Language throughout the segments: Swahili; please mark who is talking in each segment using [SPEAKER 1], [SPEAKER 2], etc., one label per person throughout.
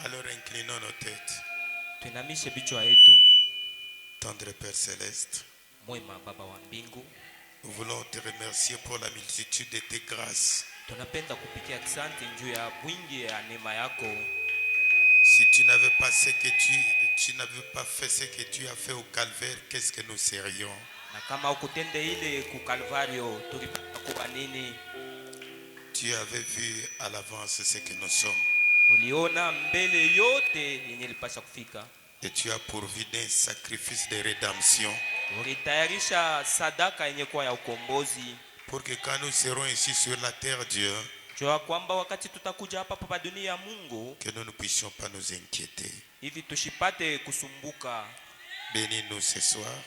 [SPEAKER 1] Alors inclinons nos têtes.
[SPEAKER 2] Tuinamishe vichwa yetu.
[SPEAKER 1] Tendre Père Céleste,
[SPEAKER 2] Mwema Baba wa mbingu,
[SPEAKER 1] nous voulons te remercier pour la multitude de tes grâces.
[SPEAKER 2] tunapenda kupikia asante juu ya wingi ya neema yako.
[SPEAKER 1] Si tu n'avais pas tu n'avais pas fait ce que tu as fait au Calvaire, qu'est-ce que nous serions?
[SPEAKER 2] Na kama ukutende ile ku Kalvario tulikuwa nini?
[SPEAKER 1] Tu avais vu à l'avance ce que nous sommes.
[SPEAKER 2] Uliona mbele yote yenye ilipasha kufika.
[SPEAKER 1] Et tu as pourvu d'un sacrifice de rédemption.
[SPEAKER 2] Ulitayarisha sadaka yenye kuwa ya ukombozi.
[SPEAKER 1] Pour que quand nous serons ici sur la terre, Dieu,
[SPEAKER 2] jua kwamba wakati tutakuja hapa pa dunia ya Mungu,
[SPEAKER 1] que nous ne puissions pas nous inquiéter.
[SPEAKER 2] hivi tushipate kusumbuka.
[SPEAKER 1] Bénis-nous ce soir.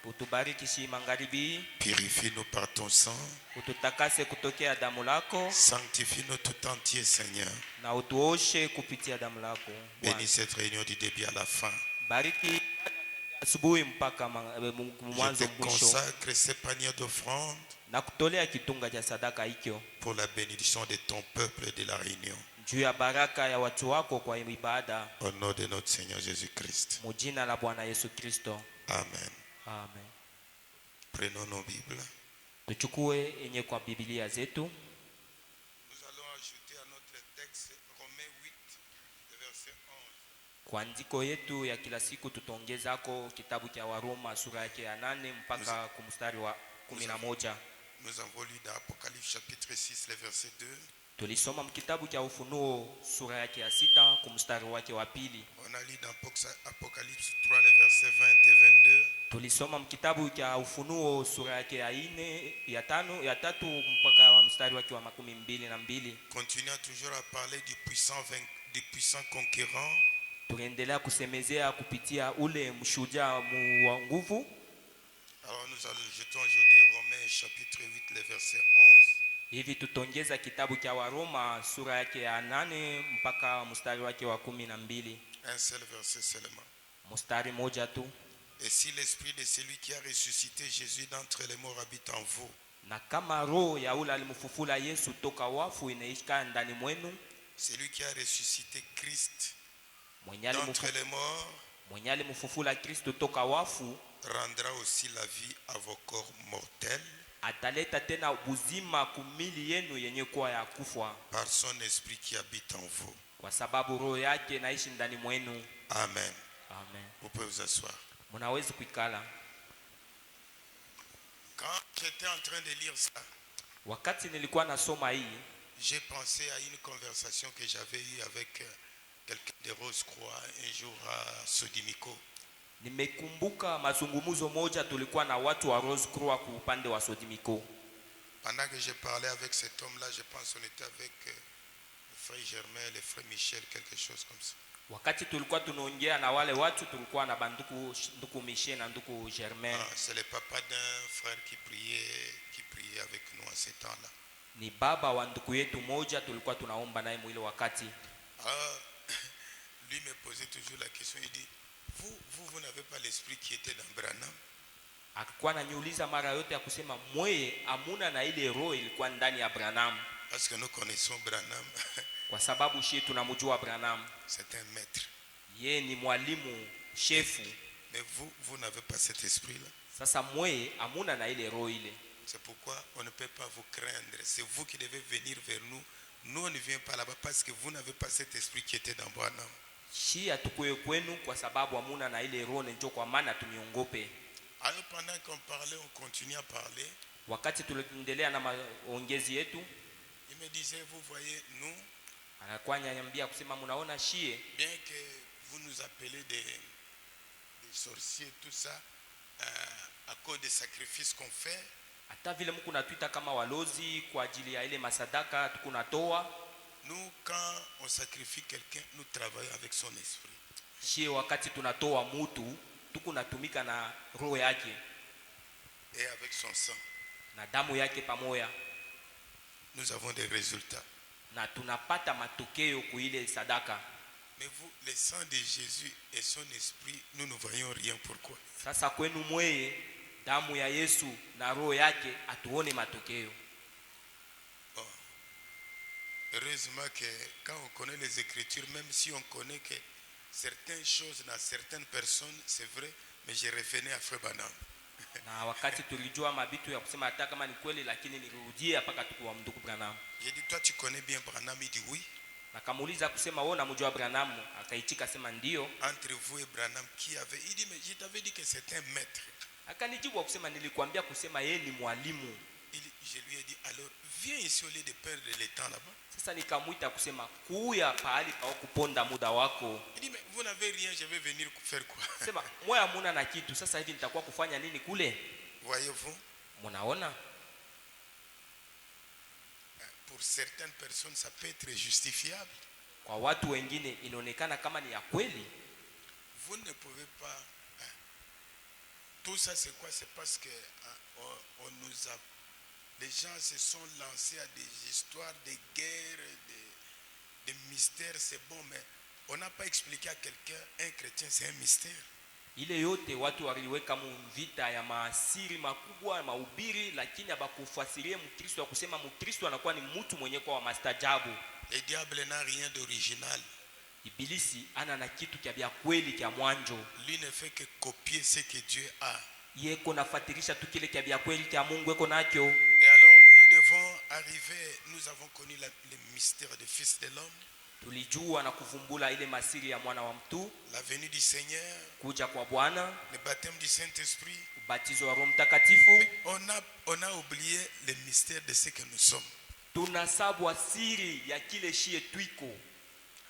[SPEAKER 2] Utubariki shi magharibi.
[SPEAKER 1] Purifie-nous par ton sang.
[SPEAKER 2] Ututakase kutokea damu lako.
[SPEAKER 1] Sanctifie-nous tout entier, Seigneur.
[SPEAKER 2] Na utuoshe kupitia damu lako.
[SPEAKER 1] Bénis cette réunion du début à la fin.
[SPEAKER 2] Bariki asubuhi mpaka mwanzo
[SPEAKER 1] Je te
[SPEAKER 2] mwisho.
[SPEAKER 1] consacre ces paniers d'offrande
[SPEAKER 2] Na kutolea kitunga cha sadaka hicho
[SPEAKER 1] pour la bénédiction de ton peuple et de la réunion.
[SPEAKER 2] juu ya baraka ya watu wako kwa ibada.
[SPEAKER 1] Au nom de notre Seigneur Jésus-Christ.
[SPEAKER 2] Mujina la Bwana Yesu Kristo.
[SPEAKER 1] Amen.
[SPEAKER 2] Amen.
[SPEAKER 1] Prenons nos Bibles.
[SPEAKER 2] Tuchukue yenye kwa Biblia zetu.
[SPEAKER 1] Nous allons ajouter à notre texte Romains 8, verset 11.
[SPEAKER 2] Kwa andiko yetu ya kila siku tutaongezako kitabu cha Waroma sura yake ya 8 mpaka kumstari wa 11.
[SPEAKER 1] Nous avons lu dans Apocalypse chapitre 6, le verset 2.
[SPEAKER 2] Tulisoma kitabu cha Ufunuo sura yake ya 6 kumstari wake wa 2.
[SPEAKER 1] On a lu dans Apocalypse 3, le verset 20 et 22.
[SPEAKER 2] Tulisoma kitabu cha Ufunuo sura yake ya 4, ya 5, ya 3 mpaka wa mstari wake wa 22.
[SPEAKER 1] Continuons toujours à parler du puissant conquérant.
[SPEAKER 2] Tunaendelea kusemezea kupitia ule mshujaa wa nguvu.
[SPEAKER 1] Alors nous jetons aujourd'hui Romains chapitre 8, le verset 11.
[SPEAKER 2] Hivi tutongeza kitabu cha Waroma sura yake ya 8 mpaka mstari wake wa 12.
[SPEAKER 1] Un seul verset seulement.
[SPEAKER 2] Mstari moja tu.
[SPEAKER 1] Et si l'esprit de celui qui a ressuscité Jésus d'entre les morts habite en vous,
[SPEAKER 2] Na kama roho ya ule alimfufula Yesu toka wafu inaishika ndani mwenu,
[SPEAKER 1] celui qui a ressuscité Christ
[SPEAKER 2] mwenye
[SPEAKER 1] d'entre les morts
[SPEAKER 2] alimfufula Kristo toka wafu,
[SPEAKER 1] rendra aussi la vie à vos corps mortels
[SPEAKER 2] ataleta tena uzima kumili yenu yenye kuwa ya kufa,
[SPEAKER 1] par son esprit qui habite en vous.
[SPEAKER 2] kwa sababu roho yake inaishi ndani mwenu.
[SPEAKER 1] Amen.
[SPEAKER 2] Amen.
[SPEAKER 1] Vous pouvez vous asseoir.
[SPEAKER 2] Mnaweza kuikala.
[SPEAKER 1] Quand j'étais en train de lire ça,
[SPEAKER 2] Wakati nilikuwa nasoma hii,
[SPEAKER 1] j'ai pensé à une conversation que j'avais eue avec quelqu'un de Rose-Croix un jour à Sodimico.
[SPEAKER 2] nimekumbuka mazungumzo moja tulikuwa na watu wa Rose Croix kwa upande wa Sodimiko.
[SPEAKER 1] Pendant que je parlais avec cet homme-là, je pense qu'on était avec le frère Germain, le frère Michel, quelque chose comme ça.
[SPEAKER 2] Wakati tulikuwa tunaongea na wale watu tulikuwa na nduku Michel na nduku Germain.
[SPEAKER 1] C'est le papa d'un frère qui priait avec nous en ces temps-là.
[SPEAKER 2] Ni baba wa nduku yetu moja tulikuwa tunaomba naye mwile wakati.
[SPEAKER 1] Lui me posait toujours la question, il dit, vous n'avez pas l'esprit qui était dans Branham?
[SPEAKER 2] Akikuwa ananiuliza mara yote ya kusema mweye amuna na ile roho ilikuwa ndani ya Branham.
[SPEAKER 1] Parce que nous connaissons Branham.
[SPEAKER 2] Kwa sababu shi tunamjua Branham.
[SPEAKER 1] C'est un maître.
[SPEAKER 2] Yeye ni mwalimu, shefu.
[SPEAKER 1] Mais vous n'avez pas cet esprit-là.
[SPEAKER 2] Sasa mweye amuna na ile roho ile.
[SPEAKER 1] C'est pourquoi on ne peut pas vous craindre. C'est vous qui devez venir vers nous. Nous, on ne vient pas là-bas parce que vous n'avez pas cet esprit qui était dans Branham.
[SPEAKER 2] Shi atukuye kwenu kwa sababu amuna na ile roho ndio kwa maana tumiongope.
[SPEAKER 1] Alors pendant qu'on parlait, on continue à parler.
[SPEAKER 2] Wakati tuliendelea na maongezi yetu,
[SPEAKER 1] Il me disait, vous voyez, nous,
[SPEAKER 2] anakuwa ananiambia kusema mnaona shie,
[SPEAKER 1] bien que vous nous appelez des sorciers, tout ça, à cause des sacrifices qu'on fait,
[SPEAKER 2] hata vile mko natuita kama walozi kwa ajili ya ile masadaka tukunatoa.
[SPEAKER 1] Nous, quand on sacrifie quelqu'un, nous travaillons avec son esprit.
[SPEAKER 2] Shie wakati tunatoa mtu, tukunatumika na roho yake
[SPEAKER 1] et avec son sang.
[SPEAKER 2] na damu yake pamoja.
[SPEAKER 1] Nous avons des résultats.
[SPEAKER 2] Na tunapata matokeo kwa ile sadaka.
[SPEAKER 1] Mais vous, le sang de Jésus et son esprit, nous ne voyons rien. Pourquoi?
[SPEAKER 2] Sasa kwenu mweye damu ya Yesu na roho yake atuone matokeo.
[SPEAKER 1] Heureusement que quand on connaît les Écritures, même si on connaît que certaines choses dans certaines personnes, c'est vrai, mais je revenais à Frère Branham.
[SPEAKER 2] Na wakati tulijua mabitu ya kusema hata kama ni kweli, lakini nirudie mpaka tukuwa ndugu Branham.
[SPEAKER 1] J'ai dit, toi tu connais bien Branham? Il dit oui.
[SPEAKER 2] Nakamuuliza kusema wewe unamjua Branham? Akaitika sema ndio.
[SPEAKER 1] Entre vous et Branham, qui avait? Il dit, mais je t'avais dit que c'était un maître.
[SPEAKER 2] Akanijibu kusema nilikwambia kusema yeye ni mwalimu.
[SPEAKER 1] Je lui ai dit, alors viens ici au lieu de perdre le temps là-bas.
[SPEAKER 2] Sasa nikamuita kusema kuya pahali pa kuponda muda wako.
[SPEAKER 1] Il dit, mais vous n'avez rien, je vais venir faire quoi?
[SPEAKER 2] Sema moya muna na kitu, sasa hivi nitakuwa kufanya nini kule?
[SPEAKER 1] Voyez-vous?
[SPEAKER 2] Munaona?
[SPEAKER 1] Pour certaines personnes, ça peut être justifiable.
[SPEAKER 2] Kwa watu wengine inaonekana kama ni ya kweli.
[SPEAKER 1] Vous ne pouvez pas. Tout ça, c'est quoi? C'est parce que les gens se sont lancés à des histoires de guerre, de mystères. C'est bon, mais on n'a pas expliqué à quelqu'un, un chrétien, c'est un mystère.
[SPEAKER 2] Ile yote watu waliweka mvita ya maasiri makubwa ya mahubiri, lakini abakufasiria Mkristo kusema Mkristo anakuwa ni mtu mwenye kwa mastajabu.
[SPEAKER 1] Le diable n'a rien d'original.
[SPEAKER 2] Ibilisi ana na kitu kya kweli kya mwanjo.
[SPEAKER 1] Lui ne fait que copier ce que Dieu a.
[SPEAKER 2] Yeko nafatirisha tu kile kya kweli kya Mungu eko nacho.
[SPEAKER 1] Et alors nous devons arriver, nous avons connu le mystère du Fils de l'homme.
[SPEAKER 2] Tulijua na kuvumbula ile masiri ya mwana wa mtu,
[SPEAKER 1] la venue du Seigneur,
[SPEAKER 2] kuja kwa Bwana,
[SPEAKER 1] le baptême du Saint-Esprit,
[SPEAKER 2] ubatizo wa Roho Mtakatifu.
[SPEAKER 1] On a oublié le mystère de ce que nous sommes.
[SPEAKER 2] Tunasabwa siri ya kile shie twiko.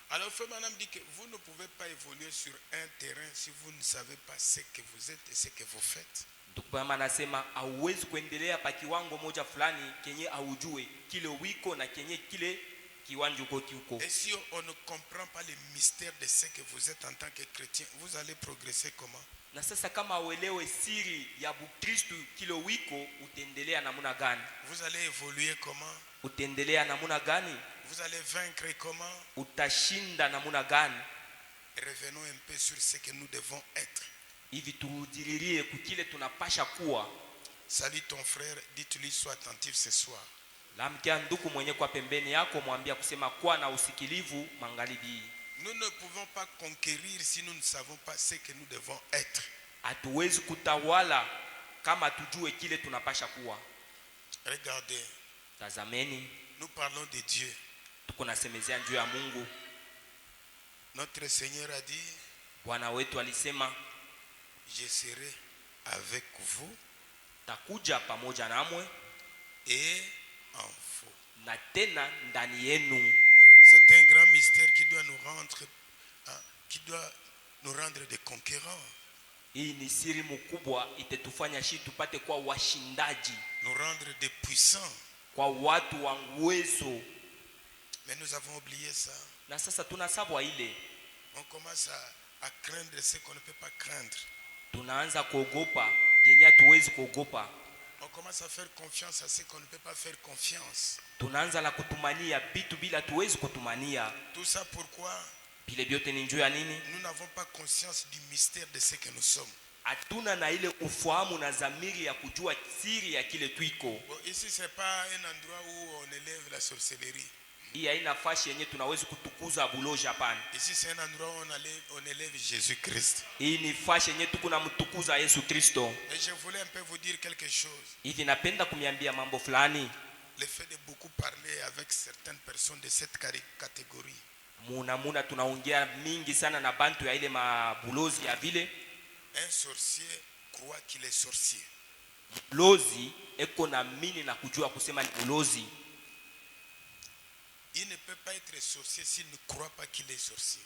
[SPEAKER 1] Alors Frère Branham dit que vous ne pouvez pas évoluer sur un terrain si vous ne savez pas ce que vous êtes et ce que vous faites.
[SPEAKER 2] Ndugu anasema hauwezi kuendelea pa kiwango moja fulani kenye aujue kile wiko na kenye kile kiwanjo uko.
[SPEAKER 1] Et si on ne comprend pas le mystère de ce que vous êtes en tant que chrétien, vous allez progresser comment?
[SPEAKER 2] Na sasa kama uelewe siri ya Bukristo kile wiko, utaendelea namna gani?
[SPEAKER 1] Vous allez évoluer comment?
[SPEAKER 2] Utaendelea namna gani?
[SPEAKER 1] Vous allez vaincre comment?
[SPEAKER 2] Utashinda namna gani?
[SPEAKER 1] Revenons un peu sur ce que nous devons être.
[SPEAKER 2] Hivi turudiririe kukile tunapasha kuwa.
[SPEAKER 1] Salut ton frère, dis-lui sois attentif ce soir.
[SPEAKER 2] Lamkia ndugu mwenye kwa pembeni yako, mwambia kusema kwa na usikilivu magharibi.
[SPEAKER 1] Nous ne pouvons pas conquérir si nous ne savons pas ce que nous devons être.
[SPEAKER 2] Hatuwezi kutawala kama tujue kile tunapasha kuwa.
[SPEAKER 1] Regardez.
[SPEAKER 2] Tazameni.
[SPEAKER 1] Nous parlons de Dieu.
[SPEAKER 2] Tuko nasemezea juu ya Mungu.
[SPEAKER 1] Notre Seigneur a dit,
[SPEAKER 2] Bwana wetu alisema,
[SPEAKER 1] je serai avec vous,
[SPEAKER 2] takuja pamoja namwe,
[SPEAKER 1] et en vous.
[SPEAKER 2] Na tena ndani yenu.
[SPEAKER 1] C'est un grand mystère qui doit nous rendre des conquérants.
[SPEAKER 2] Hii ni siri mkubwa itetufanya shi tupate kwa washindaji,
[SPEAKER 1] nous rendre des puissants,
[SPEAKER 2] kwa watu wa uwezo.
[SPEAKER 1] Mais nous avons oublié ça.
[SPEAKER 2] Na sasa tunasabwa ile.
[SPEAKER 1] On commence à craindre ce qu'on ne peut pas craindre.
[SPEAKER 2] Tunaanza kuogopa yenye hatuwezi kuogopa.
[SPEAKER 1] On commence à faire confiance à ce qu'on ne peut pas faire confiance.
[SPEAKER 2] Tunaanza la kutumania bitu bila tuwezi kutumania.
[SPEAKER 1] Tout ça pourquoi?
[SPEAKER 2] Bile biote ni njoo ya nini?
[SPEAKER 1] Nous n'avons pas conscience du mystère de ce que nous sommes.
[SPEAKER 2] Hatuna na ile ufahamu na zamiri ya kujua siri ya kile twiko.
[SPEAKER 1] Bon, ici c'est pas un endroit où on élève la sorcellerie.
[SPEAKER 2] Hii haina fashi yenye tunaweza kutukuza buloja hapana.
[SPEAKER 1] Ici c'est un endroit où on élève Jésus-Christ.
[SPEAKER 2] Hii ni fashi yenye tukuna mtukuza Yesu Kristo.
[SPEAKER 1] Et je voulais un peu vous dire quelque chose.
[SPEAKER 2] Hivi napenda kumiambia mambo fulani.
[SPEAKER 1] Le fait de beaucoup parler avec certaines personnes de cette catégorie.
[SPEAKER 2] Muna tunaongea mingi sana na bantu ya ile mabulozi ya vile.
[SPEAKER 1] Un sorcier croit qu'il est sorcier.
[SPEAKER 2] Bulozi eko na mini na kujua kusema ni bulozi.
[SPEAKER 1] Il ne peut pas être sorcier s'il ne croit pas qu'il est sorcier.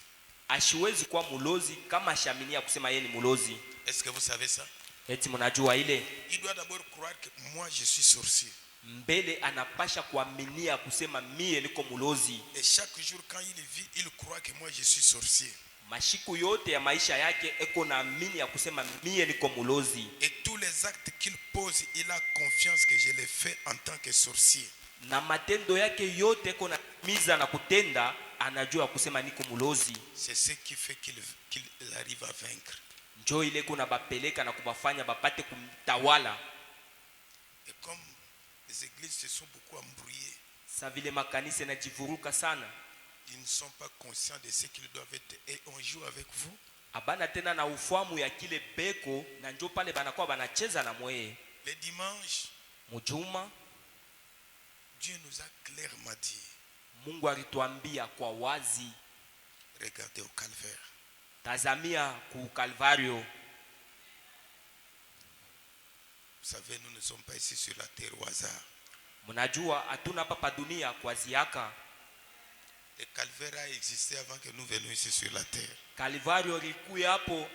[SPEAKER 2] Ashiwezi kuwa mulozi kama ashaminia kusema yeye ni mulozi.
[SPEAKER 1] Est-ce que vous savez ça?
[SPEAKER 2] Eti mnajua ile?
[SPEAKER 1] Il doit d'abord croire que moi je suis sorcier.
[SPEAKER 2] Mbele anapasha kuaminia kusema mie niko mulozi.
[SPEAKER 1] Et chaque jour quand il vit, il croit que moi je suis sorcier.
[SPEAKER 2] Mashiku yote ya maisha yake eko na amini ya kusema mie niko mulozi.
[SPEAKER 1] Et tous les actes qu'il pose, il a confiance que je les fais en tant que sorcier.
[SPEAKER 2] Na matendo yake yote eko na miza na kutenda, anajua kusema niko mulozi.
[SPEAKER 1] C'est ce qui fait qu'il arrive à vaincre.
[SPEAKER 2] Njoo ile kuna bapeleka na kubafanya bapate kumtawala.
[SPEAKER 1] Et comme les églises se sont beaucoup embrouillées,
[SPEAKER 2] Sa vile makanisa inajivuruka sana.
[SPEAKER 1] Ils ne sont pas conscients de ce qu'ils doivent être et on joue avec vous.
[SPEAKER 2] Abana tena na ufahamu ya kile beko na njo pale banakuwa banacheza na mweye.
[SPEAKER 1] Les dimanches,
[SPEAKER 2] Mujuma
[SPEAKER 1] Dieu nous a clairement dit.
[SPEAKER 2] Mungu alituambia kwa wazi,
[SPEAKER 1] Regardez au calvaire.
[SPEAKER 2] Tazamia ku Calvario.
[SPEAKER 1] Vous savez, nous ne sommes pas ici sur la terre au hasard.
[SPEAKER 2] Mnajua hatuna hapa pa dunia kwa ziaka.
[SPEAKER 1] Le calvaire a existé avant que nous venions ici sur la terre.
[SPEAKER 2] Calvario likuya hapo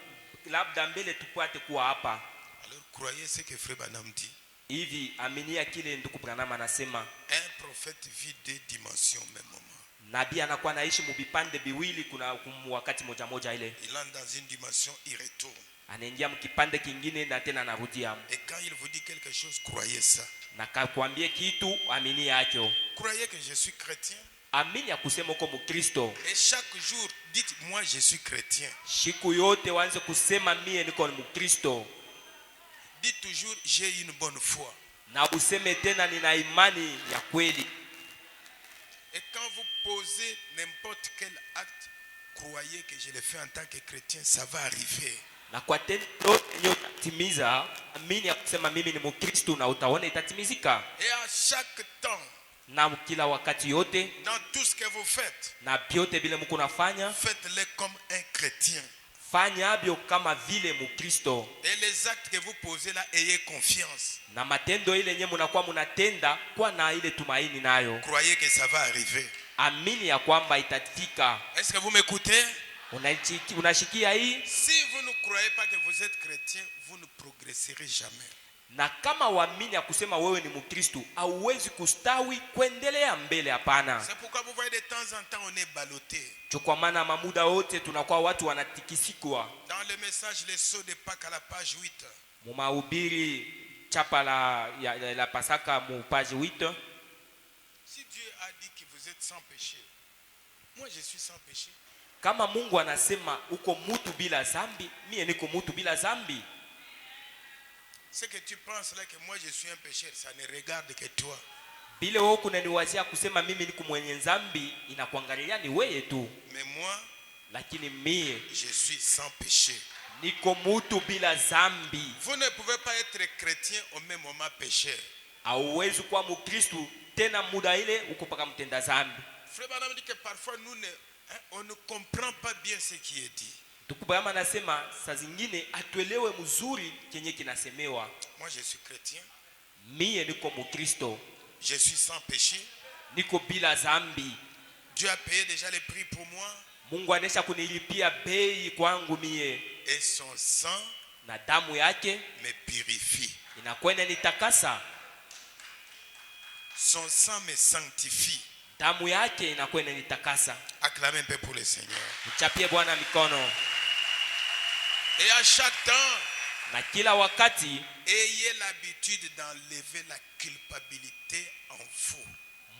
[SPEAKER 2] labda mbele tupate kuwa hapa.
[SPEAKER 1] Alors croyez ce que Frère Branham dit.
[SPEAKER 2] Hivi aminia kile ndugu Branham anasema.
[SPEAKER 1] Un prophète vit deux dimensions au même moment.
[SPEAKER 2] Nabii anakuwa anaishi mubipande biwili kuna wakati moja moja ile.
[SPEAKER 1] Il entre dans une dimension, il retourne.
[SPEAKER 2] Anaingia mkipande kingine na tena anarudia.
[SPEAKER 1] Et quand il vous dit quelque chose, croyez ça.
[SPEAKER 2] Na kakwambie kitu amini yake.
[SPEAKER 1] Croyez que je suis chrétien.
[SPEAKER 2] Amini ya kusema uko Mkristo.
[SPEAKER 1] Et chaque jour, dites moi je suis chrétien.
[SPEAKER 2] Siku yote waanze kusema mie niko Mkristo.
[SPEAKER 1] Dites toujours j'ai une bonne foi.
[SPEAKER 2] Na useme tena nina imani ya kweli.
[SPEAKER 1] Et quand vous posez n'importe quel acte, croyez que je le fais en tant que chrétien, ça va arriver.
[SPEAKER 2] Na kwa tendo timiza, amini ya kusema mimi ni Mkristo na utaona itatimizika.
[SPEAKER 1] Et à chaque temps,
[SPEAKER 2] na kila wakati yote,
[SPEAKER 1] dans tout ce que vous faites,
[SPEAKER 2] na byote bile mko nafanya,
[SPEAKER 1] faites-le comme un chrétien.
[SPEAKER 2] Fanya abyo kama vile Mkristo.
[SPEAKER 1] Et les actes que vous posez là, ayez confiance.
[SPEAKER 2] Na matendo ile nye mnakuwa mnatenda kwa na ile tumaini nayo.
[SPEAKER 1] Croyez que ça va arriver.
[SPEAKER 2] Amini ya kwamba itafika.
[SPEAKER 1] Est-ce que vous m'écoutez?
[SPEAKER 2] Unashikia hii?
[SPEAKER 1] Si vous ne croyez pas que vous êtes chrétien, vous ne progresserez jamais.
[SPEAKER 2] Na kama waamini ya kusema wewe ni Mkristo, hauwezi kustawi kuendelea mbele, hapana.
[SPEAKER 1] C'est pourquoi vous voyez de temps en temps on est ballotté.
[SPEAKER 2] Kwa maana mamuda wote tunakuwa watu wanatikisikwa.
[SPEAKER 1] Dans le message les sauts de Pâques à la page 8.
[SPEAKER 2] Mumahubiri chapa la Pasaka mu page 8.
[SPEAKER 1] Si Dieu a dit que vous êtes sans péché, moi je suis sans péché.
[SPEAKER 2] Kama Mungu anasema uko mutu bila zambi, mie niko mutu bila zambi.
[SPEAKER 1] Ce que tu penses là que moi je suis un pécheur, ça ne regarde que toi.
[SPEAKER 2] Bile wewe kunaniwazia kusema mimi niko mwenye zambi, inakuangalia ni wewe tu.
[SPEAKER 1] Mais moi,
[SPEAKER 2] lakini mie
[SPEAKER 1] je suis sans péché.
[SPEAKER 2] niko mutu bila zambi.
[SPEAKER 1] Vous ne pouvez pas être chrétien au même moment pécheur.
[SPEAKER 2] Hauwezi kuwa Mkristo tena muda ile uko paka mtenda zambi.
[SPEAKER 1] Frère Branham dit que parfois on ne comprend pas bien ce qui est dit.
[SPEAKER 2] Tukubama nasema saa zingine atuelewe mzuri kenye kinasemewa.
[SPEAKER 1] Moi je suis chrétien.
[SPEAKER 2] Mie niko Mkristo.
[SPEAKER 1] Je suis sans péché.
[SPEAKER 2] Niko bila zambi.
[SPEAKER 1] Dieu a payé déjà le prix pour moi.
[SPEAKER 2] Mungu anesha kunilipia bei kwangu mie.
[SPEAKER 1] Et son sang
[SPEAKER 2] na damu yake
[SPEAKER 1] me purifie.
[SPEAKER 2] Inakwenda nitakasa.
[SPEAKER 1] Son sang me sanctifie.
[SPEAKER 2] Damu yake inakwenda nitakasa.
[SPEAKER 1] Acclamez un peu pour le Seigneur.
[SPEAKER 2] Mchapie Bwana mikono.
[SPEAKER 1] Et à chaque temps,
[SPEAKER 2] na kila wakati,
[SPEAKER 1] ayez l'habitude d'enlever la culpabilité en vous.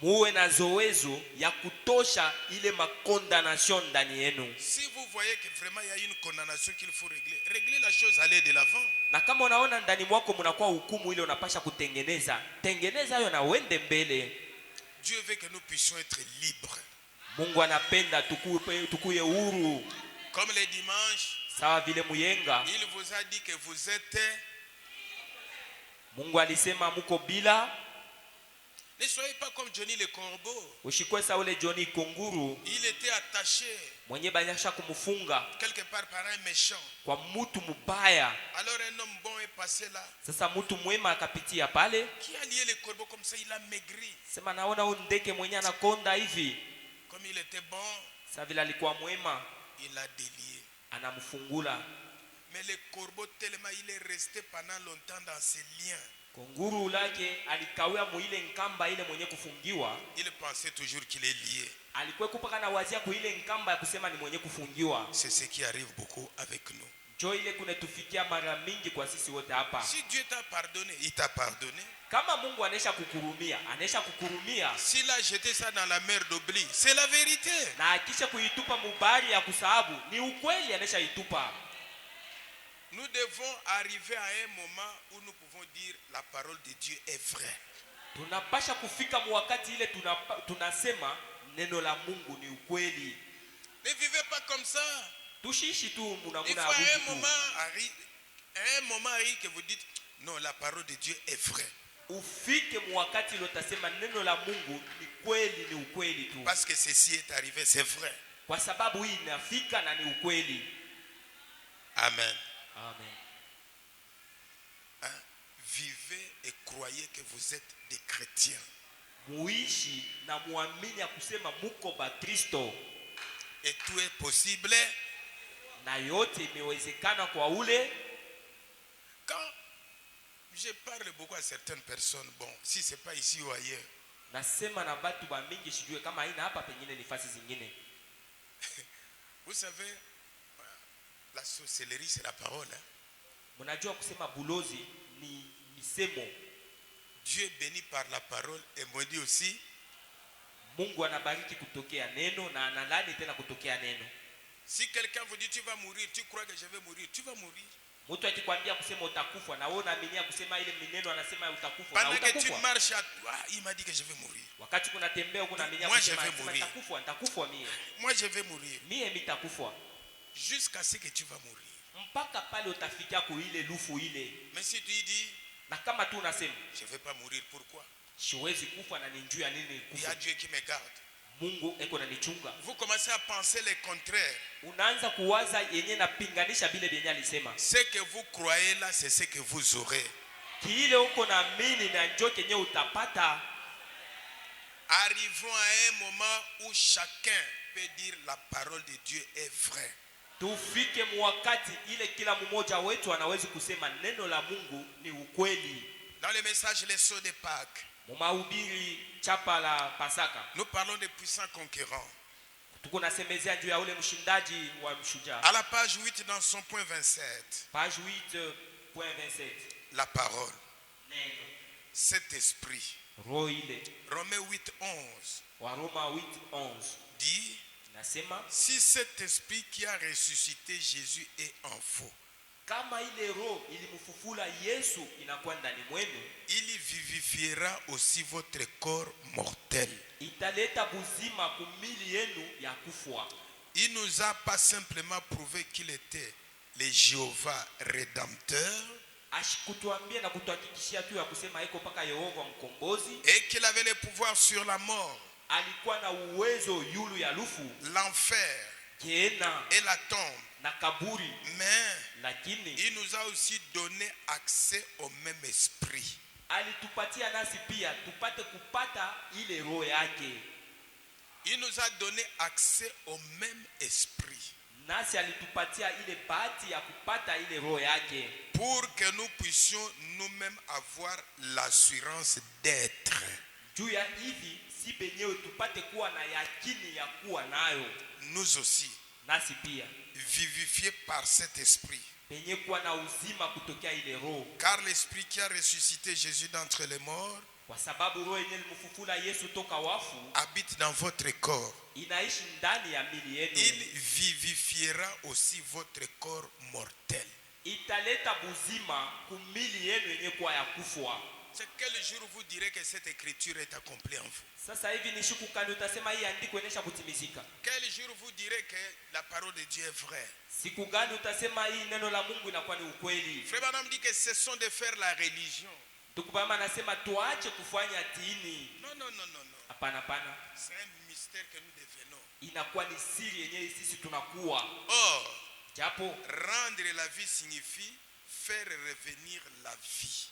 [SPEAKER 2] Muwe na zoezo ya kutosha ile makondanation ndani yenu.
[SPEAKER 1] Si vous voyez que vraiment il y a une condamnation qu'il faut régler, réglez la chose, allez de l'avant.
[SPEAKER 2] Na kama unaona ndani mwako mnakuwa hukumu ile unapasha kutengeneza, tengeneza hayo na uende mbele.
[SPEAKER 1] Dieu veut que nous puissions être libres.
[SPEAKER 2] Mungu anapenda tukuye huru.
[SPEAKER 1] Comme le dimanche,
[SPEAKER 2] sawa vile muyenga,
[SPEAKER 1] il vous a dit que vous êtes.
[SPEAKER 2] Mungu alisema muko bila.
[SPEAKER 1] Ne soyez pas comme Johnny le corbeau.
[SPEAKER 2] Ushikwe sawa ule Johnny kunguru.
[SPEAKER 1] Il était attaché.
[SPEAKER 2] Mwenye banyasha kumufunga
[SPEAKER 1] quelque part par un méchant.
[SPEAKER 2] Kwa mtu mbaya.
[SPEAKER 1] Alors un homme bon est passé là.
[SPEAKER 2] Sasa mtu mwema akapitia pale.
[SPEAKER 1] Qui a lié le corbeau comme ça, il a maigri.
[SPEAKER 2] Sema naona huyu ndeke mwenye anakonda hivi.
[SPEAKER 1] Comme il était bon,
[SPEAKER 2] sasa vile alikuwa mwema,
[SPEAKER 1] il a délié.
[SPEAKER 2] Anamfungula.
[SPEAKER 1] Mais le corbeau tellement il est resté pendant longtemps dans ses liens.
[SPEAKER 2] Kunguru lake alikawia muile nkamba ile mwenye kufungiwa.
[SPEAKER 1] Il pensait toujours qu'il est lié.
[SPEAKER 2] Alikuwa kupaka na wazia kuile nkamba ya kusema ni mwenye kufungiwa.
[SPEAKER 1] C'est ce qui arrive beaucoup avec nous.
[SPEAKER 2] Jo ile kunetufikia mara mingi kwa sisi wote hapa.
[SPEAKER 1] Si Dieu t'a pardonné, il t'a pardonné.
[SPEAKER 2] Kama Mungu anesha kukurumia.
[SPEAKER 1] S'il a jeté ça dans la mer d'oubli, c'est la vérité.
[SPEAKER 2] Na akisha kuitupa mubari ya kusahabu, ni ukweli anesha itupa.
[SPEAKER 1] Nous devons arriver à un moment où nous pouvons dire la parole de Dieu est vraie.
[SPEAKER 2] tunapasha kufika mwakati ile tunasema neno la Mungu ni ukweli.
[SPEAKER 1] Ne vivez pas comme ça.
[SPEAKER 2] Tushishi tu
[SPEAKER 1] Il
[SPEAKER 2] muna
[SPEAKER 1] faut à un moment arrive que vous dites non, la parole de Dieu est vraie.
[SPEAKER 2] Ufike mwakati ile utasema neno la Mungu ni kweli, ni ukweli tu.
[SPEAKER 1] Parce que ceci est arrivé, c'est vrai.
[SPEAKER 2] Kwa sababu hii inafika na ni ukweli.
[SPEAKER 1] Amen.
[SPEAKER 2] Amen.
[SPEAKER 1] Hein? Vivez et croyez que vous êtes des chrétiens.
[SPEAKER 2] Muishi na muamini ya kusema muko ba Kristo.
[SPEAKER 1] Et tout est possible.
[SPEAKER 2] Na yote imewezekana kwa ule.
[SPEAKER 1] Quand je parle beaucoup à certaines personnes, bon, si c'est pas ici ou ailleurs.
[SPEAKER 2] Nasema na batu ba mingi sijue kama haina hapa pengine nafasi zingine.
[SPEAKER 1] Vous savez, la sorcellerie c'est la parole. Hein?
[SPEAKER 2] Mnajua kusema bulozi ni misemo.
[SPEAKER 1] Dieu est béni par la parole et maudit aussi.
[SPEAKER 2] Mungu anabariki kutokea neno na analani tena kutokea neno.
[SPEAKER 1] Si quelqu'un vous dit tu vas mourir, tu crois que je vais mourir, tu vas mourir.
[SPEAKER 2] Mtu akikwambia kusema utakufa na wewe unaaminia kusema ile mineno anasema utakufa na
[SPEAKER 1] utakufa. Pendant que tu marches à toi, il m'a dit que je vais mourir.
[SPEAKER 2] Wakati kuna tembea huko unaaminia kusema nitakufa mie.
[SPEAKER 1] Moi je vais mourir.
[SPEAKER 2] Mie nitakufa.
[SPEAKER 1] Jusqu'à ce que tu vas mourir.
[SPEAKER 2] Mpaka pale utafikia ku ile lufu ile.
[SPEAKER 1] Mais si tu dis
[SPEAKER 2] na kama tu unasema
[SPEAKER 1] je vais pas mourir, pourquoi?
[SPEAKER 2] Siwezi kufa na ninjua nini kufa.
[SPEAKER 1] Il y a Dieu qui me garde.
[SPEAKER 2] Mungu eko na nichunga.
[SPEAKER 1] Vous commencez à penser le contraire.
[SPEAKER 2] Unaanza kuwaza yenye na pinganisha bile byenye alisema.
[SPEAKER 1] Ce que vous croyez là, c'est ce que vous aurez.
[SPEAKER 2] Kile uko na mini na njoo kenye utapata.
[SPEAKER 1] Arrivons à un moment où chacun peut dire la parole de Dieu est vraie.
[SPEAKER 2] Tufike mwakati ile kila mmoja wetu anaweza kusema neno la Mungu ni ukweli.
[SPEAKER 1] Dans le message les sauts de Pâques,
[SPEAKER 2] Mumahubiri chapa la Pasaka,
[SPEAKER 1] nous parlons des puissants conquérants.
[SPEAKER 2] Tuko nasemezea juu ya ule mshindaji wa mshujaa.
[SPEAKER 1] À la page 8 dans son point 27.
[SPEAKER 2] Page 8.27.
[SPEAKER 1] La parole.
[SPEAKER 2] Neno.
[SPEAKER 1] Cet esprit.
[SPEAKER 2] Roho ile.
[SPEAKER 1] Romains 8:11.
[SPEAKER 2] Waroma 8:11.
[SPEAKER 1] Dit
[SPEAKER 2] nasema
[SPEAKER 1] si cet esprit qui a ressuscité Jésus est en vous,
[SPEAKER 2] kama ile roho ilimfufula Yesu inakuwa ndani mwenu,
[SPEAKER 1] il vivifiera aussi votre corps mortel.
[SPEAKER 2] Italeta buzima kumili yenu ya kufwa.
[SPEAKER 1] Il nous a pas simplement prouvé qu'il était le Jéhovah rédempteur,
[SPEAKER 2] ashikutuambia na kutuhakikishia tu ya kusema iko paka Yehova mkombozi,
[SPEAKER 1] et qu'il avait le pouvoir sur la mort,
[SPEAKER 2] alikuwa na uwezo yulu ya lufu,
[SPEAKER 1] l'enfer
[SPEAKER 2] Gehenna
[SPEAKER 1] et la tombe.
[SPEAKER 2] na kaburi.
[SPEAKER 1] Mais
[SPEAKER 2] lakini
[SPEAKER 1] il nous a aussi donné accès au même esprit.
[SPEAKER 2] alitupatia nasi pia tupate kupata ile roho yake.
[SPEAKER 1] Il nous a donné accès au même esprit.
[SPEAKER 2] Nasi alitupatia ile bahati ya kupata ile roho yake,
[SPEAKER 1] pour que nous puissions nous-mêmes avoir l'assurance d'être.
[SPEAKER 2] Juu ya hivi si benyewe tupate kuwa na yakini ya kuwa nayo.
[SPEAKER 1] Nous aussi.
[SPEAKER 2] Nasi pia
[SPEAKER 1] vivifiés par cet esprit.
[SPEAKER 2] benye kuwa na uzima kutokea ile roho.
[SPEAKER 1] Car l'esprit qui a ressuscité Jésus d'entre les morts,
[SPEAKER 2] kwa sababu roho yenye ilimfufula Yesu toka wafu,
[SPEAKER 1] habite dans votre corps.
[SPEAKER 2] inaishi ndani ya mili yenu.
[SPEAKER 1] Il vivifiera aussi votre corps mortel.
[SPEAKER 2] Italeta buzima kumili yenu yenye kuwa ya kufwa.
[SPEAKER 1] C'est quel jour vous direz que cette écriture est accomplie en vous?
[SPEAKER 2] Sasa hivi ni siku kani utasema hii andiko inaisha kutimizika?
[SPEAKER 1] Quel jour vous direz que la parole de Dieu est vraie?
[SPEAKER 2] Siku gani utasema hii neno la Mungu inakuwa ni ukweli?
[SPEAKER 1] Frère Branham dit que cessons de faire la religion.
[SPEAKER 2] Tukubama anasema tuache kufanya dini.
[SPEAKER 1] Non, non, non, non, non.
[SPEAKER 2] Hapana, hapana.
[SPEAKER 1] C'est un mystère que nous devenons.
[SPEAKER 2] Inakuwa ni siri yenyewe sisi tunakuwa.
[SPEAKER 1] Or,
[SPEAKER 2] japo
[SPEAKER 1] rendre la vie signifie faire revenir la vie.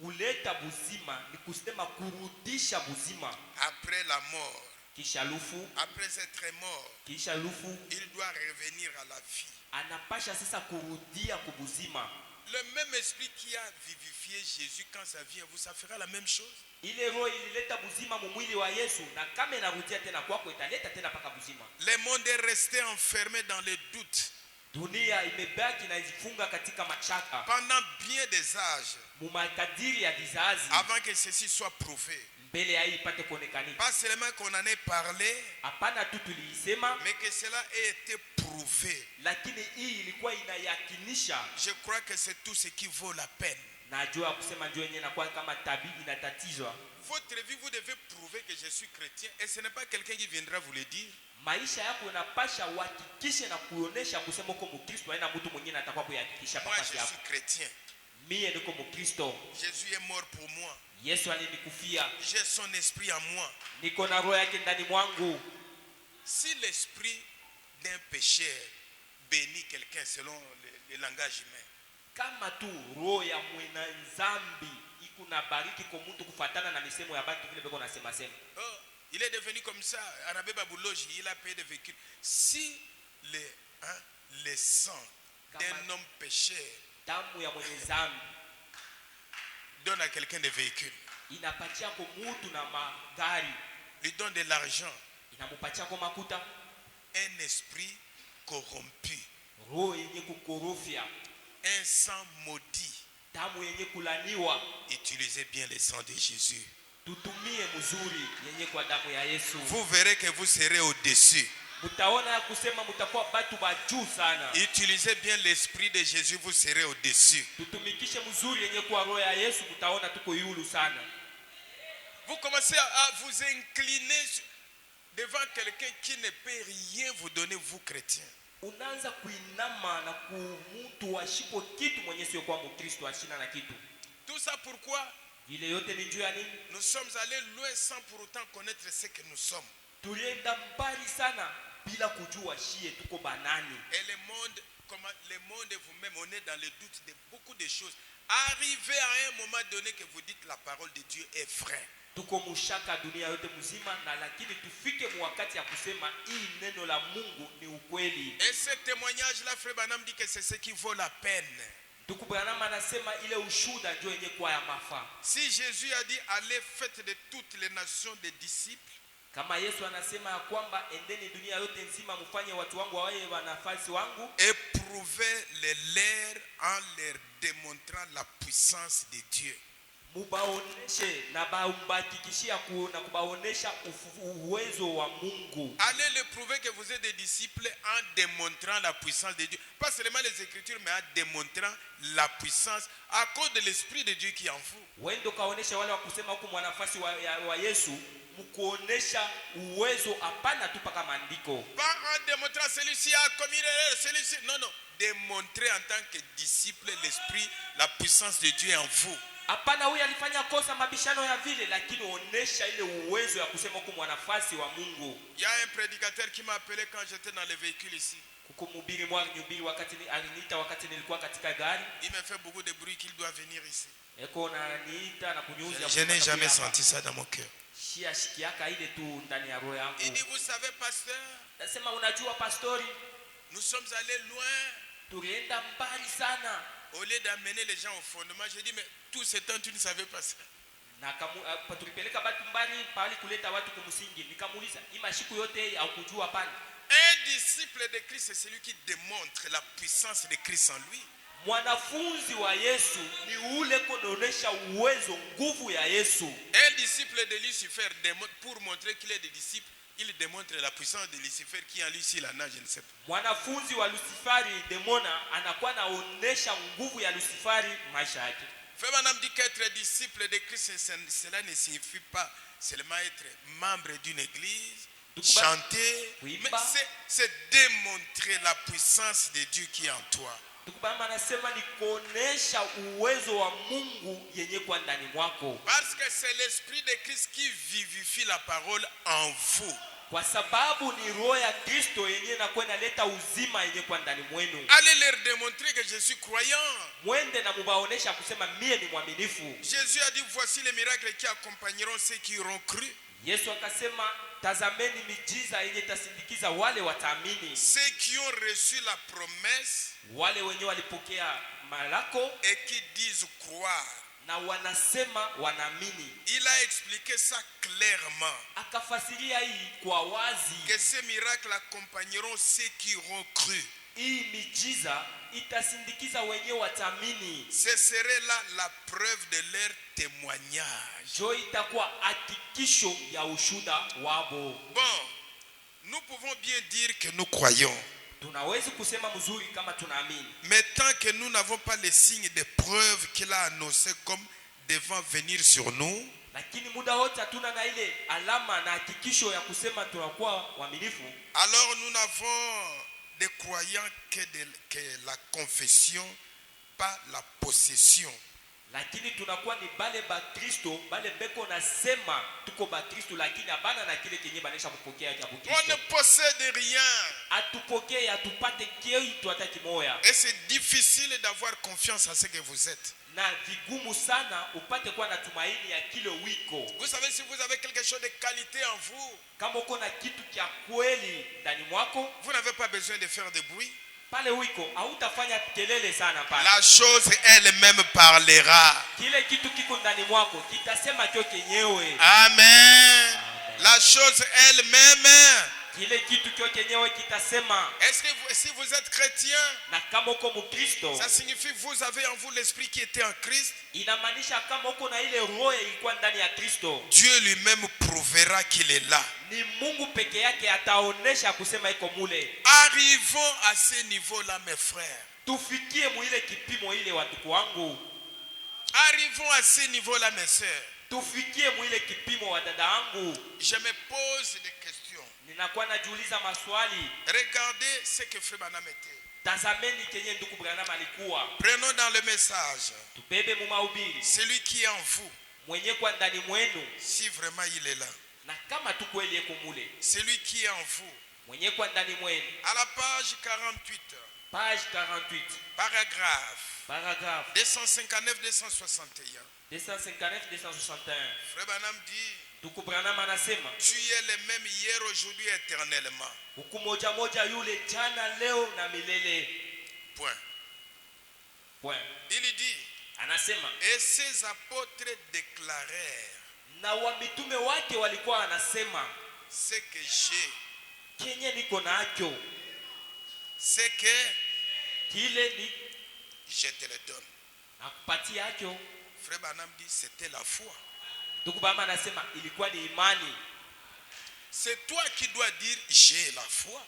[SPEAKER 2] Kuleta buzima ni kusema kurudisha buzima.
[SPEAKER 1] Après la mort,
[SPEAKER 2] kisha lufu,
[SPEAKER 1] après être mort,
[SPEAKER 2] kisha lufu,
[SPEAKER 1] il doit revenir à la vie.
[SPEAKER 2] Anapasha sasa kurudia kubuzima.
[SPEAKER 1] Le même esprit qui a vivifié Jésus, quand ça vient vous, ça fera la même chose.
[SPEAKER 2] Ile roho ilileta buzima mwili wa Yesu, na kama inarudia tena kwako italeta tena paka buzima.
[SPEAKER 1] Le monde est resté enfermé dans le doute.
[SPEAKER 2] Dunia imebaki na ifunga katika machaka
[SPEAKER 1] pendant bien des âges,
[SPEAKER 2] mumakadiri ya vizazi,
[SPEAKER 1] avant que ceci soit prouvé.
[SPEAKER 2] Mbele ya hii ipate kuonekana.
[SPEAKER 1] Pas seulement qu'on en ait parlé,
[SPEAKER 2] hapana tu tuliisema,
[SPEAKER 1] mais que cela ait été prouvé prouver.
[SPEAKER 2] lakini hii ilikuwa inayakinisha.
[SPEAKER 1] Je crois que c'est tout ce qui vaut la peine.
[SPEAKER 2] Najua kusema njoo yenyewe inakuwa kama tabia inatatizwa.
[SPEAKER 1] Votre vie, vous devez prouver que je suis chrétien et ce n'est pas quelqu'un qui viendra vous le dire.
[SPEAKER 2] Maisha yako unapasha uhakikishe na kuonesha kusema uko Mkristo, haina mtu mwingine atakuwa kuyahakikisha
[SPEAKER 1] Moi,
[SPEAKER 2] papa
[SPEAKER 1] je
[SPEAKER 2] yako.
[SPEAKER 1] suis chrétien.
[SPEAKER 2] Mie niko Mkristo.
[SPEAKER 1] Jésus est mort pour moi.
[SPEAKER 2] Yesu alinikufia.
[SPEAKER 1] J'ai son esprit en moi.
[SPEAKER 2] Niko na roho yake ndani mwangu.
[SPEAKER 1] Si l'esprit d'un pécheur bénit quelqu'un selon le langage humain,
[SPEAKER 2] Kama tu roho ya mwena nzambi iko na bariki kwa mtu kufuatana na misemo ya batu vile beko nasema sema.
[SPEAKER 1] oh, il est devenu comme ça. Arabé Babouloji, il a payé des véhicules. Si le sang d'un homme pécheur
[SPEAKER 2] Damu ya mwenye nzambi
[SPEAKER 1] donne à quelqu'un des véhicules,
[SPEAKER 2] inapatia kwa mtu na magari,
[SPEAKER 1] lui donne de l'argent,
[SPEAKER 2] inamupatia kwa makuta,
[SPEAKER 1] un esprit corrompu,
[SPEAKER 2] roho yenye kukorofia,
[SPEAKER 1] un sang maudit,
[SPEAKER 2] damu yenye kulaniwa.
[SPEAKER 1] utilisez bien le sang de Jésus.
[SPEAKER 2] Tutumie mzuri yenye kwa damu ya Yesu.
[SPEAKER 1] Vous verrez que vous serez au-dessus.
[SPEAKER 2] Mutaona ya kusema mutakuwa batu ba juu sana.
[SPEAKER 1] Utilisez bien l'esprit de Jésus, vous serez au-dessus.
[SPEAKER 2] Tutumikishe mzuri yenye kwa roho ya Yesu, mutaona tuko yulu sana.
[SPEAKER 1] Vous commencez à vous incliner devant quelqu'un qui ne peut rien vous donner, vous chrétiens.
[SPEAKER 2] Unaanza kuinama na kumtu washipo kitu mwenye sio kwa Mkristo ashina na kitu.
[SPEAKER 1] Tout ça pourquoi?
[SPEAKER 2] Vile yote ni juu ya nini?
[SPEAKER 1] Nous sommes allés loin sans pour autant connaître ce que nous sommes.
[SPEAKER 2] Tulienda mbali sana bila kujua shie tuko banani.
[SPEAKER 1] Et le monde et vous-même, on est dans le doute de beaucoup de choses. Arrivez à un moment donné que vous dites la parole de Dieu est vraie.
[SPEAKER 2] Tuko mushaka dunia yote mzima, na lakini tufike wakati ya kusema hii neno la Mungu ni ukweli.
[SPEAKER 1] Et ce témoignage-là, Frère Branham dit que c'est ce qui vaut la peine.
[SPEAKER 2] Ndugu Branham anasema ile ushuhuda ndio yenye kwa ya mafaa.
[SPEAKER 1] Si Jésus a dit allez faites de toutes les nations des disciples,
[SPEAKER 2] kama Yesu anasema ya kwamba endeni dunia yote nzima mfanye watu wangu wawe wanafunzi wangu,
[SPEAKER 1] éprouvez les leurs en leur démontrant la puissance de Dieu.
[SPEAKER 2] Mubaoneshe na baumbakikishia na kubaonesha uwezo wa Mungu.
[SPEAKER 1] Allez le prouver que vous êtes des disciples en démontrant la puissance de Dieu. Pas seulement les Écritures, mais en démontrant la puissance à cause de l'Esprit de Dieu qui est en vous.
[SPEAKER 2] Wendo kaonesha wale wa kusema huko mwanafasi wa Yesu, mkuonesha uwezo hapana tu paka maandiko.
[SPEAKER 1] Pas en démontrant celui-ci a commis l'erreur, celui-ci. Non, non. Démontrer en tant que disciple l'Esprit, la puissance de Dieu en vous.
[SPEAKER 2] Hapana huyu alifanya kosa mabishano ya vile, lakini onesha ile uwezo ya kusema huko mwanafasi wa Mungu.
[SPEAKER 1] Il y a un prédicateur qui m'a appelé quand j'étais dans le véhicule ici.
[SPEAKER 2] Kukumhubiri mwahubiri wakati aliniita wakati nilikuwa katika gari.
[SPEAKER 1] Il me fait beaucoup de bruit qu'il doit venir ici.
[SPEAKER 2] Eko na niita na kunyuza.
[SPEAKER 1] Je n'ai jamais senti ça dans mon cœur.
[SPEAKER 2] Shia shikiaka ile tu ndani ya roho yangu.
[SPEAKER 1] Il dit vous savez pasteur,
[SPEAKER 2] nasema unajua pastori,
[SPEAKER 1] nous sommes allés loin.
[SPEAKER 2] Tulienda mbali sana.
[SPEAKER 1] Au lieu d'amener les gens au fondement, j'ai dit mais tout ce temps tu ne savais pas ça.
[SPEAKER 2] Na tulipeleka watu mbali pale kuleta watu kumsingi. Nikamuuliza, "Imashiku yote au kujua pana?"
[SPEAKER 1] Un disciple de Christ c'est celui qui démontre la puissance de Christ en lui.
[SPEAKER 2] Mwanafunzi wa Yesu ni ule kuonesha uwezo, nguvu ya Yesu.
[SPEAKER 1] Un disciple de Lucifer pour montrer qu'il est des disciples, il démontre la puissance de Lucifer qui en lui s'il en a, je ne sais pas.
[SPEAKER 2] Mwanafunzi wa Luciferi demona anakuwa naonesha nguvu ya Luciferi maisha yake.
[SPEAKER 1] Frère Branham dit qu'être disciple de Christ, cela ne signifie pas seulement être membre d'une église, chanter, mais c'est démontrer la puissance de Dieu qui est en toi.
[SPEAKER 2] Tukubama anasema ni kuonesha uwezo wa Mungu yenye kwa ndani mwako.
[SPEAKER 1] Parce que c'est l'esprit de Christ qui vivifie la parole en vous.
[SPEAKER 2] Kwa sababu ni roho ya Kristo yenye inakuwa inaleta uzima yenye kwa ndani mwenu.
[SPEAKER 1] Allez leur démontrer que je suis croyant.
[SPEAKER 2] Mwende na mubaonesha kusema mie ni mwaminifu.
[SPEAKER 1] Jésus a dit voici les miracles qui accompagneront ceux qui auront cru.
[SPEAKER 2] Yesu akasema tazameni miujiza yenye tasindikiza wale wataamini.
[SPEAKER 1] Ceux qui ont reçu la promesse,
[SPEAKER 2] wale wenye walipokea malako
[SPEAKER 1] et qui disent croire.
[SPEAKER 2] Na wanasema wanaamini.
[SPEAKER 1] Il a expliqué ça clairement.
[SPEAKER 2] Akafasiria hii kwa wazi.
[SPEAKER 1] Que ces miracles accompagneront ceux qui auront cru.
[SPEAKER 2] Hii miujiza itasindikiza wenye wataamini.
[SPEAKER 1] Ce serait là la preuve de leur témoignage.
[SPEAKER 2] Jo itakuwa hakikisho ya ushuhuda wao.
[SPEAKER 1] Bon, nous pouvons bien dire que nous croyons.
[SPEAKER 2] tunaweza kusema mzuri kama tunaamini.
[SPEAKER 1] Mais tant que nous n'avons pas les signes de preuve qu'il a annoncé comme devant venir sur nous,
[SPEAKER 2] Lakini muda wote hatuna na ile alama na hakikisho ya kusema tunakuwa waaminifu.
[SPEAKER 1] alors nous n'avons des croyants que la confession, pas la possession.
[SPEAKER 2] Lakini tunakuwa ni bale ba Kristo, bale beko nasema tuko ba Kristo lakini abana na kile kenye banesha kupokea cha Kristo.
[SPEAKER 1] On ne possède rien.
[SPEAKER 2] Atupokee atupate kitu hata kimoya.
[SPEAKER 1] Et c'est difficile d'avoir confiance en ce que vous êtes.
[SPEAKER 2] Na vigumu sana upate kuwa na tumaini ya kile wiko.
[SPEAKER 1] Vous savez, si vous avez quelque chose de qualité en vous,
[SPEAKER 2] Kama uko na kitu kia kweli ndani mwako,
[SPEAKER 1] vous n'avez pas besoin de faire de bruit.
[SPEAKER 2] pale wiko hautafanya kelele sana pale.
[SPEAKER 1] La chose elle-même parlera.
[SPEAKER 2] Kile kitu kiko ndani mwako kitasema kio kenyewe.
[SPEAKER 1] Amen. La chose elle-même.
[SPEAKER 2] Kile kitu kio kenyewe kitasema.
[SPEAKER 1] Est-ce que si vous êtes chrétien,
[SPEAKER 2] Na kama uko Mkristo,
[SPEAKER 1] ça signifie que vous avez en vous l'esprit qui était en Christ.
[SPEAKER 2] inamaanisha kama uko na ile roho ilikuwa ndani ya Kristo.
[SPEAKER 1] Dieu lui-même prouvera qu'il est là.
[SPEAKER 2] Ni Mungu peke yake ataonesha kusema iko mule.
[SPEAKER 1] Arrivons à ce niveau-là, mes frères.
[SPEAKER 2] Tufikie muile kipimo ile watuku wangu.
[SPEAKER 1] Arrivons à ce niveau-là, mes sœurs.
[SPEAKER 2] Tufikie muile kipimo wa dada wangu.
[SPEAKER 1] Je me pose des questions.
[SPEAKER 2] Ninakuwa najiuliza maswali.
[SPEAKER 1] Regardez ce que Frère Branham était.
[SPEAKER 2] Tazameni kenye ndugu Branham alikuwa.
[SPEAKER 1] Prenons dans le message
[SPEAKER 2] Tubebe mu mahubiri.
[SPEAKER 1] celui qui est en vous,
[SPEAKER 2] Mwenye kwa ndani mwenu.
[SPEAKER 1] si vraiment il est là.
[SPEAKER 2] Na kama tu kweli yeko mule.
[SPEAKER 1] Celui qui est en vous.
[SPEAKER 2] Mwenye kwa ndani mwenu.
[SPEAKER 1] À la page 48,
[SPEAKER 2] Page 48.
[SPEAKER 1] paragraphe 259-261.
[SPEAKER 2] 259-261.
[SPEAKER 1] Frère Branham dit,
[SPEAKER 2] Ndugu Branham anasema,
[SPEAKER 1] tu es le même hier, aujourd'hui, éternellement.
[SPEAKER 2] huku moja moja yule jana leo na milele.
[SPEAKER 1] Point. Il dit,
[SPEAKER 2] Anasema,
[SPEAKER 1] et ces apôtres déclarèrent,
[SPEAKER 2] na wamitume wake walikuwa anasema,
[SPEAKER 1] ce que j'ai,
[SPEAKER 2] kenye niko nacho,
[SPEAKER 1] ce que
[SPEAKER 2] kile ni
[SPEAKER 1] je te le donne.
[SPEAKER 2] nakupatia acho.
[SPEAKER 1] Frère Branham dit, c'était la foi.
[SPEAKER 2] Ndugu Branham anasema ilikuwa ni imani.
[SPEAKER 1] C'est toi qui dois dire, j'ai la foi.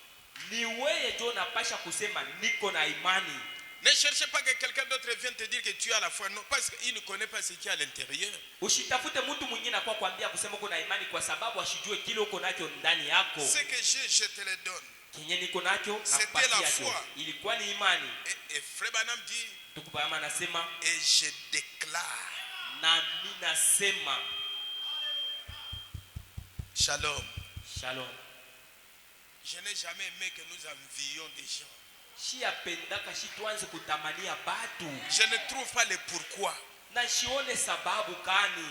[SPEAKER 2] Ni wewe ndio unapasha kusema niko na imani.
[SPEAKER 1] Ne cherchez pas que quelqu'un d'autre vienne te dire que tu as la foi. Non, parce qu'il ne connaît pas ce qu'il y a à l'intérieur.
[SPEAKER 2] Usitafute mtu mwingine akwa kwambia kusema uko na imani kwa sababu asijue kile uko nacho ndani yako.
[SPEAKER 1] Ce que j'ai, je te le donne.
[SPEAKER 2] Kenye niko nacho
[SPEAKER 1] C'était
[SPEAKER 2] nakupatia
[SPEAKER 1] la
[SPEAKER 2] acho.
[SPEAKER 1] foi.
[SPEAKER 2] Ilikuwa ni imani.
[SPEAKER 1] Et Frère Branham dit,
[SPEAKER 2] Ndugu Branham anasema,
[SPEAKER 1] et je déclare.
[SPEAKER 2] na mimi nasema.
[SPEAKER 1] Shalom.
[SPEAKER 2] Shalom.
[SPEAKER 1] Je n'ai jamais aimé que nous envions des gens.
[SPEAKER 2] Shiapendaka shituanze kutamania batu.
[SPEAKER 1] Je ne trouve pas le pourquoi.
[SPEAKER 2] Na shione sababu kani.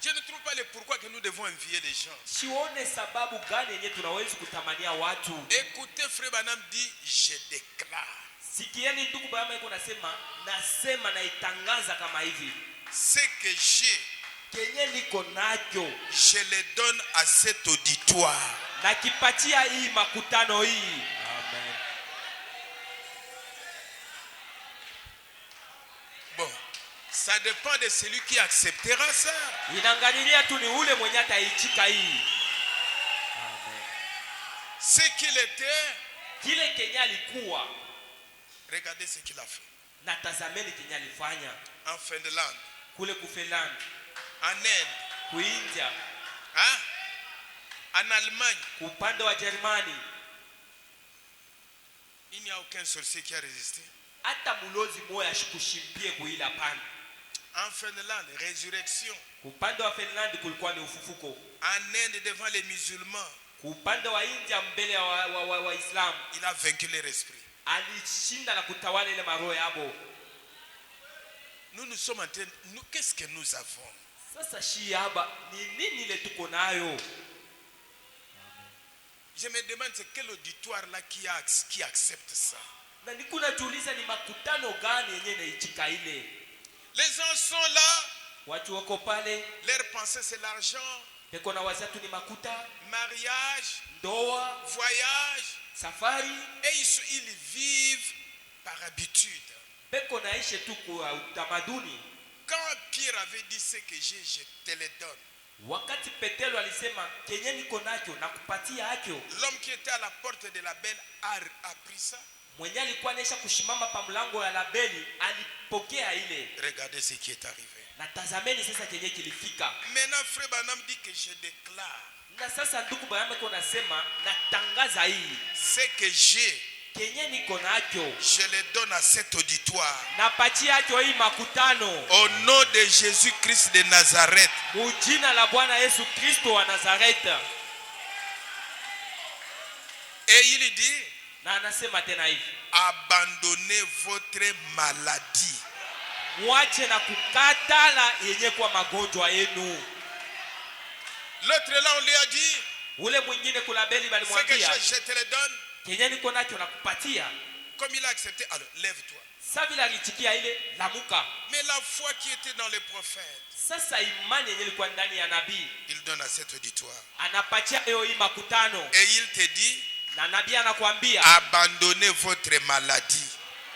[SPEAKER 1] Je ne trouve pas le pourquoi que nous devons envier les gens.
[SPEAKER 2] Shione sababu gani yenye tunaweza kutamania watu.
[SPEAKER 1] Écoutez, Frère Branham dit, je déclare.
[SPEAKER 2] Sikieni ndugu Branham yuko nasema na itangaza kama hivi.
[SPEAKER 1] Ce que j'ai,
[SPEAKER 2] Kenye niko nacho,
[SPEAKER 1] je le donne à cet auditoire.
[SPEAKER 2] na kipatia hii makutano hii. Amen.
[SPEAKER 1] Bon, ça dépend de celui qui acceptera ça.
[SPEAKER 2] Inangalilia tu ni ule mwenye ataichika hii. Amen.
[SPEAKER 1] Ce qu'il était,
[SPEAKER 2] Kile kenye alikuwa,
[SPEAKER 1] regardez ce qu'il a fait.
[SPEAKER 2] na tazameni kenye alifanya.
[SPEAKER 1] En Finlande,
[SPEAKER 2] Kule kufeland,
[SPEAKER 1] en Inde,
[SPEAKER 2] kuindia,
[SPEAKER 1] hein? En Allemagne,
[SPEAKER 2] upande wa Jerumani.
[SPEAKER 1] il n'y a aucun sorcier qui a résisté.
[SPEAKER 2] Hata mulozi moya ashikushimpie kuila pande.
[SPEAKER 1] En Finlande, résurrection.
[SPEAKER 2] Upande wa Finland kulikuwa ni ufufuko.
[SPEAKER 1] En Inde, devant les musulmans,
[SPEAKER 2] Upande wa India mbele wa Islam,
[SPEAKER 1] il a vaincu leur esprit.
[SPEAKER 2] alishinda na kutawala ile maroho yabo.
[SPEAKER 1] Nous sommes en train, qu'est-ce que nous avons?
[SPEAKER 2] Sasa shiaba ni nini ile tuko nayo?
[SPEAKER 1] Je me demande c'est quel auditoire là qui accepte ça.
[SPEAKER 2] Na nikuna jiuliza ni makutano gani yenye naichika ile?
[SPEAKER 1] Les gens sont là,
[SPEAKER 2] Watu wako pale,
[SPEAKER 1] leur pensée c'est l'argent,
[SPEAKER 2] peko na wazatu ni makuta,
[SPEAKER 1] mariage,
[SPEAKER 2] ndoa,
[SPEAKER 1] voyage,
[SPEAKER 2] safari,
[SPEAKER 1] et ils vivent par habitude.
[SPEAKER 2] peko naishi tu kwa utamaduni.
[SPEAKER 1] Quand Pierre avait dit ce que j'ai, je te le donne.
[SPEAKER 2] Wakati Petero alisema kenye niko nacho na kupatia hacho,
[SPEAKER 1] l'homme qui était à la porte de la belle a pris ça.
[SPEAKER 2] Mwenye alikuwa anaisha kushimama pa mlango ya Labeli alipokea ile.
[SPEAKER 1] Regardez ce qui est arrivé.
[SPEAKER 2] Na tazameni sasa kenye kilifika.
[SPEAKER 1] Maintenant frère Branham dit que je déclare.
[SPEAKER 2] Na sasa ndugu Branham kuna sema natangaza hii.
[SPEAKER 1] Ce que j'ai,
[SPEAKER 2] kenye niko nacho,
[SPEAKER 1] je le donne à cet auditoire.
[SPEAKER 2] Napatia hacho hii makutano.
[SPEAKER 1] Au nom de Jésus-Christ de Nazareth.
[SPEAKER 2] Mujina la Bwana Yesu Kristo wa Nazareth.
[SPEAKER 1] Et il dit,
[SPEAKER 2] na anasema tena hivi,
[SPEAKER 1] abandonnez votre maladie.
[SPEAKER 2] Mwache na kukatala yenye kwa magonjwa yenu.
[SPEAKER 1] L'autre là on lui a dit,
[SPEAKER 2] ule mwingine kulabeli balimwambia,
[SPEAKER 1] je te le donne.
[SPEAKER 2] Kenye niko nacho na kupatia.
[SPEAKER 1] Comme il a accepté, alors lève-toi.
[SPEAKER 2] Sasa vile alitikia ile, lamuka.
[SPEAKER 1] Mais la foi qui était dans les prophètes,
[SPEAKER 2] sasa imani yenye ilikuwa ndani ya nabii,
[SPEAKER 1] il donne à cet auditoire.
[SPEAKER 2] Anapatia hiyo hii makutano.
[SPEAKER 1] Et il te dit,
[SPEAKER 2] na nabii anakuambia,
[SPEAKER 1] abandonnez votre maladie.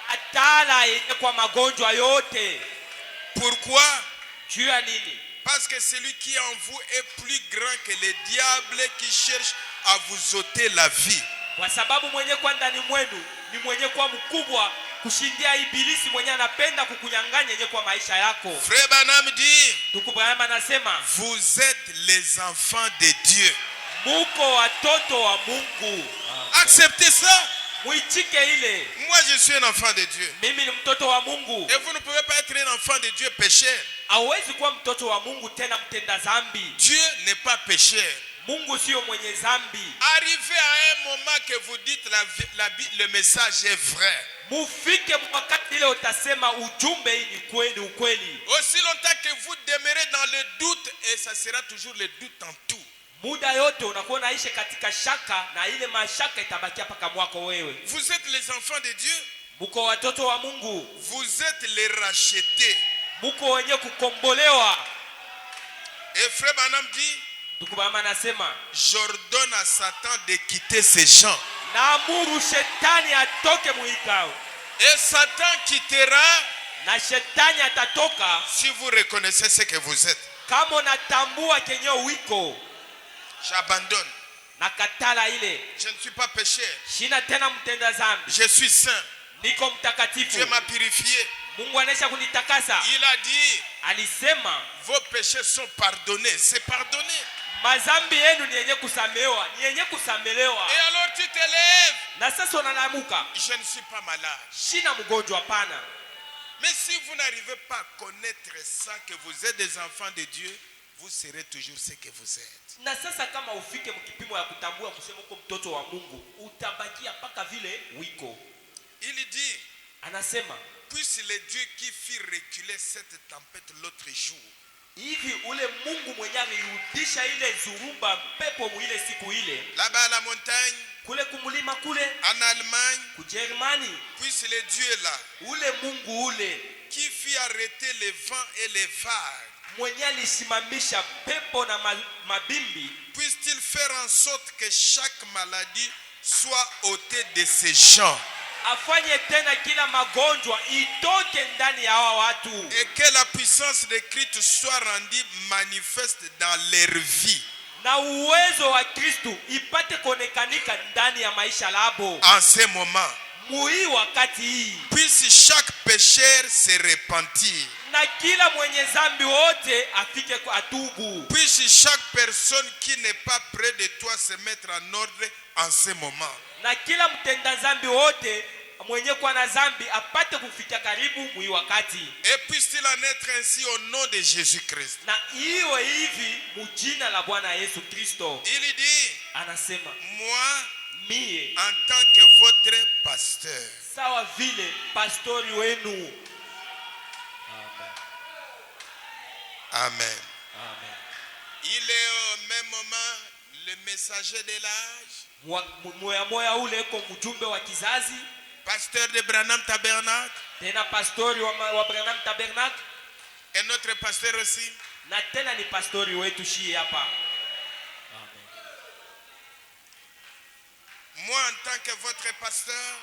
[SPEAKER 2] Atala yenye kwa magonjwa yote.
[SPEAKER 1] Pourquoi?
[SPEAKER 2] Juu ya nini?
[SPEAKER 1] Parce que celui qui est en vous est plus grand que les diables qui cherchent à vous ôter la vie.
[SPEAKER 2] Kwa sababu mwenye kwa ndani mwenu ni mwenye kwa mkubwa kushindia ibilisi mwenye anapenda kukunyang'anya yenye kwa maisha yako.
[SPEAKER 1] Frère Branham dit,
[SPEAKER 2] Ndugu Branham anasema,
[SPEAKER 1] vous êtes les enfants de Dieu.
[SPEAKER 2] Muko watoto wa Mungu.
[SPEAKER 1] Acceptez ça.
[SPEAKER 2] Muitike ile.
[SPEAKER 1] Moi je suis un enfant de Dieu.
[SPEAKER 2] Mimi ni mtoto wa Mungu.
[SPEAKER 1] Et vous ne pouvez pas être un enfant de Dieu pécheur.
[SPEAKER 2] Hawezi kuwa mtoto wa Mungu tena mtenda dhambi.
[SPEAKER 1] Dieu n'est pas pécheur.
[SPEAKER 2] Mungu sio mwenye dhambi.
[SPEAKER 1] Arrivez à un moment que vous dites le message est vrai.
[SPEAKER 2] Mufike wakati ile utasema ujumbe hii ni kweli ukweli.
[SPEAKER 1] Aussi longtemps que vous demeurez dans le doute, et ça sera toujours le doute en tout.
[SPEAKER 2] Muda yote unakuwa naishi katika shaka na ile mashaka itabakia paka mwako wewe.
[SPEAKER 1] Vous êtes les enfants de Dieu.
[SPEAKER 2] Muko watoto wa Mungu.
[SPEAKER 1] Vous êtes les rachetés.
[SPEAKER 2] Muko wenye kukombolewa.
[SPEAKER 1] Et frère Branham dit,
[SPEAKER 2] Tukubama anasema,
[SPEAKER 1] j'ordonne à Satan de quitter ces gens.
[SPEAKER 2] Naamuru shetani atoke muikao.
[SPEAKER 1] Et Satan quittera
[SPEAKER 2] na shetani atatoka
[SPEAKER 1] si vous reconnaissez ce que vous êtes.
[SPEAKER 2] Kama unatambua kenye wiko.
[SPEAKER 1] J'abandonne.
[SPEAKER 2] Nakatala ile.
[SPEAKER 1] Je ne suis pas pécheur.
[SPEAKER 2] Shina tena mtenda dhambi.
[SPEAKER 1] Je suis saint.
[SPEAKER 2] Niko mtakatifu.
[SPEAKER 1] Dieu m'a purifié.
[SPEAKER 2] Mungu anesha kunitakasa.
[SPEAKER 1] Il a dit,
[SPEAKER 2] alisema,
[SPEAKER 1] vos péchés sont pardonnés. C'est pardonné.
[SPEAKER 2] Mazambi yenu ni yenye kusamehewa, ni yenye kusamelewa.
[SPEAKER 1] Et alors tu te lèves.
[SPEAKER 2] Na sasa unalamuka.
[SPEAKER 1] Je ne suis pas malade.
[SPEAKER 2] Shina mgonjwa pana.
[SPEAKER 1] Mais si vous n'arrivez pas à connaître ça, que vous êtes des enfants de Dieu, vous serez toujours ce que vous êtes.
[SPEAKER 2] Na sasa kama ufike mkipimo ya kutambua kusema uko mtoto wa Mungu, utabakia paka vile wiko.
[SPEAKER 1] Il dit,
[SPEAKER 2] anasema,
[SPEAKER 1] puisse le Dieu qui fit reculer cette tempête l'autre jour.
[SPEAKER 2] Hivi ule Mungu mwenye alirudisha ile zuruba pepo mwile siku ile.
[SPEAKER 1] Là-bas à la montagne.
[SPEAKER 2] Kule kumulima kule.
[SPEAKER 1] En Allemagne.
[SPEAKER 2] Kujerumani.
[SPEAKER 1] Puisse le Dieu là.
[SPEAKER 2] Ule Mungu ule.
[SPEAKER 1] Qui fit arrêter les vents et les vagues.
[SPEAKER 2] Mwenye alisimamisha pepo na mabimbi.
[SPEAKER 1] Puisse-t-il faire en sorte que chaque maladie soit ôtée de ces gens.
[SPEAKER 2] Afanye tena kila magonjwa itoke ndani ya hawa watu.
[SPEAKER 1] Et que la puissance de Christ soit rendue manifeste dans leur vie.
[SPEAKER 2] Na uwezo wa Kristo ipate kuonekanika ndani ya maisha labo.
[SPEAKER 1] En ce moment.
[SPEAKER 2] Mui wakati hii.
[SPEAKER 1] Puisse chaque pécheur se repentir.
[SPEAKER 2] Na kila mwenye dhambi wote afike kwa atubu.
[SPEAKER 1] Puisse chaque personne qui n'est pas près de toi se mettre en ordre en ce moment.
[SPEAKER 2] Na kila mtenda dhambi wote mwenye kwa na dhambi apate kufikia karibu mwi wakati.
[SPEAKER 1] Et puisse-t-il en être ainsi au nom de Jésus-Christ.
[SPEAKER 2] Na iwe hivi mujina la Bwana Yesu Kristo.
[SPEAKER 1] Il dit,
[SPEAKER 2] anasema,
[SPEAKER 1] moi
[SPEAKER 2] mie
[SPEAKER 1] en tant que votre pasteur.
[SPEAKER 2] Sawa vile pastori wenu.
[SPEAKER 1] Amen.
[SPEAKER 2] Amen.
[SPEAKER 1] Il est au même moment le messager de l'âge.
[SPEAKER 2] Moya ule eko mjumbe wa kizazi.
[SPEAKER 1] Pasteur de Branham Tabernacle.
[SPEAKER 2] Tena pastori wa Branham Tabernacle.
[SPEAKER 1] Et notre pasteur aussi.
[SPEAKER 2] Na tena ni pastori wetu shie hapa.
[SPEAKER 1] Amen. Moi en tant que votre pasteur.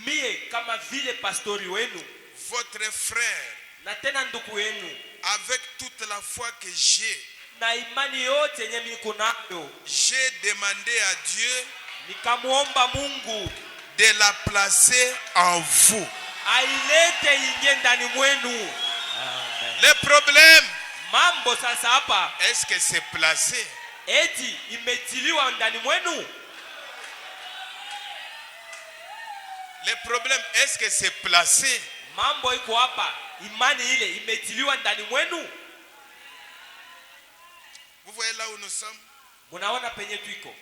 [SPEAKER 2] Mie kama vile pastori wenu.
[SPEAKER 1] Votre frère.
[SPEAKER 2] Na tena ndugu wenu.
[SPEAKER 1] Avec toute la foi que j'ai.
[SPEAKER 2] na imani yote yenye niko nayo.
[SPEAKER 1] J'ai demandé à Dieu
[SPEAKER 2] Nikamuomba Mungu
[SPEAKER 1] de la placer en vous.
[SPEAKER 2] ailete ingie ndani mwenu. Amen.
[SPEAKER 1] Le problème,
[SPEAKER 2] Mambo sasa hapa,
[SPEAKER 1] est-ce que c'est placé?
[SPEAKER 2] eti imetiliwa ndani mwenu?
[SPEAKER 1] Le problème, est-ce que c'est placé?
[SPEAKER 2] Mambo iko hapa, imani ile imetiliwa ndani mwenu?
[SPEAKER 1] Vous voyez là où nous sommes?
[SPEAKER 2] Munaona penye tuiko.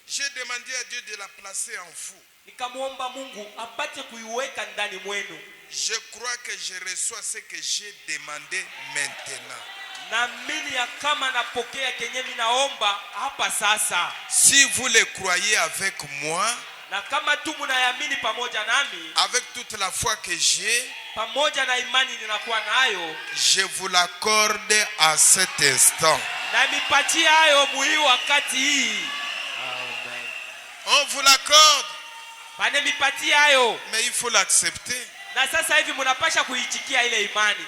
[SPEAKER 1] J'ai demandé à Dieu de la placer en vous.
[SPEAKER 2] Nikamuomba Mungu apate kuiweka ndani mwenu.
[SPEAKER 1] Je crois que je reçois ce que j'ai demandé maintenant.
[SPEAKER 2] Naamini ya kama napokea kenye minaomba hapa sasa.
[SPEAKER 1] Si vous le croyez avec moi,
[SPEAKER 2] Na kama tu mnayamini pamoja nami,
[SPEAKER 1] avec toute la foi que j'ai,
[SPEAKER 2] pamoja na imani ninakuwa nayo,
[SPEAKER 1] je vous l'accorde à cet instant.
[SPEAKER 2] na mipatie hayo muhii wakati hii. Amen.
[SPEAKER 1] On vous l'accorde,
[SPEAKER 2] Bane mipatie hayo.
[SPEAKER 1] mais il faut l'accepter.
[SPEAKER 2] Na sasa hivi mnapasha kuichikia ile imani.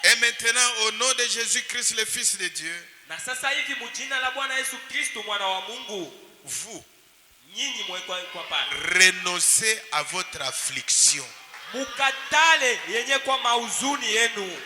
[SPEAKER 1] Et maintenant, au nom de Jésus-Christ, le Fils de Dieu,
[SPEAKER 2] Na sasa hivi mjina la Bwana Yesu Kristo mwana wa Mungu,
[SPEAKER 1] vous
[SPEAKER 2] nyinyi mwekwa kwa pale.
[SPEAKER 1] renoncez à votre affliction.
[SPEAKER 2] Mukatale yenye kwa mauzuni yenu.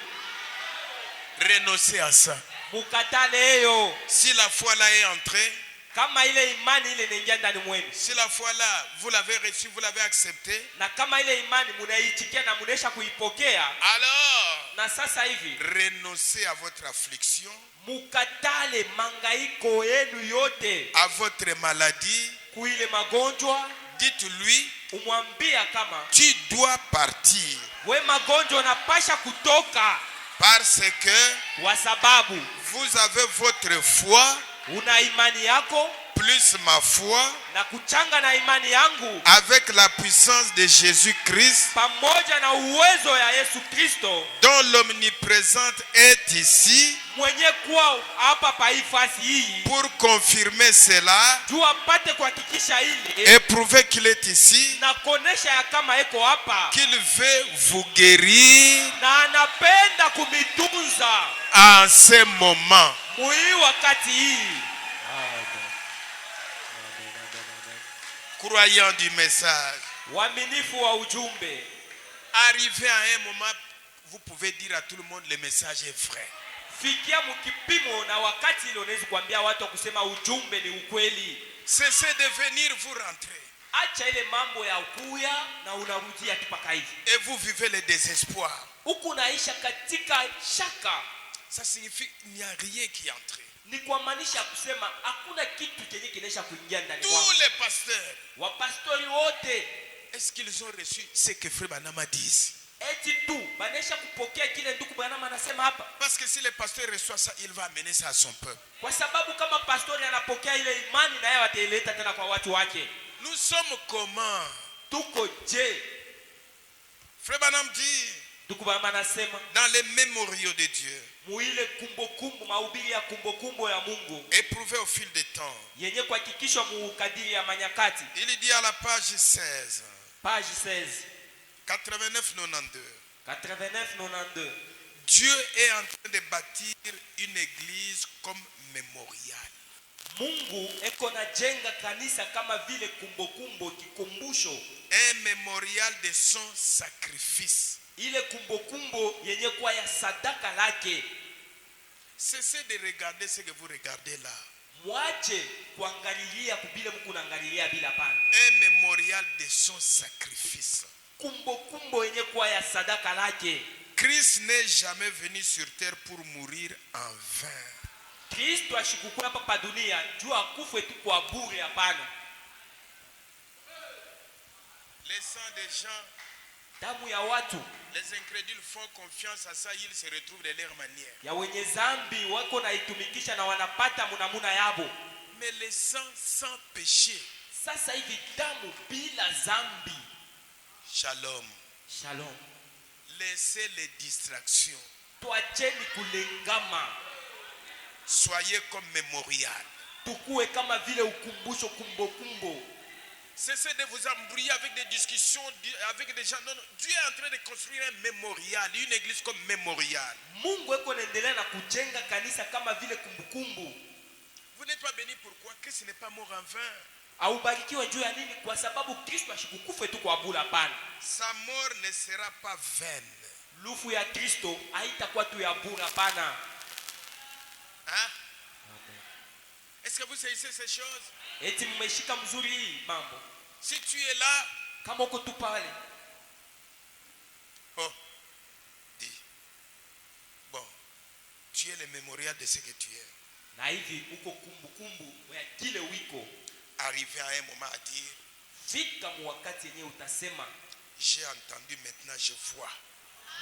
[SPEAKER 1] Renoncez à ça.
[SPEAKER 2] Mukatale hiyo.
[SPEAKER 1] Si la foi là est entrée,
[SPEAKER 2] Kama ile imani ile inaingia ndani mwenu.
[SPEAKER 1] si la foi là, vous l'avez reçue, vous l'avez acceptée,
[SPEAKER 2] Na kama ile imani munaichikia na munesha kuipokea,
[SPEAKER 1] alors
[SPEAKER 2] na sasa hivi
[SPEAKER 1] renoncez à votre affliction,
[SPEAKER 2] mukatale mangaiko yenu yote,
[SPEAKER 1] à votre maladie.
[SPEAKER 2] kuile magonjwa.
[SPEAKER 1] Dites-lui,
[SPEAKER 2] Umwambia kama
[SPEAKER 1] tu dois partir.
[SPEAKER 2] we magonjwa unapasha kutoka,
[SPEAKER 1] Parce que
[SPEAKER 2] kwa sababu
[SPEAKER 1] vous avez votre foi,
[SPEAKER 2] una imani yako
[SPEAKER 1] plus ma foi,
[SPEAKER 2] na kuchanga na imani yangu
[SPEAKER 1] avec la puissance de Jésus-Christ,
[SPEAKER 2] pamoja na uwezo ya Yesu Kristo
[SPEAKER 1] dont l'omniprésente est ici,
[SPEAKER 2] mwenye kuwa hapa pa hii fasi hii,
[SPEAKER 1] pour confirmer cela
[SPEAKER 2] juu apate kuhakikisha hili
[SPEAKER 1] et prouver qu'il est ici,
[SPEAKER 2] na kuonesha ya kama iko hapa,
[SPEAKER 1] qu'il veut vous guérir
[SPEAKER 2] na anapenda kumitunza
[SPEAKER 1] en ce moment.
[SPEAKER 2] muhii wakati hii.
[SPEAKER 1] Croyant du message,
[SPEAKER 2] Waaminifu wa ujumbe,
[SPEAKER 1] arrivé à un moment, vous pouvez dire à tout le monde le message est vrai.
[SPEAKER 2] fikia mkipimo na wakati ile unaweza kuambia watu kusema ujumbe ni ukweli.
[SPEAKER 1] Cessez de venir vous rentrer.
[SPEAKER 2] Acha ile mambo ya ukuya na unarudia tu paka hivi.
[SPEAKER 1] Et vous vivez le désespoir.
[SPEAKER 2] Huku naisha katika shaka.
[SPEAKER 1] Ça signifie qu'il n'y a rien qui est entré.
[SPEAKER 2] Ni kumaanisha kusema hakuna kitu chenye kinesha kuingia ndani
[SPEAKER 1] Tous
[SPEAKER 2] mwako.
[SPEAKER 1] les pasteurs,
[SPEAKER 2] Wapastori wote
[SPEAKER 1] est-ce qu'ils ont reçu ce que Frère Banama dit?
[SPEAKER 2] eti tu banesha kupokea kile ndugu Branham anasema hapa.
[SPEAKER 1] Parce que si le pasteur reçoit ça, il va amener ça à son peuple.
[SPEAKER 2] Kwa sababu kama pastori anapokea ile imani na yeye ataileta tena kwa watu wake.
[SPEAKER 1] Nous sommes comment?
[SPEAKER 2] Tuko je?
[SPEAKER 1] Frère Banam dit,
[SPEAKER 2] Ndugu Branham anasema
[SPEAKER 1] dans les mémoriaux de Dieu,
[SPEAKER 2] muile kumbukumbu, mahubiri ya kumbukumbu ya Mungu
[SPEAKER 1] éprouvés au fil des temps,
[SPEAKER 2] yenye kuhakikishwa muukadiri ya manyakati,
[SPEAKER 1] il dit à la page 16,
[SPEAKER 2] page 16
[SPEAKER 1] 89-92, Dieu est en train de bâtir une église comme mémorial.
[SPEAKER 2] Mungu eko na jenga kanisa kama vile kumbukumbu, kikumbusho,
[SPEAKER 1] Un mémorial de son sacrifice.
[SPEAKER 2] ile kumbukumbu yenye kwa ya sadaka lake.
[SPEAKER 1] Cessez de regarder ce que vous regardez là.
[SPEAKER 2] Mwache kuangalilia kubile mku naangalilia bila pana.
[SPEAKER 1] Un mémorial de son sacrifice.
[SPEAKER 2] Kumbukumbu yenye kwa ya sadaka lake.
[SPEAKER 1] Christ n'est jamais venu sur terre pour mourir en vain.
[SPEAKER 2] Kristo ashikukua hapa pa dunia juu akufe tu kwa bure, hapana.
[SPEAKER 1] Les sangs des gens,
[SPEAKER 2] Damu ya watu
[SPEAKER 1] les incrédules font confiance à ça, ils se retrouvent de leur manière.
[SPEAKER 2] ya wenye zambi wako naitumikisha na wanapata munamuna yabo.
[SPEAKER 1] Mais les sangs sans péché,
[SPEAKER 2] Sasa hivi damu bila zambi.
[SPEAKER 1] shalom.
[SPEAKER 2] Shalom.
[SPEAKER 1] Laissez les distractions.
[SPEAKER 2] Tuacheni kulengama.
[SPEAKER 1] Soyez comme mémorial.
[SPEAKER 2] Tukue kama vile ukumbusho, kumbukumbu.
[SPEAKER 1] Cessez de vous embrouiller avec des discussions, avec des gens. Non, non. Dieu est en train de construire un mémorial, une église comme mémorial.
[SPEAKER 2] Mungu eko naendelea na kujenga kanisa kama vile kumbukumbu.
[SPEAKER 1] Vous n'êtes pas bénis pourquoi? Que ce n'est pas mort en vain.
[SPEAKER 2] Aubarikiwe juu ya nini? Kwa sababu Kristo ashikukufe tu kwa bure. Hapana,
[SPEAKER 1] sa mort ne sera pas vaine.
[SPEAKER 2] Lufu ya Kristo haitakuwa tu ya bure. Hapana.
[SPEAKER 1] Hein? Est-ce que vous saisissez ces choses?
[SPEAKER 2] Eti mmeshika mzuri hii mambo.
[SPEAKER 1] Si tu es là,
[SPEAKER 2] kama uko tu pale,
[SPEAKER 1] oh, dis, bon, tu es le mémorial de ce que tu es.
[SPEAKER 2] Na hivi uko kumbukumbu ya kile wiko.
[SPEAKER 1] Arrivé à un moment à dire,
[SPEAKER 2] fika mwakati yenyewe utasema,
[SPEAKER 1] j'ai entendu, maintenant je vois.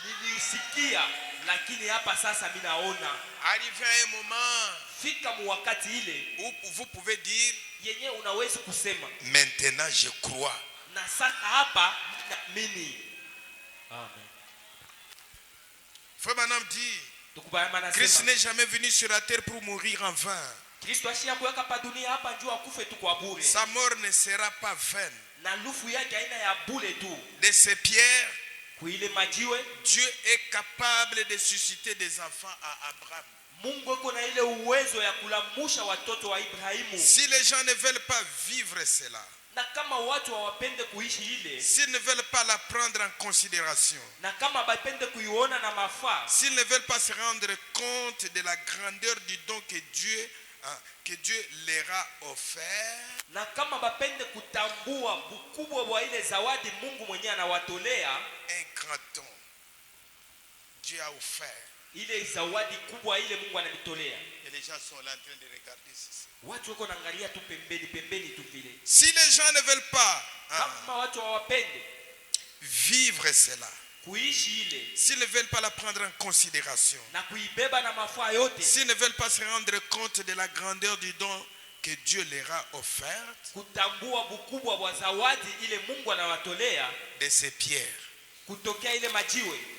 [SPEAKER 2] Nilisikia lakini hapa sasa mimi naona.
[SPEAKER 1] Arrivé à un moment,
[SPEAKER 2] fika mwakati ile
[SPEAKER 1] où vous pouvez dire,
[SPEAKER 2] yenyewe unaweza kusema,
[SPEAKER 1] maintenant je crois.
[SPEAKER 2] Na sasa hapa naamini. Amen.
[SPEAKER 1] Frère Branham dit, Christ n'est jamais venu sur la terre pour mourir en vain. Sa mort ne sera pas vaine. De ces pierres, Dieu est capable de susciter des enfants à Abraham. Si les gens ne veulent pas vivre cela, s'ils ne veulent pas la prendre en considération, s'ils ne veulent pas se rendre compte de la grandeur du don que Dieu leur a offert, un grand don Dieu a offert. Et les gens sont là en train de regarder ceci. Si les gens ne veulent pas vivre cela, s'ils ne veulent pas la prendre en considération, s'ils ne veulent pas se rendre compte de la grandeur du don que Dieu leur a offert, de ces pierres,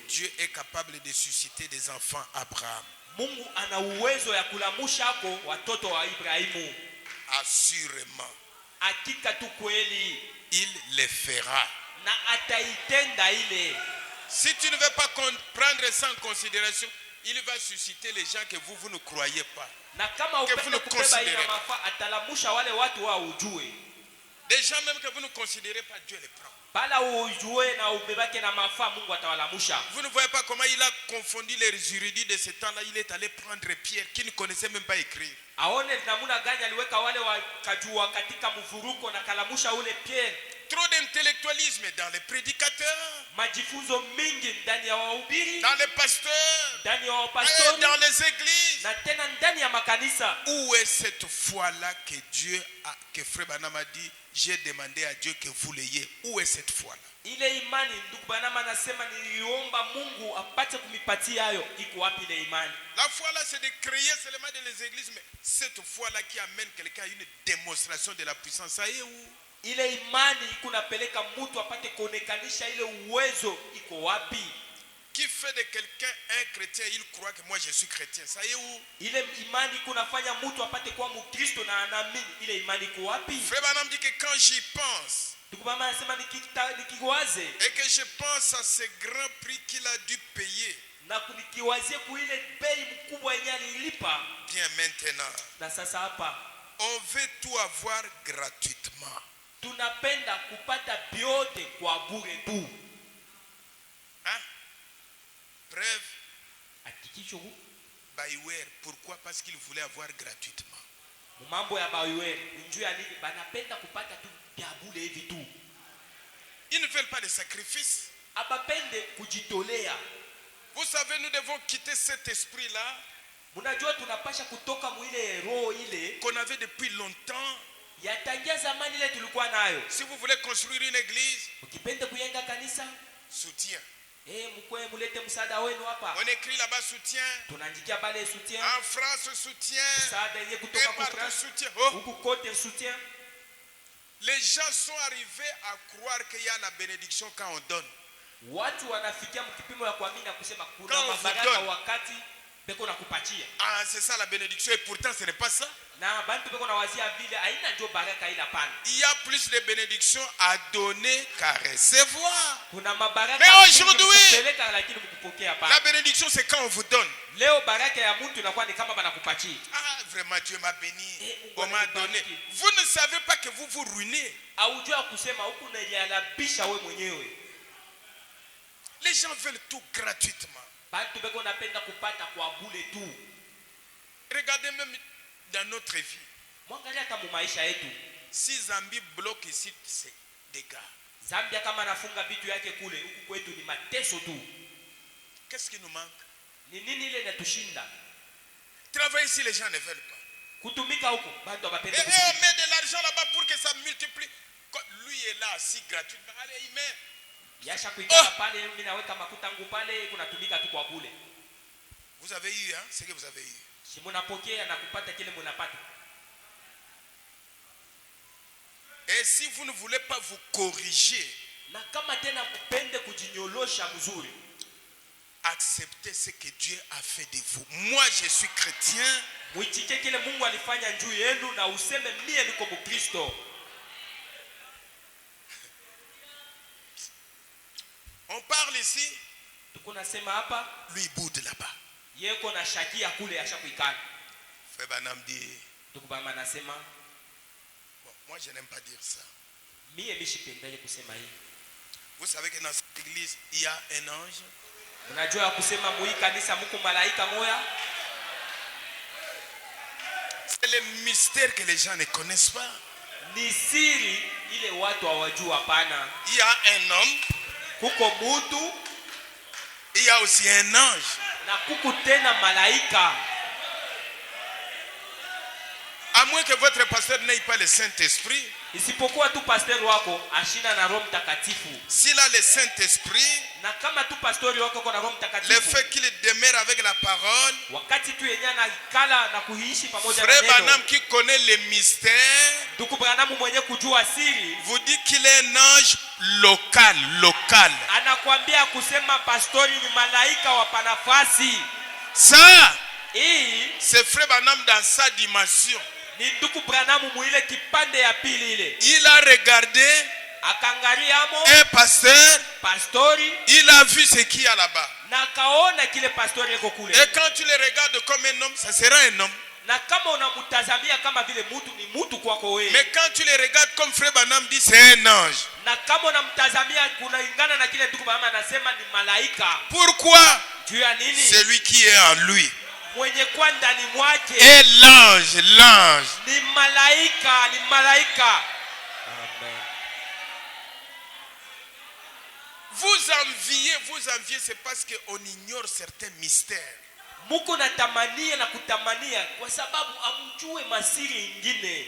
[SPEAKER 1] Dieu est capable de susciter des enfants à Abraham.
[SPEAKER 2] Mungu ana uwezo ya kulamushako watoto wa Ibrahimu.
[SPEAKER 1] Assurément.
[SPEAKER 2] Hakika tu kweli.
[SPEAKER 1] Il le fera.
[SPEAKER 2] Na ataitenda ile.
[SPEAKER 1] Si tu ne veux pas prendre ça en considération, il va susciter les gens que vous ne croyez pas.
[SPEAKER 2] Na kama
[SPEAKER 1] que vous ne considérez
[SPEAKER 2] pas. Atalamusha wale watu wa ujue.
[SPEAKER 1] Des gens même que vous ne considérez pas, Dieu les prend.
[SPEAKER 2] Vous
[SPEAKER 1] ne voyez pas comment il a confondu les érudits de ce temps-là. Il est allé prendre Pierre qui ne connaissait même pas écrire. Trop d'intellectualisme dans les prédicateurs, dans les pasteurs, dans les églises. Où est cette foi-là que Dieu a, que Frère Branham a dit, j'ai demandé à Dieu que vous l'ayez. Où est cette foi-là? La foi là, c'est de créer seulement dans les églises, mais cette foi-là qui amène quelqu'un à une démonstration de la puissance, ça y est où?
[SPEAKER 2] Ile imani kunapeleka mtu apate kuonekanisha ile uwezo iko wapi?
[SPEAKER 1] Qui fait de quelqu'un un chrétien, il croit que moi je suis chrétien. Ça y est où?
[SPEAKER 2] Ile imani kunafanya mtu apate kuwa Mkristo na anaamini. Ile imani iko wapi?
[SPEAKER 1] Frère Branham dit que quand j'y pense, et que je pense à ce grand prix qu'il a dû payer, bien maintenant, on veut tout avoir gratuitement.
[SPEAKER 2] Tunapenda kupata biote kwa bure tu.
[SPEAKER 1] Hein? Preuve.
[SPEAKER 2] Hakikisho.
[SPEAKER 1] Baiwer, pourquoi? Parce qu'il voulait avoir gratuitement.
[SPEAKER 2] Mambo ya Baiwer, njoo ya nini? Banapenda kupata tu bia bure hivi tu.
[SPEAKER 1] Ils ne veulent pas de sacrifice.
[SPEAKER 2] Abapende kujitolea.
[SPEAKER 1] Vous savez, nous devons quitter cet esprit-là.
[SPEAKER 2] Munajua tunapasha kutoka mwile roho ile
[SPEAKER 1] qu'on avait depuis longtemps.
[SPEAKER 2] Si
[SPEAKER 1] vous voulez construire une église,
[SPEAKER 2] soutien.
[SPEAKER 1] On écrit là-bas soutien. En France soutien. Et partout soutien. Les gens sont arrivés à croire qu'il y a la bénédiction quand on donne. Quand on vous donne.
[SPEAKER 2] beko na kupatia.
[SPEAKER 1] Ah, c'est ça la bénédiction, et pourtant ce n'est pas ça.
[SPEAKER 2] Na bantu beko na wazia vile haina ndio baraka ila pana.
[SPEAKER 1] Il y a plus de bénédictions à donner qu'à recevoir.
[SPEAKER 2] Kuna mabaraka.
[SPEAKER 1] Mais aujourd'hui, la bénédiction c'est quand on vous donne.
[SPEAKER 2] Leo baraka ya mtu inakuwa ni kama banakupatia.
[SPEAKER 1] Ah, vraiment Dieu m'a béni, on m'a donné. Vous ne savez pas que vous vous ruinez.
[SPEAKER 2] Aujua kusema huku unalialabisha wewe mwenyewe.
[SPEAKER 1] Les gens veulent tout gratuitement.
[SPEAKER 2] Bantu beko napenda kupata kwa bure tu.
[SPEAKER 1] Regardez même dans notre vie.
[SPEAKER 2] Mwangalia hata maisha yetu.
[SPEAKER 1] Si Zambie bloque ici, c'est dégâts.
[SPEAKER 2] Zambia kama nafunga vitu yake kule, huku kwetu ni mateso tu.
[SPEAKER 1] Qu'est-ce qui nous manque?
[SPEAKER 2] Ni nini ile inatushinda?
[SPEAKER 1] Travailler ici, les gens ne veulent pas.
[SPEAKER 2] Kutumika huko, bantu wapende
[SPEAKER 1] kutumika. Et on met de l'argent là-bas pour que ça multiplie. Lui est là, si gratuitement. Allez, il met.
[SPEAKER 2] Yasha kuikala pale, mimi naweka makuta yangu pale, kunatumika tu kwa bure.
[SPEAKER 1] Vous avez eu, hein, c'est que vous avez eu.
[SPEAKER 2] Si mnapokea na kupata kile mnapata.
[SPEAKER 1] Et si vous ne voulez pas vous corriger,
[SPEAKER 2] na kama tena kupende kujinyolosha mzuri,
[SPEAKER 1] acceptez ce que Dieu a fait de vous. Moi je suis chrétien.
[SPEAKER 2] Muitike kile Mungu alifanya juu yenu na useme mie niko Mkristo.
[SPEAKER 1] On parle ici.
[SPEAKER 2] Tukunasema hapa,
[SPEAKER 1] lui boude là-bas.
[SPEAKER 2] Yeko na shakia kule ashakuikana.
[SPEAKER 1] Frère Branham dit.
[SPEAKER 2] Tukubama nasema.
[SPEAKER 1] Bon, moi je n'aime pas dire ça.
[SPEAKER 2] Mie mishipendele kusema hii.
[SPEAKER 1] Vous savez que dans cette église il y a un ange.
[SPEAKER 2] Unajua kusema mui kanisa mko malaika moya.
[SPEAKER 1] C'est le mystère que les gens ne connaissent pas.
[SPEAKER 2] Ni siri ile watu hawajua hapana.
[SPEAKER 1] Il y a un homme.
[SPEAKER 2] Kuko mutu.
[SPEAKER 1] Il y a aussi un ange.
[SPEAKER 2] Na kuku tena malaika.
[SPEAKER 1] À moins que votre pasteur n'ait pas le Saint-Esprit.
[SPEAKER 2] Isipokuwa tu pasteur wako ashina na Roho Mtakatifu.
[SPEAKER 1] S'il a le Saint-Esprit,
[SPEAKER 2] na kama tu pastori wako kuna Roho Mtakatifu,
[SPEAKER 1] le fait qu'il demeure avec la parole,
[SPEAKER 2] wakati tu yenya na kala na kuishi pamoja na
[SPEAKER 1] Frère
[SPEAKER 2] neno.
[SPEAKER 1] Branham qui connaît les mystères,
[SPEAKER 2] Ndugu Branham mwenye kujua siri,
[SPEAKER 1] vous dit qu'il est un ange local.
[SPEAKER 2] Anakuambia kusema pastori ni malaika wa panafasi.
[SPEAKER 1] Ça,
[SPEAKER 2] c'est
[SPEAKER 1] Frère Branham dans sa dimension.
[SPEAKER 2] Ni ndugu Branham muile kipande ya pili ile.
[SPEAKER 1] Il a regardé un pasteur.
[SPEAKER 2] Pastori.
[SPEAKER 1] Il a vu ce qu'il y a là-bas.
[SPEAKER 2] Na kaona kile pastori yako kule.
[SPEAKER 1] Et quand tu le regardes comme un homme, ça sera un homme.
[SPEAKER 2] Na kama unamtazamia kama vile mtu ni mtu kwako wewe.
[SPEAKER 1] Mais quand tu le regardes comme Frère Branham dit, c'est un ange.
[SPEAKER 2] Na kama unamtazamia kunaingana na kile ndugu Branham anasema ni malaika.
[SPEAKER 1] Pourquoi?
[SPEAKER 2] Juu ya nini?
[SPEAKER 1] Celui qui est en lui.
[SPEAKER 2] Mwenye kwa ndani mwake.
[SPEAKER 1] Et l'ange.
[SPEAKER 2] Ni malaika. Amen.
[SPEAKER 1] Vous enviez, c'est parce qu'on ignore certains mystères.
[SPEAKER 2] Muko na tamania na kutamania kwa sababu amjue masiri ingine.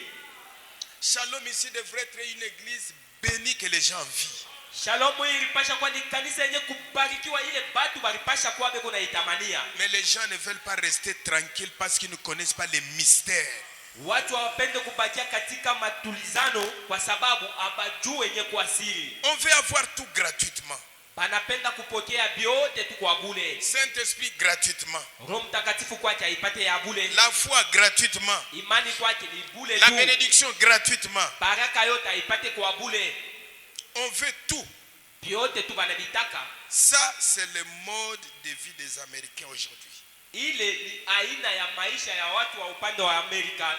[SPEAKER 1] Shalom ici devrait être une église bénie que les gens vivent.
[SPEAKER 2] Shalom ilipasha kwa ni kanisa yenye kubarikiwa ile batu balipasha kwa beko na itamania.
[SPEAKER 1] Mais les gens ne veulent pas rester tranquilles parce qu'ils ne connaissent pas les mystères.
[SPEAKER 2] Watu hawapende kubakia katika matulizano kwa sababu abajue yenye kwa siri.
[SPEAKER 1] On veut avoir tout gratuitement.
[SPEAKER 2] Banapenda kupokea biote tu kwa bure.
[SPEAKER 1] Saint-Esprit gratuitement.
[SPEAKER 2] Roho Mtakatifu kwake aipate ya bure.
[SPEAKER 1] La foi gratuitement.
[SPEAKER 2] Imani kwake ni bure tu.
[SPEAKER 1] La bénédiction gratuitement.
[SPEAKER 2] Baraka yote aipate kwa bure.
[SPEAKER 1] On veut tout.
[SPEAKER 2] Biote tu banabitaka.
[SPEAKER 1] Ça c'est le mode de vie des Américains aujourd'hui.
[SPEAKER 2] Ile ni aina ya maisha ya watu wa upande wa Amerika.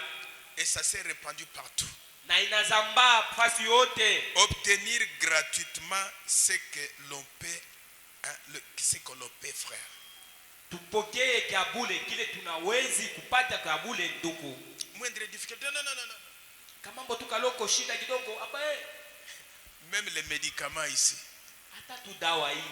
[SPEAKER 1] Et ça s'est répandu partout.
[SPEAKER 2] Na inazambaa fasi yote.
[SPEAKER 1] Obtenir gratuitement ce que l'on paie, ce que l'on paie, frère.
[SPEAKER 2] Tupokee kabule kile tunawezi kupata kabule ndugu.
[SPEAKER 1] Moindre difficulté, non.
[SPEAKER 2] Kama mbo tukaloko shida kidogo hapa
[SPEAKER 1] même les médicaments ici.
[SPEAKER 2] Hata tu dawa hii.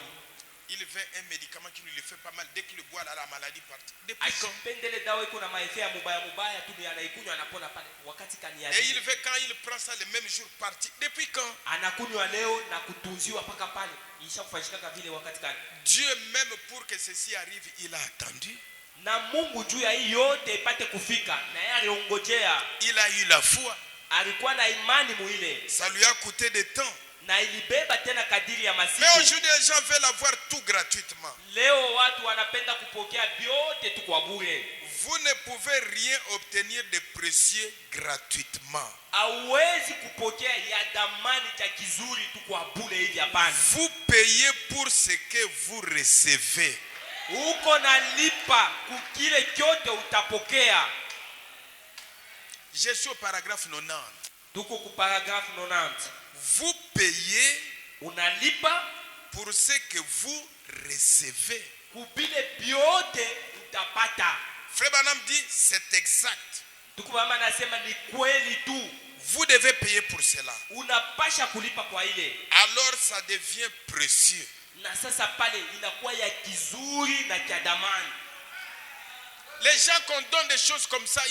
[SPEAKER 1] Il fait un médicament qui lui fait pas mal dès qu'il boit la maladie part.
[SPEAKER 2] Depuis quand pendele dawa iko na maefea mubaya tu anaikunywa anapona pale wakati kaniaje.
[SPEAKER 1] Et il fait quand il prend ça le même jour parti. Depuis quand?
[SPEAKER 2] Anakunywa leo na kutunziwa paka pale. Ishakufanyika vile wakati kani.
[SPEAKER 1] Dieu même pour que ceci arrive, il a attendu.
[SPEAKER 2] Na Mungu juu ya hii yote ipate kufika na yeye aliongojea.
[SPEAKER 1] Il a eu la foi.
[SPEAKER 2] Alikuwa na imani muile.
[SPEAKER 1] Ça lui a coûté du temps.
[SPEAKER 2] Na na ilibeba tena kadiri ya masiku.
[SPEAKER 1] Mais aujourd'hui, les gens veulent avoir tout gratuitement.
[SPEAKER 2] Leo watu wanapenda kupokea vyote tu kwa bure.
[SPEAKER 1] Vous ne pouvez rien obtenir de précieux gratuitement.
[SPEAKER 2] Hauwezi kupokea ya damani cha kizuri tu kwa bure hivi hapana.
[SPEAKER 1] Vous payez pour ce que vous recevez.
[SPEAKER 2] Uko nalipa kukile kyote utapokea.
[SPEAKER 1] Je suis au paragraphe 90.
[SPEAKER 2] Tuko ku paragraphe 90.
[SPEAKER 1] Vous payez
[SPEAKER 2] unalipa
[SPEAKER 1] pour ce que vous recevez.
[SPEAKER 2] Kubile byote utapata.
[SPEAKER 1] Frère Branham dit c'est exact.
[SPEAKER 2] Tukubama nasema ni kweli tu.
[SPEAKER 1] Vous devez payer pour cela.
[SPEAKER 2] Unapasha kulipa kwa ile.
[SPEAKER 1] Alors ça devient précieux.
[SPEAKER 2] Na sasa pale inakuwa ya kizuri na cha damani.
[SPEAKER 1] Les gens qu'on donne des choses comme ça,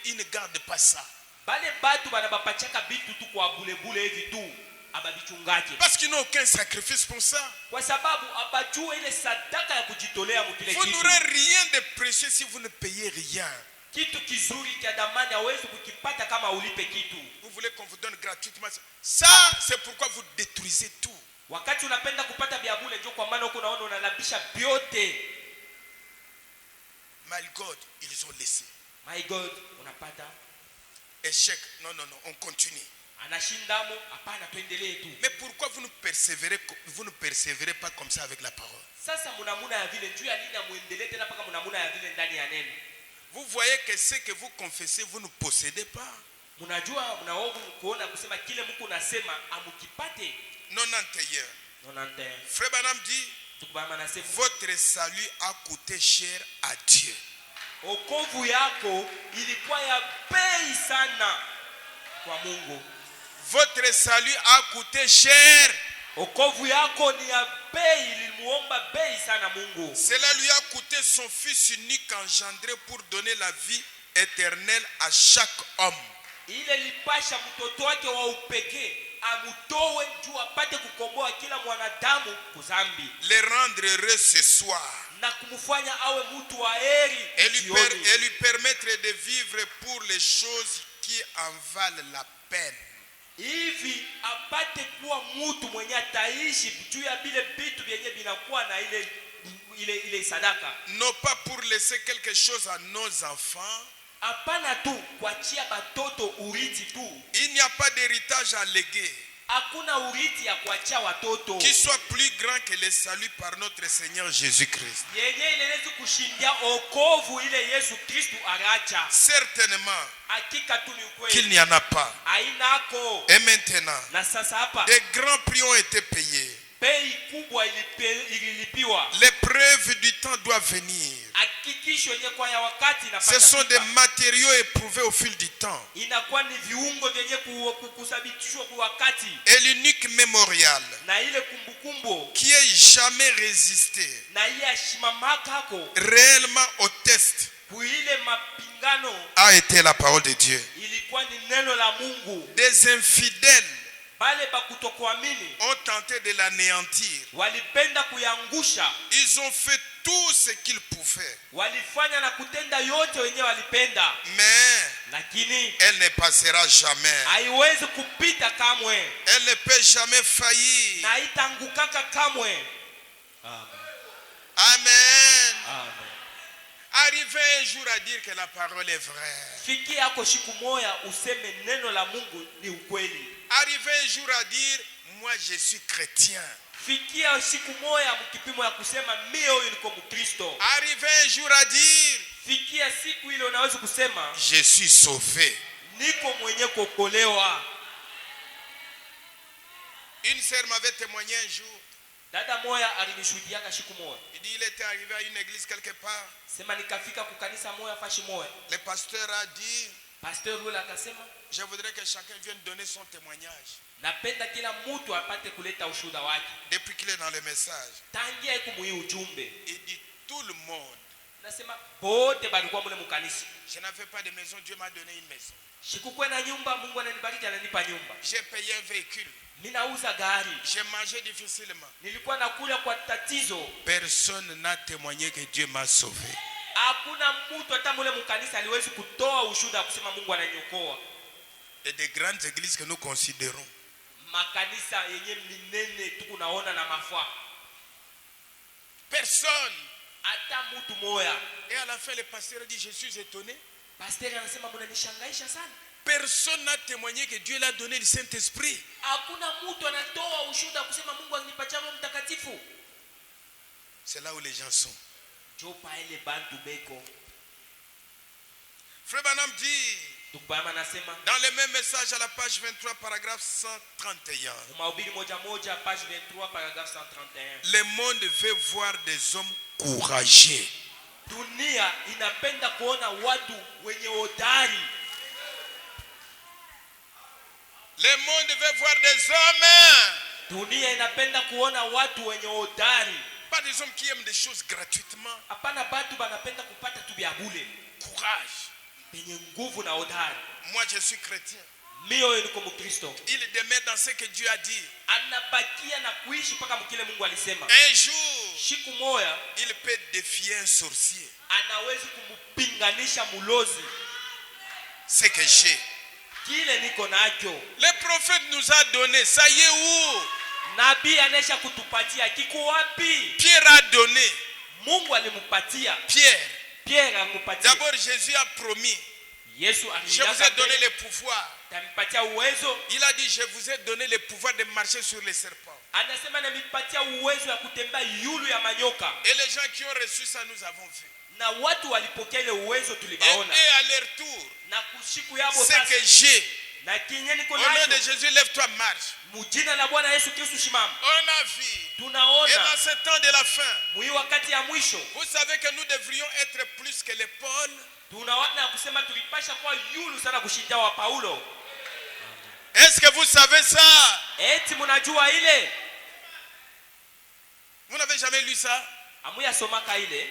[SPEAKER 1] ils ne gardent pas ça.
[SPEAKER 2] Bale batu banabapachaka bitu tu kwa bule hivi tu. Ababichungaje.
[SPEAKER 1] Parce qu'ils n'ont aucun sacrifice pour ça.
[SPEAKER 2] Kwa sababu abajua ile sadaka ya kujitolea mkile kitu.
[SPEAKER 1] Vous n'aurez rien de précieux si vous ne payez rien.
[SPEAKER 2] Kitu kizuri cha damani hawezi kukipata kama ulipe kitu.
[SPEAKER 1] Vous voulez qu'on vous donne gratuitement ça, c'est pourquoi vous détruisez tout.
[SPEAKER 2] Wakati unapenda kupata vya bure ndio kwa maana huko unaona unalabisha vyote.
[SPEAKER 1] My God, ils ont laissé.
[SPEAKER 2] My God, unapata
[SPEAKER 1] échec. Non, on continue.
[SPEAKER 2] Anashindamo, hapana tuendelee tu.
[SPEAKER 1] Mais pourquoi vous ne persévérez pas comme ça avec la parole?
[SPEAKER 2] Sasa mnamuna ya vile njoo ya nini muendelee tena paka mnamuna ya vile ndani ya neno.
[SPEAKER 1] Vous voyez que ce que vous confessez, vous ne possédez pas.
[SPEAKER 2] Mnajua mnaovu kuona kusema kile mko nasema amukipate.
[SPEAKER 1] 91. Frère Branham dit votre salut a coûté cher à Dieu.
[SPEAKER 2] Okovu yako ilikuwa ya bei sana kwa Mungu.
[SPEAKER 1] Votre salut a coûté cher.
[SPEAKER 2] Okovu yako ni ya bei, ilimuomba bei sana Mungu.
[SPEAKER 1] Cela lui a coûté son fils unique engendré pour donner la vie éternelle à chaque homme.
[SPEAKER 2] Ile lipasha mtoto wake wa upekee amutowe juu apate kukomboa kila mwanadamu kuzambi.
[SPEAKER 1] Le rendre heureux ce soir.
[SPEAKER 2] Na kumfanya awe mtu wa heri
[SPEAKER 1] et lui permettre de vivre pour les choses qui en valent la peine.
[SPEAKER 2] Hivi apate kuwa mtu mwenye ataishi juu ya bile vitu vyenye vinakuwa na ile sadaka.
[SPEAKER 1] Non pas pour laisser quelque chose à nos enfants.
[SPEAKER 2] Apana tu kuachia batoto urithi tu.
[SPEAKER 1] Il n'y a pas d'héritage à léguer.
[SPEAKER 2] Hakuna urithi ya kuachia watoto.
[SPEAKER 1] Qui soit plus grand que le salut par notre Seigneur Jésus-Christ.
[SPEAKER 2] Yenye inaweza kushindia okovu ile Yesu Kristo aracha.
[SPEAKER 1] Certainement.
[SPEAKER 2] Hakika tu ni ukweli.
[SPEAKER 1] Qu'il n'y en a pas.
[SPEAKER 2] Hainako.
[SPEAKER 1] Et maintenant.
[SPEAKER 2] Na sasa hapa.
[SPEAKER 1] Des grands prix ont été payés.
[SPEAKER 2] Bei kubwa ililipiwa.
[SPEAKER 1] L'épreuve du temps doit venir.
[SPEAKER 2] Hakikisho yenye kwa ya wakati inapata.
[SPEAKER 1] Ce sont des matériaux éprouvés au fil du temps.
[SPEAKER 2] Inakuwa ni viungo vyenye kusabitishwa kwa wakati.
[SPEAKER 1] Et l'unique mémorial.
[SPEAKER 2] Na ile kumbukumbu.
[SPEAKER 1] Qui ait jamais résisté.
[SPEAKER 2] Na ile ashimamaka hako.
[SPEAKER 1] Réellement au test.
[SPEAKER 2] Kuile mapingano.
[SPEAKER 1] A été la parole de Dieu.
[SPEAKER 2] Ilikuwa ni neno la Mungu.
[SPEAKER 1] Des infidèles.
[SPEAKER 2] Bale bakutokuamini
[SPEAKER 1] ont tenté de l'anéantir.
[SPEAKER 2] Walipenda kuyangusha.
[SPEAKER 1] Ils ont fait tout ce qu'ils pouvaient.
[SPEAKER 2] Walifanya na kutenda yote wenyewe walipenda.
[SPEAKER 1] Mais
[SPEAKER 2] lakini
[SPEAKER 1] elle ne passera jamais.
[SPEAKER 2] Haiwezi kupita kamwe.
[SPEAKER 1] Elle ne peut jamais faillir.
[SPEAKER 2] Na itangukaka kamwe. Amen.
[SPEAKER 1] Amen.
[SPEAKER 2] Amen.
[SPEAKER 1] Arrivez un jour à dire que la parole est vraie.
[SPEAKER 2] Fikia yako siku moja useme neno la Mungu ni ukweli.
[SPEAKER 1] Arrivez un jour à dire moi je suis chrétien.
[SPEAKER 2] Fikia siku moja mkipimo ya kusema mimi huyu niko Mkristo.
[SPEAKER 1] Arrivez un jour à dire
[SPEAKER 2] fikia siku ile unaweza kusema
[SPEAKER 1] je suis sauvé.
[SPEAKER 2] Niko mwenye kuokolewa.
[SPEAKER 1] Une sœur m'avait témoigné un jour.
[SPEAKER 2] Dada moya alinishuhudia siku moja.
[SPEAKER 1] Il dit il était arrivé à une église quelque part.
[SPEAKER 2] Sema nikafika kukanisa moja fashi moja.
[SPEAKER 1] Le pasteur a dit
[SPEAKER 2] pasteur yule akasema
[SPEAKER 1] je voudrais que chacun vienne donner son témoignage.
[SPEAKER 2] Napenda kila mtu apate kuleta ushuhuda wake.
[SPEAKER 1] Depuis qu'il est dans le message.
[SPEAKER 2] Tangia iko muhi ujumbe.
[SPEAKER 1] Il dit tout le monde.
[SPEAKER 2] Nasema bote balikuwa mule mkanisa.
[SPEAKER 1] Je n'avais pas de maison, Dieu m'a donné une maison.
[SPEAKER 2] Sikukuwa na nyumba, Mungu ananibariki ananipa nyumba.
[SPEAKER 1] J'ai payé un véhicule.
[SPEAKER 2] Ninauza gari.
[SPEAKER 1] J'ai mangé difficilement.
[SPEAKER 2] Nilikuwa nakula kwa tatizo.
[SPEAKER 1] Personne n'a témoigné que Dieu m'a sauvé.
[SPEAKER 2] Hakuna mtu hata mule mkanisa aliwezi kutoa ushuhuda kusema Mungu ananiokoa.
[SPEAKER 1] Et des grandes églises que nous considérons.
[SPEAKER 2] makanisa yenye minene tukunaona na mafwa.
[SPEAKER 1] Personne.
[SPEAKER 2] Hata mtu moya.
[SPEAKER 1] Et à la fin, le pasteur dit, je suis étonné.
[SPEAKER 2] Pasteur anasema mnanishangaisha sana.
[SPEAKER 1] Personne n'a témoigné que Dieu l'a donné le Saint-Esprit.
[SPEAKER 2] Hakuna mtu anatoa ushuhuda kusema Mungu alinipatia Roho Mtakatifu.
[SPEAKER 1] C'est là où les gens sont.
[SPEAKER 2] Jopa ile bantu beko.
[SPEAKER 1] Frère Branham dit, dans le même message à la page 23, paragraphe 131,
[SPEAKER 2] page 23, paragraphe 131.
[SPEAKER 1] Le monde veut voir des hommes courageux.
[SPEAKER 2] Dunia inapenda kuona watu wenye hodari.
[SPEAKER 1] Le monde veut voir des hommes.
[SPEAKER 2] Dunia inapenda kuona watu wenye hodari.
[SPEAKER 1] Pas des hommes qui aiment des choses gratuitement.
[SPEAKER 2] Hapana batu banapenda kupata tu vya bure.
[SPEAKER 1] Courage.
[SPEAKER 2] Penye nguvu na hodari.
[SPEAKER 1] Moi je suis chrétien.
[SPEAKER 2] Mimi niko Mkristo.
[SPEAKER 1] Il demeure dans ce que Dieu a dit.
[SPEAKER 2] Anabakia na kuishi mpaka mkile Mungu alisema.
[SPEAKER 1] Un jour,
[SPEAKER 2] siku moja,
[SPEAKER 1] il peut défier un sorcier.
[SPEAKER 2] Anawezi kumpinganisha mulozi.
[SPEAKER 1] C'est que j'ai.
[SPEAKER 2] Kile niko nacho.
[SPEAKER 1] Le prophète nous a donné, ça y est où?
[SPEAKER 2] Nabii anesha kutupatia, kiko wapi?
[SPEAKER 1] Pierre a donné.
[SPEAKER 2] Mungu alimpatia.
[SPEAKER 1] Pierre
[SPEAKER 2] alimpatia.
[SPEAKER 1] D'abord Jésus a promis.
[SPEAKER 2] Yesu
[SPEAKER 1] je vous ai donné le pouvoir.
[SPEAKER 2] Tamipatia uwezo.
[SPEAKER 1] Il a dit je vous ai donné le pouvoir de marcher sur les serpents.
[SPEAKER 2] Anasema namipatia uwezo ya kutembea yulu ya manyoka.
[SPEAKER 1] Et les gens qui ont reçu ça nous avons vu.
[SPEAKER 2] Na watu walipokea ile uwezo tulibaona.
[SPEAKER 1] Et à leur tour.
[SPEAKER 2] Na kushiku yabo
[SPEAKER 1] sasa. C'est que j'ai.
[SPEAKER 2] Na kinye niko
[SPEAKER 1] nacho. Au nom de Jésus, lève-toi, marche.
[SPEAKER 2] Mujina la Bwana Yesu Kristo shimama.
[SPEAKER 1] On a vu.
[SPEAKER 2] Tunaona.
[SPEAKER 1] Et dans ce temps de la fin.
[SPEAKER 2] Mwi wakati ya mwisho.
[SPEAKER 1] Vous savez que nous devrions être plus que les Paul.
[SPEAKER 2] Tunaona kusema tulipasha kwa yulu sana kushinda wa Paulo.
[SPEAKER 1] Est-ce que vous savez ça?
[SPEAKER 2] Eti mnajua ile?
[SPEAKER 1] Vous n'avez jamais lu ça?
[SPEAKER 2] Amuya somaka ile.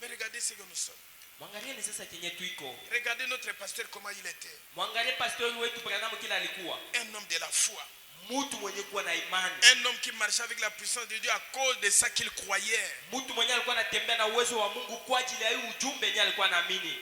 [SPEAKER 1] Mais regardez ce que nous sommes.
[SPEAKER 2] Mwangalieni sasa kenye tuiko.
[SPEAKER 1] Regardez notre pasteur comment il était.
[SPEAKER 2] Mwangalie pasteur wetu Branham kila alikuwa.
[SPEAKER 1] Un homme de la foi.
[SPEAKER 2] Mtu mwenye kuwa na imani.
[SPEAKER 1] Un homme qui marchait avec la puissance de Dieu à cause de ça qu'il croyait.
[SPEAKER 2] Mtu mwenye alikuwa anatembea na uwezo wa Mungu kwa ajili ya ujumbe yenye alikuwa anaamini.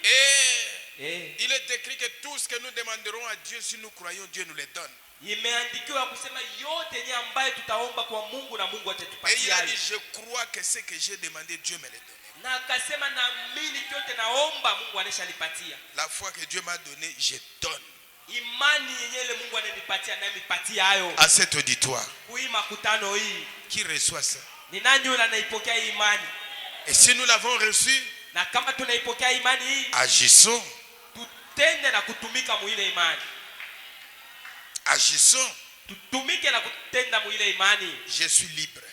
[SPEAKER 2] Il est écrit que tout ce que nous demanderons à Dieu si nous croyons, Dieu nous le donne. Imeandikiwa kusema yote yenye ambaye tutaomba kwa Mungu na Mungu atatupatia.
[SPEAKER 1] Et il a dit je crois que ce que j'ai demandé Dieu me le donne.
[SPEAKER 2] Na akasema naamini yote naomba Mungu anashalipatia.
[SPEAKER 1] La foi que Dieu m'a donnée, je donne.
[SPEAKER 2] Imani yenye ile Mungu ananipatia na mipatia hayo.
[SPEAKER 1] À cet auditoire.
[SPEAKER 2] Kui makutano hii.
[SPEAKER 1] Qui reçoit ça?
[SPEAKER 2] Ni nani yule anaipokea imani?
[SPEAKER 1] Et si nous l'avons reçu,
[SPEAKER 2] na kama tunaipokea imani hii,
[SPEAKER 1] agissons.
[SPEAKER 2] Tutende na kutumika muile imani.
[SPEAKER 1] Agissons.
[SPEAKER 2] Tutumike na kutenda muile imani.
[SPEAKER 1] Je suis libre.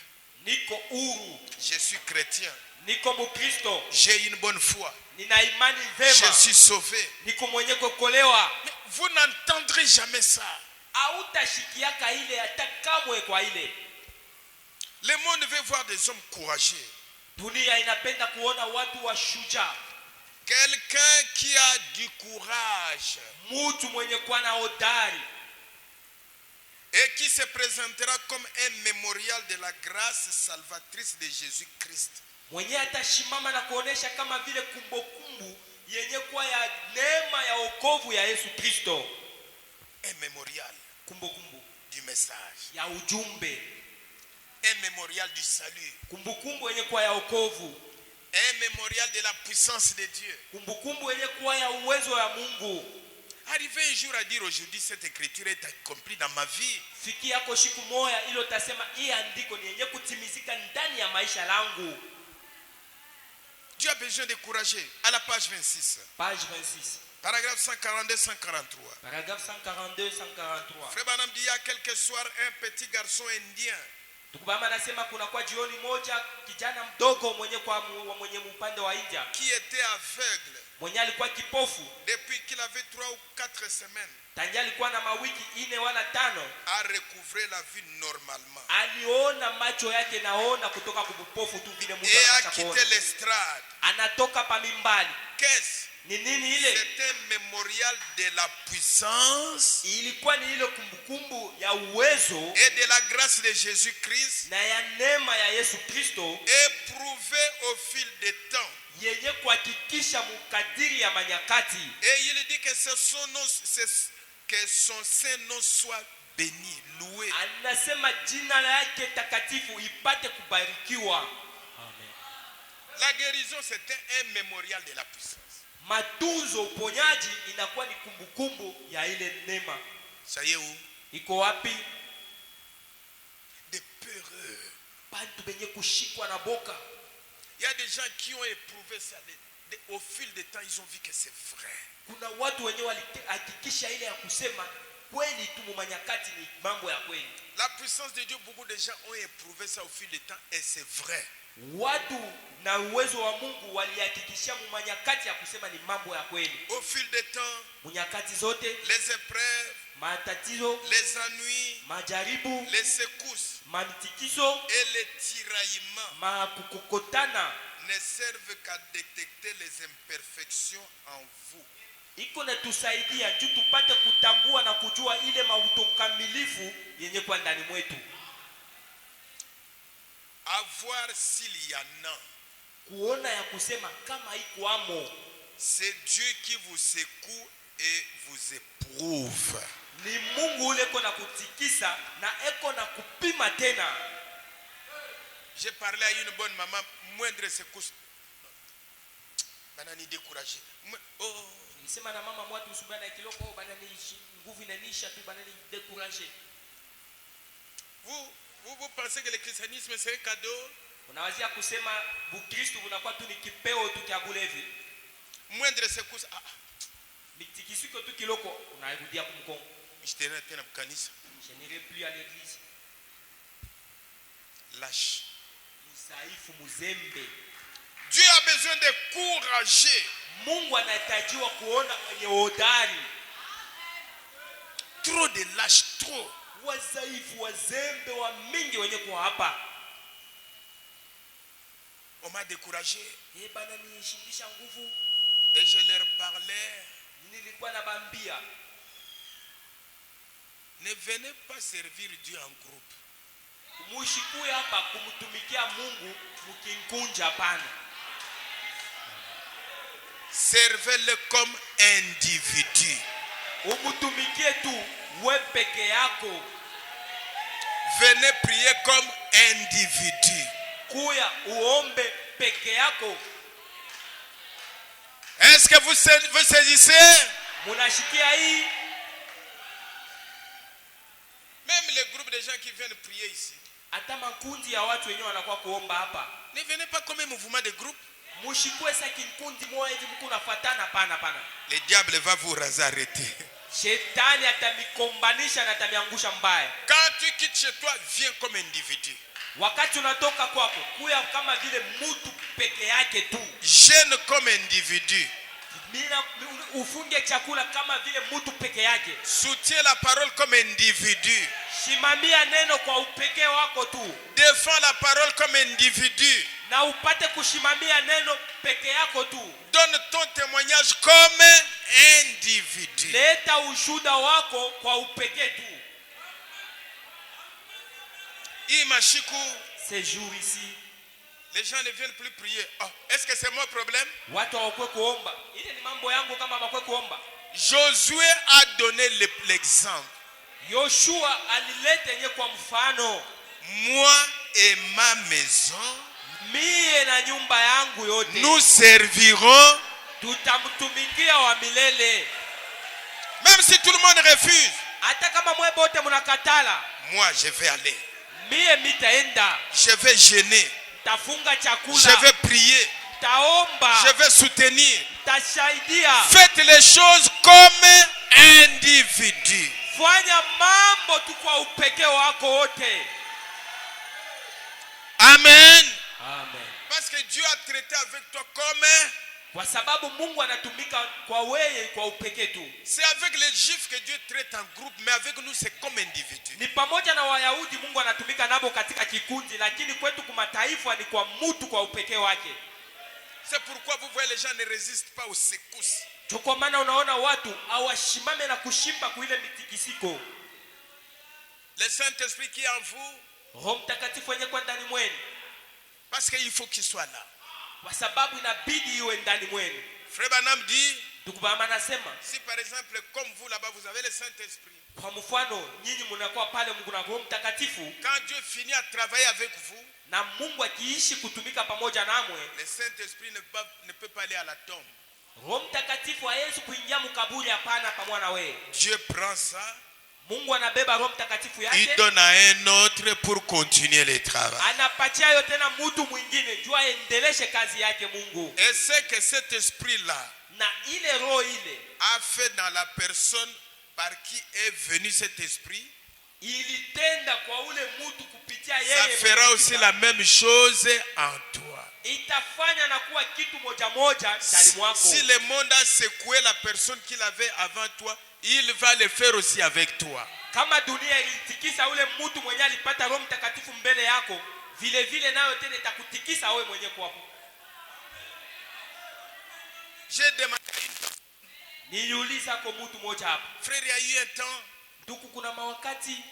[SPEAKER 2] Niko huru.
[SPEAKER 1] Je suis chrétien.
[SPEAKER 2] Niko Mkristo.
[SPEAKER 1] J'ai une bonne foi.
[SPEAKER 2] Nina imani vema.
[SPEAKER 1] Je suis sauvé.
[SPEAKER 2] Niko mwenye kuokolewa.
[SPEAKER 1] Mais vous n'entendrez jamais ça.
[SPEAKER 2] Hautashikiaka ile hata kamwe kwa ile.
[SPEAKER 1] Le monde veut voir des hommes courageux.
[SPEAKER 2] Dunia inapenda kuona watu wa shujaa.
[SPEAKER 1] Quelqu'un qui a du courage.
[SPEAKER 2] Mtu mwenye kuwa na hodari.
[SPEAKER 1] Et qui se présentera comme un mémorial de la grâce salvatrice de Jésus-Christ.
[SPEAKER 2] Mwenye atashimama na kuonesha kama vile kumbukumbu yenye kuwa ya neema ya wokovu ya Yesu Kristo.
[SPEAKER 1] Un mémorial.
[SPEAKER 2] Kumbukumbu
[SPEAKER 1] du message.
[SPEAKER 2] Ya ujumbe.
[SPEAKER 1] Un mémorial du salut.
[SPEAKER 2] Kumbukumbu yenye kuwa ya wokovu.
[SPEAKER 1] Un mémorial de la puissance de Dieu.
[SPEAKER 2] Kumbukumbu yenye kuwa ya uwezo ya Mungu.
[SPEAKER 1] Arriver un jour à dire aujourd'hui cette écriture est accomplie dans ma vie.
[SPEAKER 2] Fiki yako siku moja ile utasema hii andiko ni yenye kutimizika ndani ya maisha langu.
[SPEAKER 1] Dieu a besoin de courageux. À la page 26.
[SPEAKER 2] Page 26.
[SPEAKER 1] Paragraphe 142-143.
[SPEAKER 2] Paragraphe 142-143.
[SPEAKER 1] Frère Branham dit il y a quelques soirs un petit garçon indien.
[SPEAKER 2] Tukubama nasema kuna kwa jioni moja kijana mdogo mwenye upande wa India.
[SPEAKER 1] Qui était aveugle.
[SPEAKER 2] Mwenye alikuwa kipofu.
[SPEAKER 1] Depuis qu'il avait 3 ou 4 semaines.
[SPEAKER 2] Tangia alikuwa na mawiki 4 wala 5.
[SPEAKER 1] A recouvré la vue normalement.
[SPEAKER 2] Aliona macho yake naona kutoka kubupofu tu vile mtu
[SPEAKER 1] anataka kuona. Et a quitté l'estrade.
[SPEAKER 2] Anatoka pamimbali.
[SPEAKER 1] Qu'est-ce?
[SPEAKER 2] Ni nini ile?
[SPEAKER 1] C'est un mémorial de la puissance.
[SPEAKER 2] Ilikuwa ni ile kumbukumbu ya uwezo
[SPEAKER 1] et de la grâce de Jésus-Christ.
[SPEAKER 2] Na ya neema ya Yesu Kristo.
[SPEAKER 1] Éprouvé au fil des temps.
[SPEAKER 2] Yenye kuhakikisha mukadiri ya manyakati.
[SPEAKER 1] Et il dit que son Saint-Nom soit béni, loué.
[SPEAKER 2] Anasema jina lake takatifu ipate kubarikiwa. Amen.
[SPEAKER 1] La guérison c'était un mémorial de la puissance.
[SPEAKER 2] Matunzo, uponyaji inakuwa ni kumbukumbu ya ile neema.
[SPEAKER 1] Ça y est où?
[SPEAKER 2] Iko wapi?
[SPEAKER 1] Des peureux.
[SPEAKER 2] Bantu benye kushikwa na boka.
[SPEAKER 1] Il y a des gens qui ont éprouvé ça. Au fil du temps, ils ont vu que c'est vrai.
[SPEAKER 2] Kuna watu wenye walihakikisha ile ya kusema kweli tu mumanyakati ni mambo ya kweli.
[SPEAKER 1] La puissance de Dieu, beaucoup de gens ont éprouvé ça au fil du temps et c'est vrai.
[SPEAKER 2] Watu na uwezo wa Mungu walihakikisha mumanyakati ya kusema ni mambo ya kweli.
[SPEAKER 1] Au fil du temps,
[SPEAKER 2] munyakati zote,
[SPEAKER 1] les épreuves,
[SPEAKER 2] matatizo,
[SPEAKER 1] les ennuis,
[SPEAKER 2] majaribu,
[SPEAKER 1] les secousses
[SPEAKER 2] manitikiso
[SPEAKER 1] et les tiraillements
[SPEAKER 2] makukokotana
[SPEAKER 1] ne servent qu'à détecter les imperfections en vous.
[SPEAKER 2] Iko na tusaidia juu tupate kutambua na kujua ile mautokamilifu yenye kwa ndani mwetu.
[SPEAKER 1] À voir s'il y en a.
[SPEAKER 2] Kuona ya kusema kama iko amo.
[SPEAKER 1] C'est Dieu qui vous secoue et vous éprouve.
[SPEAKER 2] Ni Mungu ule kona kutikisa na eko na kupima tena.
[SPEAKER 1] J'ai parlé à une bonne maman, moindre secousse. Banani découragé. Oh.
[SPEAKER 2] Nisema na mama mwatu usubana kiloko banani nguvu inanisha tu banani découragé.
[SPEAKER 1] Vous pensez que le christianisme c'est un cadeau?
[SPEAKER 2] Unawazia kusema Bukristo bunakuwa tu ni kipeo tu kia bulevi.
[SPEAKER 1] Moindre secousse.
[SPEAKER 2] Mitikisiko tu kiloko unarudia kumkongo.
[SPEAKER 1] Je
[SPEAKER 2] n'irai plus à l'église.
[SPEAKER 1] Lâche.
[SPEAKER 2] Msaifu muzembe.
[SPEAKER 1] Dieu a besoin de courager.
[SPEAKER 2] Mungu anahitajiwa kuona wenye hodari.
[SPEAKER 1] Trop de lâche, trop.
[SPEAKER 2] Wazaifu wazembe wa mingi wenye kwa hapa.
[SPEAKER 1] On m'a découragé.
[SPEAKER 2] Bana nishindisha nguvu.
[SPEAKER 1] Et je leur parlais.
[SPEAKER 2] Nilikuwa nabambia.
[SPEAKER 1] Ne venez pas servir Dieu en groupe.
[SPEAKER 2] Mushikuye hapa kumtumikia Mungu mkinkunja pana.
[SPEAKER 1] Servez-le comme individu.
[SPEAKER 2] Umutumikie tu we peke yako.
[SPEAKER 1] Venez prier comme individu.
[SPEAKER 2] Kuya uombe peke yako.
[SPEAKER 1] Est-ce que vous saisissez?
[SPEAKER 2] Munashikia hii?
[SPEAKER 1] Même les groupes de gens qui viennent prier ici.
[SPEAKER 2] Hata makundi ya watu wenyewe wanakuwa kuomba hapa.
[SPEAKER 1] Ne venez pas comme un mouvement de groupe.
[SPEAKER 2] Mushikwe sa kikundi moja hivi mko nafuatana pana.
[SPEAKER 1] Le diable va vous arrêter.
[SPEAKER 2] Shetani atamikombanisha na atamiangusha mbaya.
[SPEAKER 1] Quand tu quittes chez toi, viens comme individu.
[SPEAKER 2] Wakati unatoka kwako, kuya kama vile mtu peke yake tu.
[SPEAKER 1] Jeûne comme individu.
[SPEAKER 2] Ufunge chakula kama vile mtu peke yake.
[SPEAKER 1] Soutiens la parole comme individu.
[SPEAKER 2] Shimamia neno kwa upekee wako tu.
[SPEAKER 1] Défends la parole comme individu.
[SPEAKER 2] Na upate kushimamia neno peke yako tu.
[SPEAKER 1] Donne ton témoignage comme individu.
[SPEAKER 2] Leta ushuhuda wako kwa upekee tu. Ces jours ici,
[SPEAKER 1] les gens ne viennent plus prier. Oh, est-ce que c'est mon problème? Josué a donné l'exemple. Moi et ma maison, nous servirons. Même si tout le monde refuse, moi je vais aller. Je vais jeûner. Je vais prier. Je vais soutenir. Faites les choses comme individu. Amen.
[SPEAKER 2] Amen.
[SPEAKER 1] Parce que Dieu a traité avec toi comme.
[SPEAKER 2] Kwa sababu Mungu anatumika kwa wewe kwa upekee tu.
[SPEAKER 1] C'est avec les Juifs que Dieu traite en groupe, mais avec nous c'est comme individu.
[SPEAKER 2] Ni pamoja na Wayahudi Mungu anatumika nabo katika kikundi, lakini kwetu kwa mataifa ni kwa mtu kwa upekee wake.
[SPEAKER 1] C'est pourquoi vous voyez les gens ne résistent pas aux secousses.
[SPEAKER 2] Kwa maana unaona watu hawashimame na kushimba kuile mitikisiko.
[SPEAKER 1] Le Saint-Esprit qui est en vous.
[SPEAKER 2] Roho Mtakatifu yenye kwa ndani mwenu.
[SPEAKER 1] Parce qu'il faut qu'il soit là.
[SPEAKER 2] Kwa sababu inabidi iwe ndani mwenu.
[SPEAKER 1] Frère Branham dit,
[SPEAKER 2] ndugu baba anasema,
[SPEAKER 1] si par exemple comme vous là-bas vous avez le Saint-Esprit,
[SPEAKER 2] Kwa mfano nyinyi mnakuwa pale Mungu na Roho Mtakatifu.
[SPEAKER 1] Quand Dieu finit à travailler avec vous,
[SPEAKER 2] na Mungu akiishi kutumika pamoja namwe,
[SPEAKER 1] le Saint-Esprit ne peut pas aller à la tombe.
[SPEAKER 2] Roho Mtakatifu hawezi kuingia mkaburi, hapana pamoja na wewe.
[SPEAKER 1] Dieu prend ça.
[SPEAKER 2] Mungu anabeba Roho Mtakatifu yake.
[SPEAKER 1] Il donne à un autre pour continuer le travail.
[SPEAKER 2] Anapatia yote tena mtu mwingine jua aendeleshe kazi yake Mungu.
[SPEAKER 1] Et c'est que cet esprit là
[SPEAKER 2] na ile roho ile
[SPEAKER 1] a fait dans la personne par qui est venu cet esprit.
[SPEAKER 2] Ilitenda kwa ule mtu kupitia yeye.
[SPEAKER 1] Ça fera aussi la même chose en toi.
[SPEAKER 2] Itafanya na kuwa kitu moja moja ndani mwako.
[SPEAKER 1] Si le monde a secoué la personne qu'il avait avant toi, il va le faire aussi avec toi.
[SPEAKER 2] Kama dunia ilitikisa ule mtu mwenye alipata Roho Mtakatifu mbele yako, vile vile nayo tena itakutikisa wewe mwenyewe kwako.
[SPEAKER 1] J'ai demandé.
[SPEAKER 2] Niliuliza kwa mtu mmoja hapa.
[SPEAKER 1] Frère, il y a eu un temps.
[SPEAKER 2] Ndugu, kuna mawakati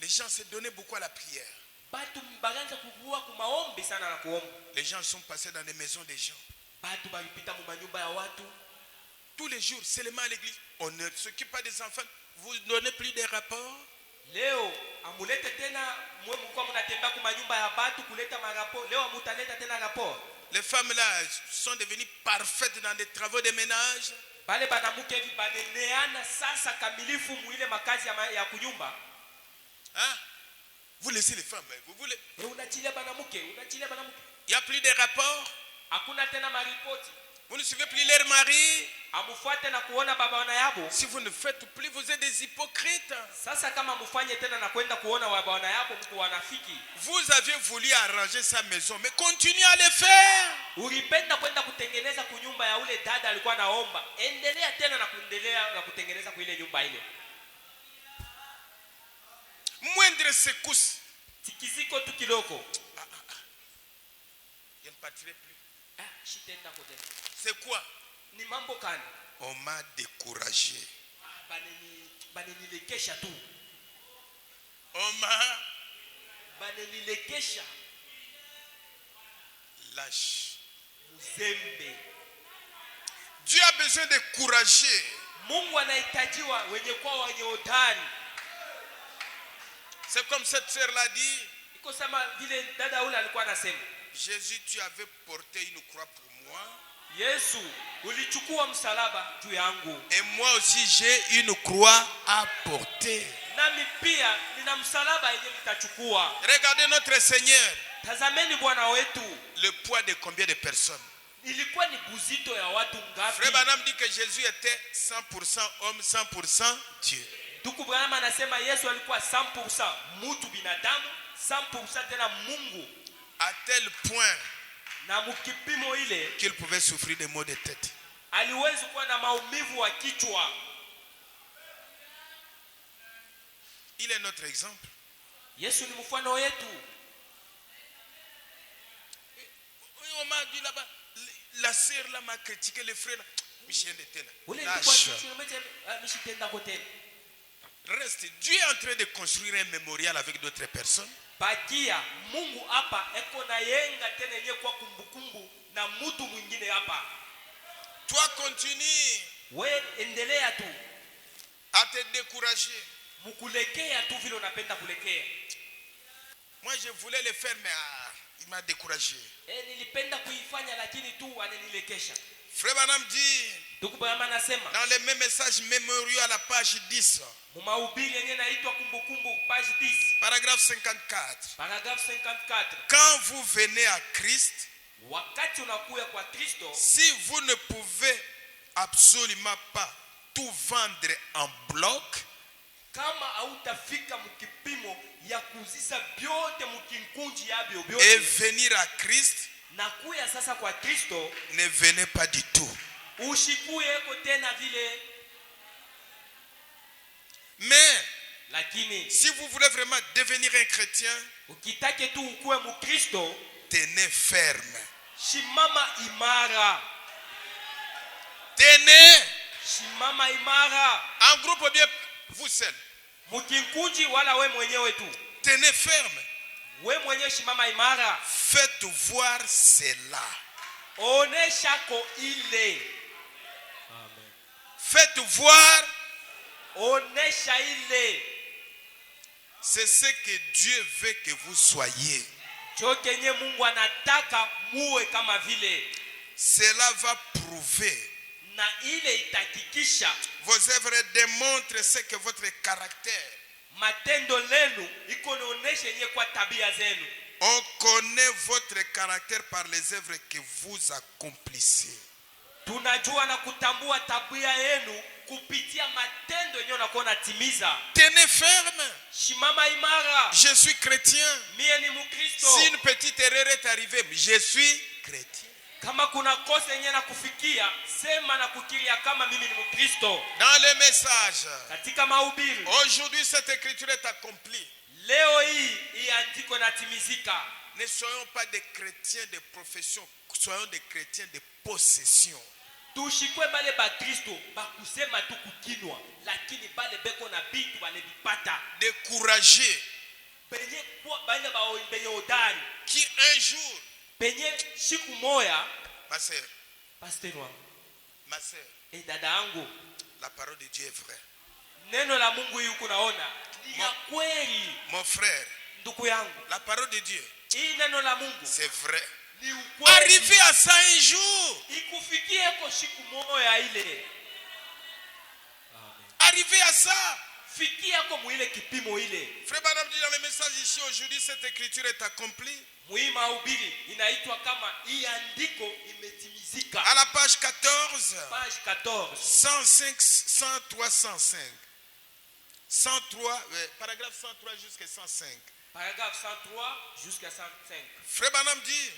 [SPEAKER 1] les gens se donnaient beaucoup à la prière.
[SPEAKER 2] Batu baganza kukua ku maombi sana na kuomba.
[SPEAKER 1] Les gens sont passés dans les maisons des gens.
[SPEAKER 2] Batu balipita mu manyumba ya watu.
[SPEAKER 1] Tous les jours, seulement à l'église. On ne s'occupe pas des enfants. Vous donnez plus de rapports.
[SPEAKER 2] Leo amulete tena mwe mko mnatembea ku manyumba ya batu kuleta marapo. Leo amutaleta tena rapport.
[SPEAKER 1] Les femmes là sont devenues parfaites dans les travaux de ménage.
[SPEAKER 2] Bale banamuke hivi baneneana sasa kamilifu muile makazi ya kunyumba.
[SPEAKER 1] Hein? Vous laissez les femmes, vous voulez.
[SPEAKER 2] Unachilia banamuke.
[SPEAKER 1] Il y a plus de rapports.
[SPEAKER 2] Hakuna tena maripoti.
[SPEAKER 1] Vous ne suivez plus leur mari.
[SPEAKER 2] Amufuate na kuona baba wana yabo.
[SPEAKER 1] Si vous ne faites plus, vous êtes des hypocrites.
[SPEAKER 2] Sasa kama mufanye tena na kwenda kuona baba wana yabo mko wanafiki.
[SPEAKER 1] Vous avez voulu arranger sa maison, mais continuez à le faire.
[SPEAKER 2] Ulipenda kwenda kutengeneza kunyumba ya ule dada alikuwa naomba. Endelea tena na kuendelea na kutengeneza kwa ile nyumba ile.
[SPEAKER 1] Moindre secousse.
[SPEAKER 2] Tikiziko tu kiloko.
[SPEAKER 1] Je ne partirai plus.
[SPEAKER 2] Shitenda kote.
[SPEAKER 1] C'est quoi?
[SPEAKER 2] Ni mambo kani?
[SPEAKER 1] On m'a découragé.
[SPEAKER 2] Banenilekesha tu.
[SPEAKER 1] On m'a
[SPEAKER 2] banenilekesha.
[SPEAKER 1] Lâche.
[SPEAKER 2] Muzembe.
[SPEAKER 1] Dieu a besoin de courager.
[SPEAKER 2] Mungu anahitajiwa wenye kwa wenye hodari.
[SPEAKER 1] C'est comme cette sœur l'a dit.
[SPEAKER 2] Iko sama vile dada ule alikuwa anasema.
[SPEAKER 1] Jésus, tu avais porté une croix pour moi.
[SPEAKER 2] Yesu, ulichukua msalaba juu yangu.
[SPEAKER 1] Et moi aussi j'ai une croix à porter.
[SPEAKER 2] Nami pia nina msalaba yenye nitachukua.
[SPEAKER 1] Regardez notre Seigneur.
[SPEAKER 2] Tazameni Bwana wetu.
[SPEAKER 1] Le poids de combien de personnes?
[SPEAKER 2] Ilikuwa ni buzito ya watu ngapi?
[SPEAKER 1] Frère Branham dit que Jésus était 100% homme, 100% Dieu.
[SPEAKER 2] Ndugu Branham anasema Yesu alikuwa 100% mtu binadamu, 100% tena Mungu.
[SPEAKER 1] À tel point
[SPEAKER 2] na mkipimo ile
[SPEAKER 1] qu'il pouvait souffrir des maux de tête.
[SPEAKER 2] Aliwezi kuwa na maumivu wa kichwa.
[SPEAKER 1] Il est notre exemple.
[SPEAKER 2] Yesu ni mfano wetu.
[SPEAKER 1] On m'a dit là-bas, la sœur là m'a critiqué, le frère là. Reste, Dieu est en train de construire un mémorial avec d'autres personnes.
[SPEAKER 2] Bakia Mungu hapa eko na yenga tena yenye kwa kumbukumbu na mtu mwingine hapa.
[SPEAKER 1] Toi continue.
[SPEAKER 2] We endelea tu.
[SPEAKER 1] À te décourager.
[SPEAKER 2] Mukulekea tu vile unapenda kulekea.
[SPEAKER 1] Moi je voulais le faire mais il m'a découragé.
[SPEAKER 2] Nilipenda kuifanya lakini tu ananilekesha.
[SPEAKER 1] Frère Branham dit
[SPEAKER 2] Ndugu Branham anasema
[SPEAKER 1] dans les mêmes messages mémoriaux à la page 10.
[SPEAKER 2] Mahubiri yenyewe inaitwa kumbukumbu page 10.
[SPEAKER 1] Paragraphe 54.
[SPEAKER 2] Paragraphe 54.
[SPEAKER 1] Quand vous venez à Christ,
[SPEAKER 2] wakati unakuya kwa Kristo,
[SPEAKER 1] si vous ne pouvez absolument pas tout vendre en bloc,
[SPEAKER 2] kama hautafika mkipimo ya kuzisa byote mkinkunji yabyo
[SPEAKER 1] et venir à Christ,
[SPEAKER 2] na kuya sasa kwa Kristo,
[SPEAKER 1] ne venez pas du tout.
[SPEAKER 2] Ushikuye ko tena vile.
[SPEAKER 1] Mais
[SPEAKER 2] lakini
[SPEAKER 1] si vous voulez vraiment devenir un chrétien,
[SPEAKER 2] ukitake tu ukuwe mkristo,
[SPEAKER 1] tenez ferme.
[SPEAKER 2] Shimama imara.
[SPEAKER 1] Tenez.
[SPEAKER 2] Shimama imara.
[SPEAKER 1] En groupe ou bien vous seul.
[SPEAKER 2] Mkinkunji wala we mwenyewe tu.
[SPEAKER 1] Tenez ferme.
[SPEAKER 2] We mwenyewe shimama imara.
[SPEAKER 1] Faites voir cela.
[SPEAKER 2] Onesha ko ile.
[SPEAKER 1] Amen. Faites voir
[SPEAKER 2] Onesha ile.
[SPEAKER 1] C'est ce que Dieu veut que vous soyez.
[SPEAKER 2] Chokenye Mungu anataka muwe kama vile.
[SPEAKER 1] Cela va prouver.
[SPEAKER 2] Na ile itakikisha.
[SPEAKER 1] Vos œuvres démontrent ce que votre caractère.
[SPEAKER 2] Matendo lenu iko naonesha yenye kwa tabia zenu.
[SPEAKER 1] On connaît votre caractère par les œuvres que vous accomplissez.
[SPEAKER 2] Tunajua na kutambua tabia yenu kupitia matendo yenye unakuwa unatimiza.
[SPEAKER 1] Tenez ferme.
[SPEAKER 2] Shimama imara.
[SPEAKER 1] Je suis chrétien.
[SPEAKER 2] Mie ni Mkristo.
[SPEAKER 1] Si une petite erreur est arrivée, je suis chrétien.
[SPEAKER 2] Kama kuna kosa yenye na kufikia, sema na kukiria kama mimi ni Mkristo.
[SPEAKER 1] Dans le message,
[SPEAKER 2] katika mahubiri,
[SPEAKER 1] aujourd'hui cette écriture est accomplie.
[SPEAKER 2] Leo hii andiko natimizika.
[SPEAKER 1] Ne soyons pas des chrétiens de profession, soyons des chrétiens de possession.
[SPEAKER 2] Tushikwe bale ba Kristo bakusema tu kukinwa, lakini bale beko na bitu bale bipata.
[SPEAKER 1] Découragés.
[SPEAKER 2] Benye kwa bale ba benye odani.
[SPEAKER 1] Qui un jour,
[SPEAKER 2] benye siku moya,
[SPEAKER 1] ma sœur,
[SPEAKER 2] pasteur wangu,
[SPEAKER 1] ma sœur,
[SPEAKER 2] dada yangu,
[SPEAKER 1] la parole de Dieu est vraie.
[SPEAKER 2] Neno la Mungu yuko naona ni ya kweli.
[SPEAKER 1] Mon frère,
[SPEAKER 2] ndugu yangu,
[SPEAKER 1] la parole de Dieu,
[SPEAKER 2] hii neno la Mungu
[SPEAKER 1] c'est vrai.
[SPEAKER 2] ni ukweli.
[SPEAKER 1] Arrivez à ça un jour.
[SPEAKER 2] Ikufikie kwa siku moja ile.
[SPEAKER 1] Amen. Arrivez à ça.
[SPEAKER 2] Fikia kwa mwile kipimo ile.
[SPEAKER 1] Frère Branham dit dans le message ici aujourd'hui, cette écriture est accomplie.
[SPEAKER 2] Muima ubiri inaitwa kama hii andiko imetimizika.
[SPEAKER 1] À la page 14.
[SPEAKER 2] Page 14.
[SPEAKER 1] 105, 103, 105. 103, paragraphe 103 jusqu'à 105.
[SPEAKER 2] Paragraphe 103 jusqu'à 105.
[SPEAKER 1] Frère Branham dit,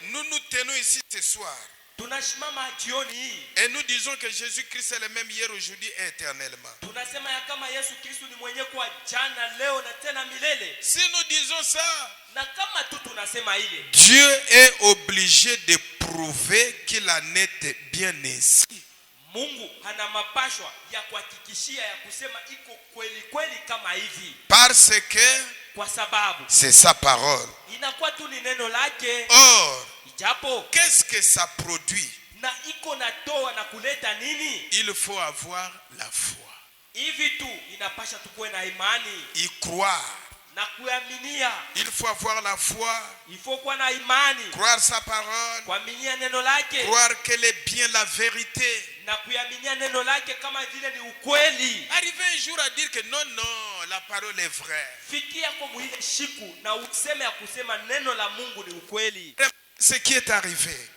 [SPEAKER 1] nous nous tenons ici ce soir. Et nous disons que Jésus-Christ est le même hier, aujourd'hui et éternellement. Si nous disons ça, Dieu est obligé de prouver qu'il en est bien ainsi. Parce que c'est sa parole. Or, qu'est-ce que ça produit? Il faut avoir la foi. Y croire. Il faut avoir la foi. Croire sa parole. Croire qu'elle est bien la vérité. Arriver un jour à dire que non, la parole est vraie. Ce qui est arrivé,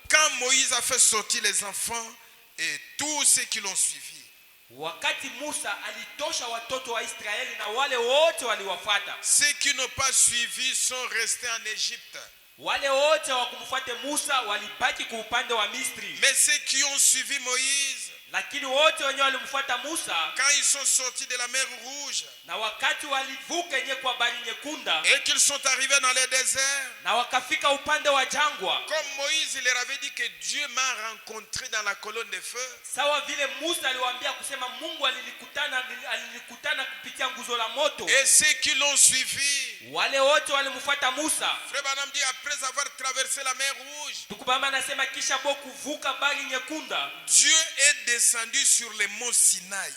[SPEAKER 1] quand Moïse a fait sortir les enfants et tous ceux qui l'ont suivi,
[SPEAKER 2] wakati Musa alitosha watoto wa Israeli na wale wote waliwafuata,
[SPEAKER 1] ceux qui n'ont pas suivi sont restés en Égypte.
[SPEAKER 2] Wale wote wakumfuate Musa walibaki kwa upande wa Misri.
[SPEAKER 1] Mais ceux qui ont suivi Moïse,
[SPEAKER 2] lakini wote wenye walimfuata Musa,
[SPEAKER 1] quand ils sont sortis de la mer Rouge,
[SPEAKER 2] na wakati walivuka yenye kwa bahari nyekunda,
[SPEAKER 1] et qu'ils sont arrivés dans le désert,
[SPEAKER 2] na wakafika upande wa jangwa,
[SPEAKER 1] comme Moïse leur avait dit que Dieu m'a rencontré dans la colonne de feu,
[SPEAKER 2] sawa vile Musa aliwaambia kusema Mungu alinikutana kupitia nguzo la moto,
[SPEAKER 1] et ceux qui l'ont suivi,
[SPEAKER 2] wale wote walimfuata Musa.
[SPEAKER 1] Frère Branham dit après avoir traversé la mer Rouge,
[SPEAKER 2] tukubamba nasema kisha kuvuka bahari nyekunda,
[SPEAKER 1] Dieu est descendu sur le mont Sinaï.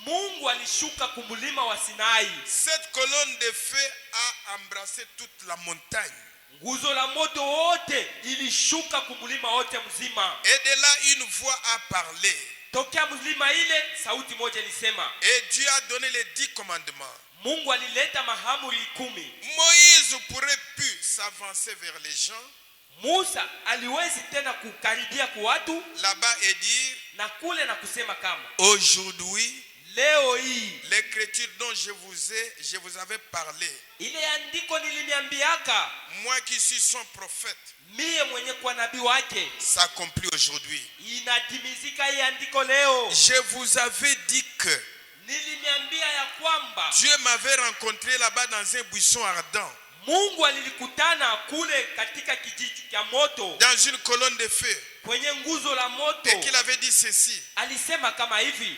[SPEAKER 2] Mungu alishuka kumulima wa Sinai.
[SPEAKER 1] Cette colonne de feu a embrassé toute la montagne.
[SPEAKER 2] Nguzo la moto wote ilishuka kumulima wote mzima.
[SPEAKER 1] Et de là une voix a parlé.
[SPEAKER 2] Tokea mlima ile sauti moja ilisema.
[SPEAKER 1] Et Dieu a donné les 10 commandements.
[SPEAKER 2] Mungu alileta mahamuri 10.
[SPEAKER 1] Moïse pourrait plus s'avancer vers les gens.
[SPEAKER 2] Musa aliwezi tena kukaribia kwa watu
[SPEAKER 1] là-bas et dire
[SPEAKER 2] na kule na kusema kama
[SPEAKER 1] aujourd'hui
[SPEAKER 2] leo hii
[SPEAKER 1] l'écriture dont je vous avais parlé,
[SPEAKER 2] ile andiko niliniambiaka
[SPEAKER 1] moi qui suis son prophète,
[SPEAKER 2] mie mwenye kwa nabii wake,
[SPEAKER 1] s'accomplit aujourd'hui.
[SPEAKER 2] Inatimizika hii andiko leo.
[SPEAKER 1] Je vous avais dit que
[SPEAKER 2] niliniambia ya kwamba
[SPEAKER 1] Dieu m'avait rencontré là-bas dans un buisson ardent.
[SPEAKER 2] Mungu alilikutana kule katika kijiji cha moto,
[SPEAKER 1] dans une colonne de feu,
[SPEAKER 2] kwenye nguzo la moto,
[SPEAKER 1] et qu'il avait dit ceci,
[SPEAKER 2] alisema kama hivi,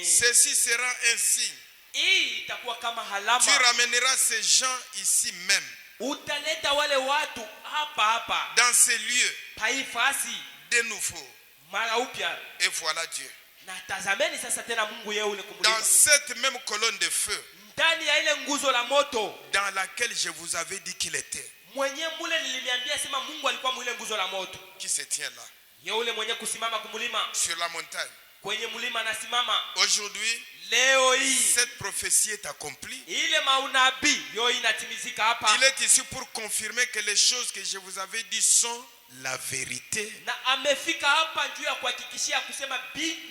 [SPEAKER 1] ceci sera un signe,
[SPEAKER 2] hii itakuwa kama halama,
[SPEAKER 1] tu ramèneras ces gens ici même,
[SPEAKER 2] utaleta wale watu hapa
[SPEAKER 1] dans ces lieux
[SPEAKER 2] paifasi
[SPEAKER 1] de nouveau.
[SPEAKER 2] mara upya.
[SPEAKER 1] Et voilà Dieu.
[SPEAKER 2] Na tazameni sasa tena Mungu yeye ule kumulima.
[SPEAKER 1] Dans cette même colonne de feu,
[SPEAKER 2] ndani ya ile nguzo la moto,
[SPEAKER 1] dans laquelle je vous avais dit qu'il était,
[SPEAKER 2] mwenye mule nilimiambia sema Mungu alikuwa mwile nguzo la moto,
[SPEAKER 1] qui se tient là,
[SPEAKER 2] yeye ule mwenye kusimama kumulima,
[SPEAKER 1] sur la montagne.
[SPEAKER 2] kwenye mulima anasimama.
[SPEAKER 1] Aujourd'hui,
[SPEAKER 2] leo hii
[SPEAKER 1] cette prophétie est accomplie.
[SPEAKER 2] ile maunabii yo inatimizika hapa.
[SPEAKER 1] Il est ici pour confirmer que les choses que je vous avais dit sont la vérité.
[SPEAKER 2] Na amefika hapa juu ya kuhakikishia kusema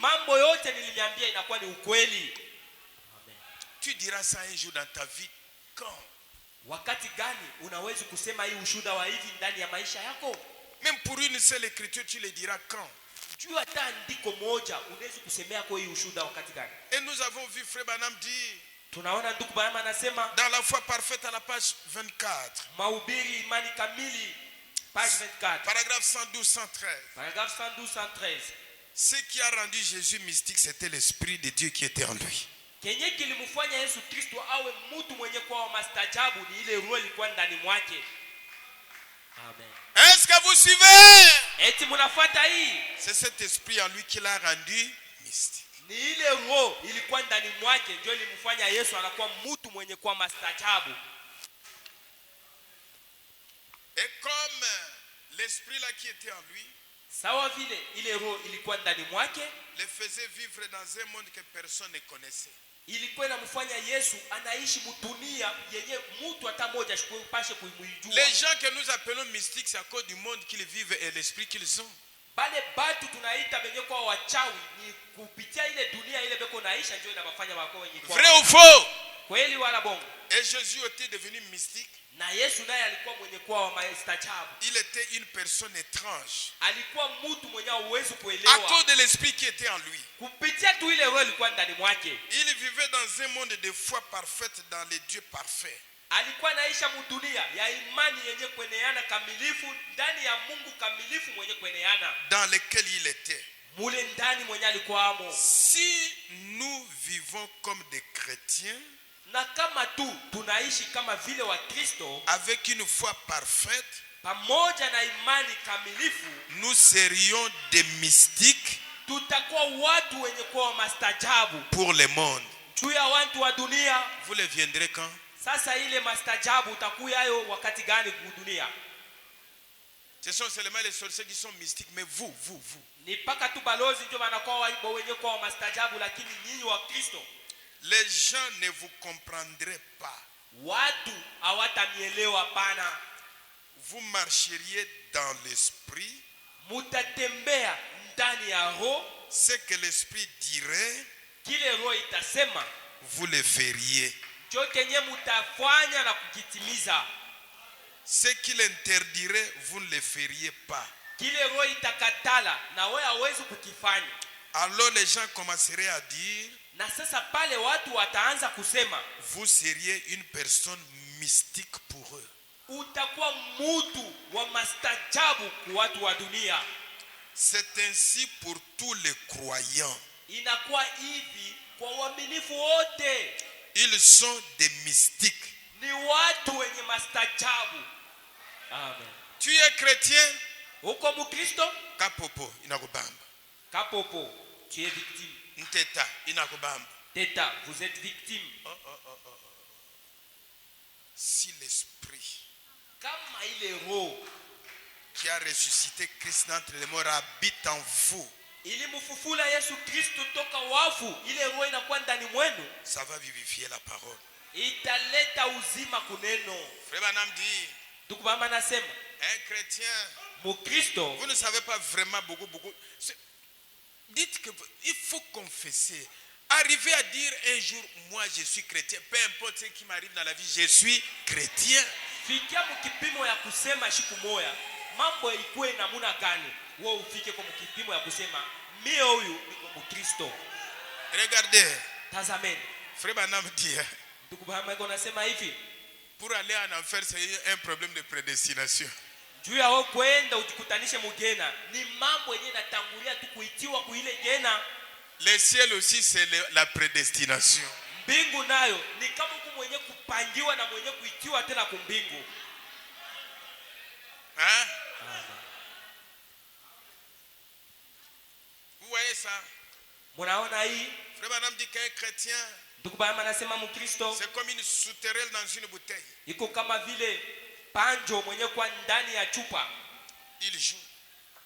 [SPEAKER 2] mambo yote nilimiambia inakuwa ni ukweli. Amen.
[SPEAKER 1] Tu diras ça un jour dans ta vie. Quand?
[SPEAKER 2] Wakati gani unaweza kusema hii ushuhuda wa hivi ndani ya maisha yako?
[SPEAKER 1] Même pour une seule écriture, tu le diras quand?
[SPEAKER 2] Juu hata andiko moja unaweza kusemea kwa hii ushuhuda wakati gani?
[SPEAKER 1] Et nous avons vu frère Branham dire,
[SPEAKER 2] tunaona ndugu Branham anasema
[SPEAKER 1] dans la foi parfaite à la page 24,
[SPEAKER 2] mahubiri imani kamili page 24,
[SPEAKER 1] paragraphe 112-113.
[SPEAKER 2] paragraphe 112-113.
[SPEAKER 1] Ce qui a rendu Jésus mystique, c'était l'esprit de Dieu qui était en lui.
[SPEAKER 2] Kenye kilimfanya Yesu Kristo awe mtu mwenye kwa mastajabu ni ile roho ilikuwa ndani mwake. Amen.
[SPEAKER 1] Est-ce que vous suivez?
[SPEAKER 2] Eti mnafuata hii?
[SPEAKER 1] C'est cet esprit en lui qui l'a rendu mystique.
[SPEAKER 2] Ni ile roho ilikuwa ndani mwake ndio ilimfanya Yesu anakuwa mtu mwenye kwa mastajabu.
[SPEAKER 1] Et comme l'esprit là qui était en lui,
[SPEAKER 2] sawa vile ile roho ilikuwa ndani mwake,
[SPEAKER 1] le faisait vivre dans un monde que personne ne connaissait.
[SPEAKER 2] ilikuwa inamfanya Yesu anaishi mdunia yenye mtu hata mmoja asipashe kuimjua.
[SPEAKER 1] Les gens que nous appelons mystiques, c'est à cause du monde qu'ils vivent et l'esprit qu'ils ont.
[SPEAKER 2] Bale batu tunaita benye kwa wachawi ni kupitia ile dunia ile beko naisha ndio inawafanya wako wenye kwa.
[SPEAKER 1] Vrai ou faux?
[SPEAKER 2] Kweli wala bongo?
[SPEAKER 1] Et Jésus était devenu mystique.
[SPEAKER 2] Na Yesu naye alikuwa mwenye kwa wa mastajabu.
[SPEAKER 1] Il était une personne étrange.
[SPEAKER 2] Alikuwa mtu mwenye uwezo
[SPEAKER 1] À
[SPEAKER 2] kuelewa.
[SPEAKER 1] cause de l'esprit qui était en lui.
[SPEAKER 2] Kupitia tu ile roho ilikuwa ndani mwake.
[SPEAKER 1] Il vivait dans un monde de foi parfaite dans les dieux parfaits.
[SPEAKER 2] Alikuwa naisha mdunia ya imani yenye kueneana kamilifu ndani ya Mungu kamilifu mwenye kueneana.
[SPEAKER 1] Dans lequel il était.
[SPEAKER 2] Mule ndani mwenye alikuwa amo.
[SPEAKER 1] Si nous vivons comme des chrétiens,
[SPEAKER 2] na kama tu tunaishi kama vile wa Kristo,
[SPEAKER 1] avec une foi parfaite,
[SPEAKER 2] pamoja na imani kamilifu,
[SPEAKER 1] nous serions des mystiques
[SPEAKER 2] tutakuwa watu wenye kuwa mastajabu
[SPEAKER 1] pour le monde.
[SPEAKER 2] juu ya watu wa dunia.
[SPEAKER 1] Vous le viendrez quand?
[SPEAKER 2] Sasa ile mastajabu utakuya hayo wakati gani kwa dunia?
[SPEAKER 1] Ce sont seulement les sorciers qui sont mystiques, mais vous.
[SPEAKER 2] Ni paka tu balozi ndio wanakuwa wenye kuwa mastajabu, lakini nyinyi wa Kristo
[SPEAKER 1] les gens ne vous comprendraient pas.
[SPEAKER 2] watu hawatamielewa pana.
[SPEAKER 1] Vous marcheriez dans l'esprit.
[SPEAKER 2] Mutatembea ndani ya roho.
[SPEAKER 1] Ce que l'esprit dirait,
[SPEAKER 2] kile roho itasema,
[SPEAKER 1] vous le feriez.
[SPEAKER 2] ndio kenye mutafanya na kukitimiza.
[SPEAKER 1] Ce qu'il interdirait, vous ne le feriez pas.
[SPEAKER 2] Kile roho itakatala na wewe hauwezi kukifanya.
[SPEAKER 1] Alors les gens commenceraient à dire,
[SPEAKER 2] na sasa pale watu wataanza kusema,
[SPEAKER 1] vous seriez une personne mystique pour eux.
[SPEAKER 2] Utakuwa mtu wa mastajabu kwa watu wa dunia.
[SPEAKER 1] C'est ainsi pour tous les croyants.
[SPEAKER 2] Inakuwa hivi kwa waaminifu wote.
[SPEAKER 1] Ils sont des mystiques.
[SPEAKER 2] Ni watu wenye mastajabu. Amen.
[SPEAKER 1] Tu es chrétien?
[SPEAKER 2] Uko Mkristo?
[SPEAKER 1] Kapopo inakubamba.
[SPEAKER 2] Kapopo, tu es victime.
[SPEAKER 1] Nteta inakubamba.
[SPEAKER 2] Teta, vous êtes victime.
[SPEAKER 1] Si l'esprit
[SPEAKER 2] kama ile roho
[SPEAKER 1] qui a ressuscité Christ d'entre les morts habite en vous,
[SPEAKER 2] ilimfufula Yesu Kristo toka wafu, ile roho inakuwa ndani mwenu,
[SPEAKER 1] ça va vivifier la parole.
[SPEAKER 2] Italeta uzima kuneno.
[SPEAKER 1] Frère Branham dit,
[SPEAKER 2] ndugu mama nasema,
[SPEAKER 1] un chrétien,
[SPEAKER 2] Mkristo,
[SPEAKER 1] vous ne savez pas vraiment beaucoup. Dites que il faut confesser. Arrivez à dire un jour, moi je suis chrétien. Peu importe ce qui m'arrive dans la vie, je suis chrétien.
[SPEAKER 2] Fikia mkipimo ya kusema siku moja mambo ikuwe namuna gani, wewe ufike kwa mkipimo ya kusema mimi huyu niko Mkristo.
[SPEAKER 1] Regardez.
[SPEAKER 2] Tazameni.
[SPEAKER 1] Frère Branham dit,
[SPEAKER 2] ndugu Branham yako nasema hivi,
[SPEAKER 1] pour aller en enfer, c'est un problème de prédestination.
[SPEAKER 2] Juu ya kwenda ujikutanishe mugena, ni mambo yenyewe natangulia tu kuitiwa kuile gena.
[SPEAKER 1] Le ciel aussi c'est la prédestination.
[SPEAKER 2] Mbingu nayo ni kama mwenye kupangiwa na mwenye kuitiwa tena kumbingu.
[SPEAKER 1] Hein? voyez ça?
[SPEAKER 2] Munaona hii?
[SPEAKER 1] Frère Branham dit qu'un chrétien,
[SPEAKER 2] Ndugu Branham anasema Mkristo
[SPEAKER 1] c'est comme une sauterelle dans une bouteille.
[SPEAKER 2] iko kama vile panjo mwenye kwa ndani ya chupa.
[SPEAKER 1] Il joue.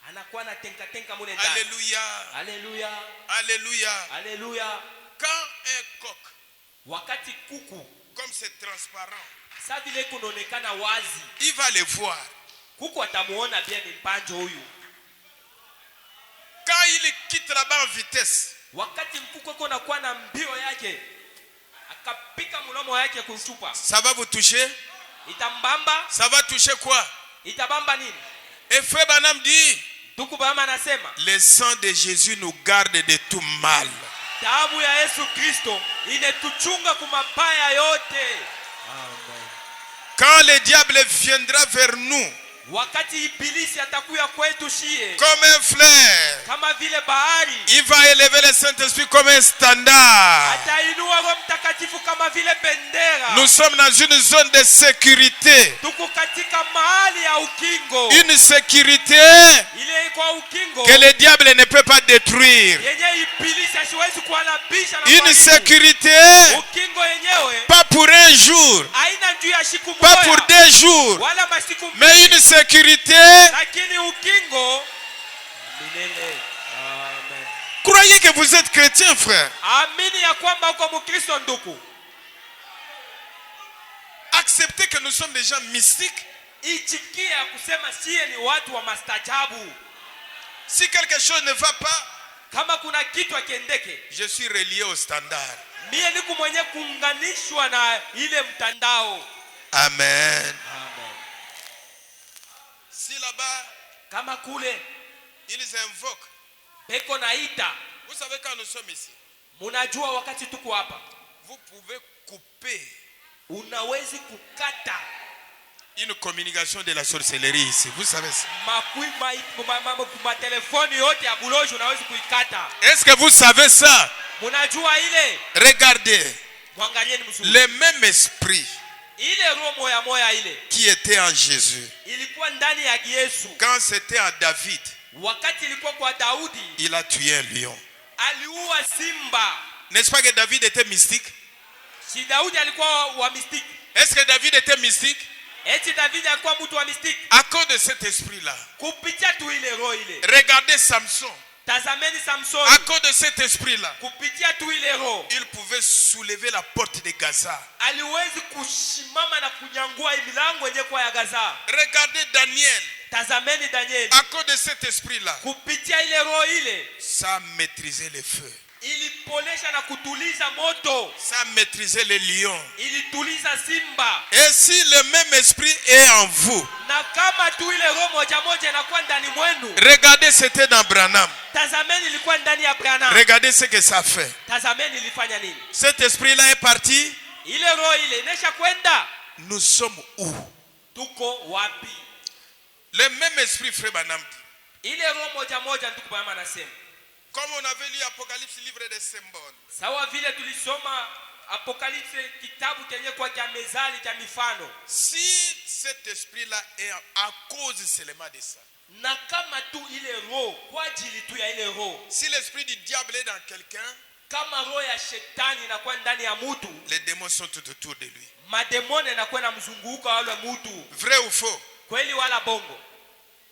[SPEAKER 2] Anakuwa na tenka mule ndani.
[SPEAKER 1] Alléluia.
[SPEAKER 2] Alléluia.
[SPEAKER 1] Alléluia.
[SPEAKER 2] Alléluia.
[SPEAKER 1] Quand un coq,
[SPEAKER 2] wakati kuku,
[SPEAKER 1] comme c'est transparent,
[SPEAKER 2] sa vile kunaonekana wazi,
[SPEAKER 1] il va le voir.
[SPEAKER 2] Kuku atamuona bien ni panjo huyu.
[SPEAKER 1] Quand il quitte là-bas en vitesse,
[SPEAKER 2] wakati mkuku uko nakuwa na mbio yake, akapika mlomo yake kuchupa,
[SPEAKER 1] ça va vous toucher?
[SPEAKER 2] Itambamba.
[SPEAKER 1] Ça va toucher quoi?
[SPEAKER 2] Itabamba nini?
[SPEAKER 1] Et Frère Branham dit,
[SPEAKER 2] Ndugu Branham anasema,
[SPEAKER 1] le sang de Jésus nous garde de tout mal.
[SPEAKER 2] Damu ya Yesu Kristo inetuchunga kumabaya yote.
[SPEAKER 1] Amen. Quand le diable viendra vers nous,
[SPEAKER 2] wakati ibilisi atakuya kwetu shie,
[SPEAKER 1] comme un fleuve,
[SPEAKER 2] kama vile bahari,
[SPEAKER 1] il va élever le Saint-Esprit comme un standard.
[SPEAKER 2] atainua Roho Mtakatifu kama vile bendera.
[SPEAKER 1] Nous sommes dans une zone de sécurité.
[SPEAKER 2] Tuko katika mahali ya ukingo.
[SPEAKER 1] Une sécurité
[SPEAKER 2] ile iko ukingo
[SPEAKER 1] que le diable ne peut pas détruire.
[SPEAKER 2] yenye ibilisi hasiwezi kuhalabisha na
[SPEAKER 1] Une sécurité
[SPEAKER 2] ukingo yenyewe
[SPEAKER 1] pas pour un jour,
[SPEAKER 2] haina juu ya siku
[SPEAKER 1] pas pour
[SPEAKER 2] moja
[SPEAKER 1] 2 jours,
[SPEAKER 2] wala masiku
[SPEAKER 1] mais une sécurité.
[SPEAKER 2] lakini ukingo milele. Amen.
[SPEAKER 1] Croyez que vous êtes chrétien, frère.
[SPEAKER 2] Amini ya kwamba uko Mkristo ndugu.
[SPEAKER 1] Acceptez que nous sommes des gens mystiques.
[SPEAKER 2] Ichikia kusema sie ni watu wa mastajabu.
[SPEAKER 1] Si quelque chose ne va pas,
[SPEAKER 2] kama kuna kitu akiendeke,
[SPEAKER 1] je suis relié au standard.
[SPEAKER 2] mie niku mwenye kuunganishwa na ile mtandao.
[SPEAKER 1] Amen.
[SPEAKER 2] Amen.
[SPEAKER 1] Si là-bas,
[SPEAKER 2] kama kule
[SPEAKER 1] ils invoquent.
[SPEAKER 2] beko naita.
[SPEAKER 1] Vous savez quand nous sommes ici,
[SPEAKER 2] munajua wakati tuko hapa,
[SPEAKER 1] vous pouvez couper
[SPEAKER 2] unawezi kukata
[SPEAKER 1] une communication de la sorcellerie ici. Vous savez ça?
[SPEAKER 2] ma telefoni yote ya buloji unawezi kuikata.
[SPEAKER 1] Est-ce que vous savez ça?
[SPEAKER 2] Munajua ile?
[SPEAKER 1] Regardez.
[SPEAKER 2] Mwangalieni mzuri.
[SPEAKER 1] Le même esprit
[SPEAKER 2] ile roho moya ile
[SPEAKER 1] qui était en Jésus,
[SPEAKER 2] ilikuwa ndani ya Yesu.
[SPEAKER 1] quand c'était en David,
[SPEAKER 2] wakati ilikuwa kwa Daudi,
[SPEAKER 1] il a tué un lion.
[SPEAKER 2] aliua simba.
[SPEAKER 1] N'est-ce pas que David était mystique?
[SPEAKER 2] Si Daudi alikuwa wa mystike.
[SPEAKER 1] Est-ce que David était mystique?
[SPEAKER 2] Eti David alikuwa mtu wa mystike.
[SPEAKER 1] À cause de cet esprit-là.
[SPEAKER 2] Kupitia tu ile roho ile.
[SPEAKER 1] Regardez Samson.
[SPEAKER 2] Tazameni Samson.
[SPEAKER 1] À cause de cet esprit-là,
[SPEAKER 2] kupitia tu ile roho,
[SPEAKER 1] il pouvait soulever la porte de Gaza.
[SPEAKER 2] aliwezi kushimama na kunyangua milango yenye kwa ya Gaza.
[SPEAKER 1] Regardez Daniel.
[SPEAKER 2] Tazameni Daniel.
[SPEAKER 1] À cause de cet esprit-là,
[SPEAKER 2] kupitia ile roho ile,
[SPEAKER 1] ça maîtrisait le feu.
[SPEAKER 2] ilipolesha na kutuliza moto.
[SPEAKER 1] Ça maîtrisait les lions.
[SPEAKER 2] Ilituliza simba.
[SPEAKER 1] Et si le même esprit est en vous,
[SPEAKER 2] na kama tu ile roho moja moja inakuwa ndani mwenu,
[SPEAKER 1] regardez, c'était dans Branham.
[SPEAKER 2] tazameni ilikuwa ndani ya Branham.
[SPEAKER 1] Regardez ce que ça fait.
[SPEAKER 2] Tazameni ilifanya nini?
[SPEAKER 1] Cet esprit-là est parti.
[SPEAKER 2] Ile roho ile inesha kwenda.
[SPEAKER 1] Nous sommes où?
[SPEAKER 2] Tuko wapi?
[SPEAKER 1] Le même esprit, frère Branham.
[SPEAKER 2] Ile roho moja moja ndugu Branham anasema.
[SPEAKER 1] Comme on avait lu Apocalypse, livre des symboles.
[SPEAKER 2] Sawa vile tulisoma Apocalypse, kitabu kenye kwa cha mezali cha mifano.
[SPEAKER 1] Si cet esprit-là est à cause seulement de ça.
[SPEAKER 2] Na kama tu ile roho kwa ajili tu ya ile roho.
[SPEAKER 1] Si l'esprit du diable est dans quelqu'un,
[SPEAKER 2] kama roho ya shetani inakuwa ndani ya mtu,
[SPEAKER 1] les démons sont tout autour de lui.
[SPEAKER 2] mademoni yanakuwa na mzunguko wale mtu.
[SPEAKER 1] Vrai ou faux?
[SPEAKER 2] Kweli wala bongo?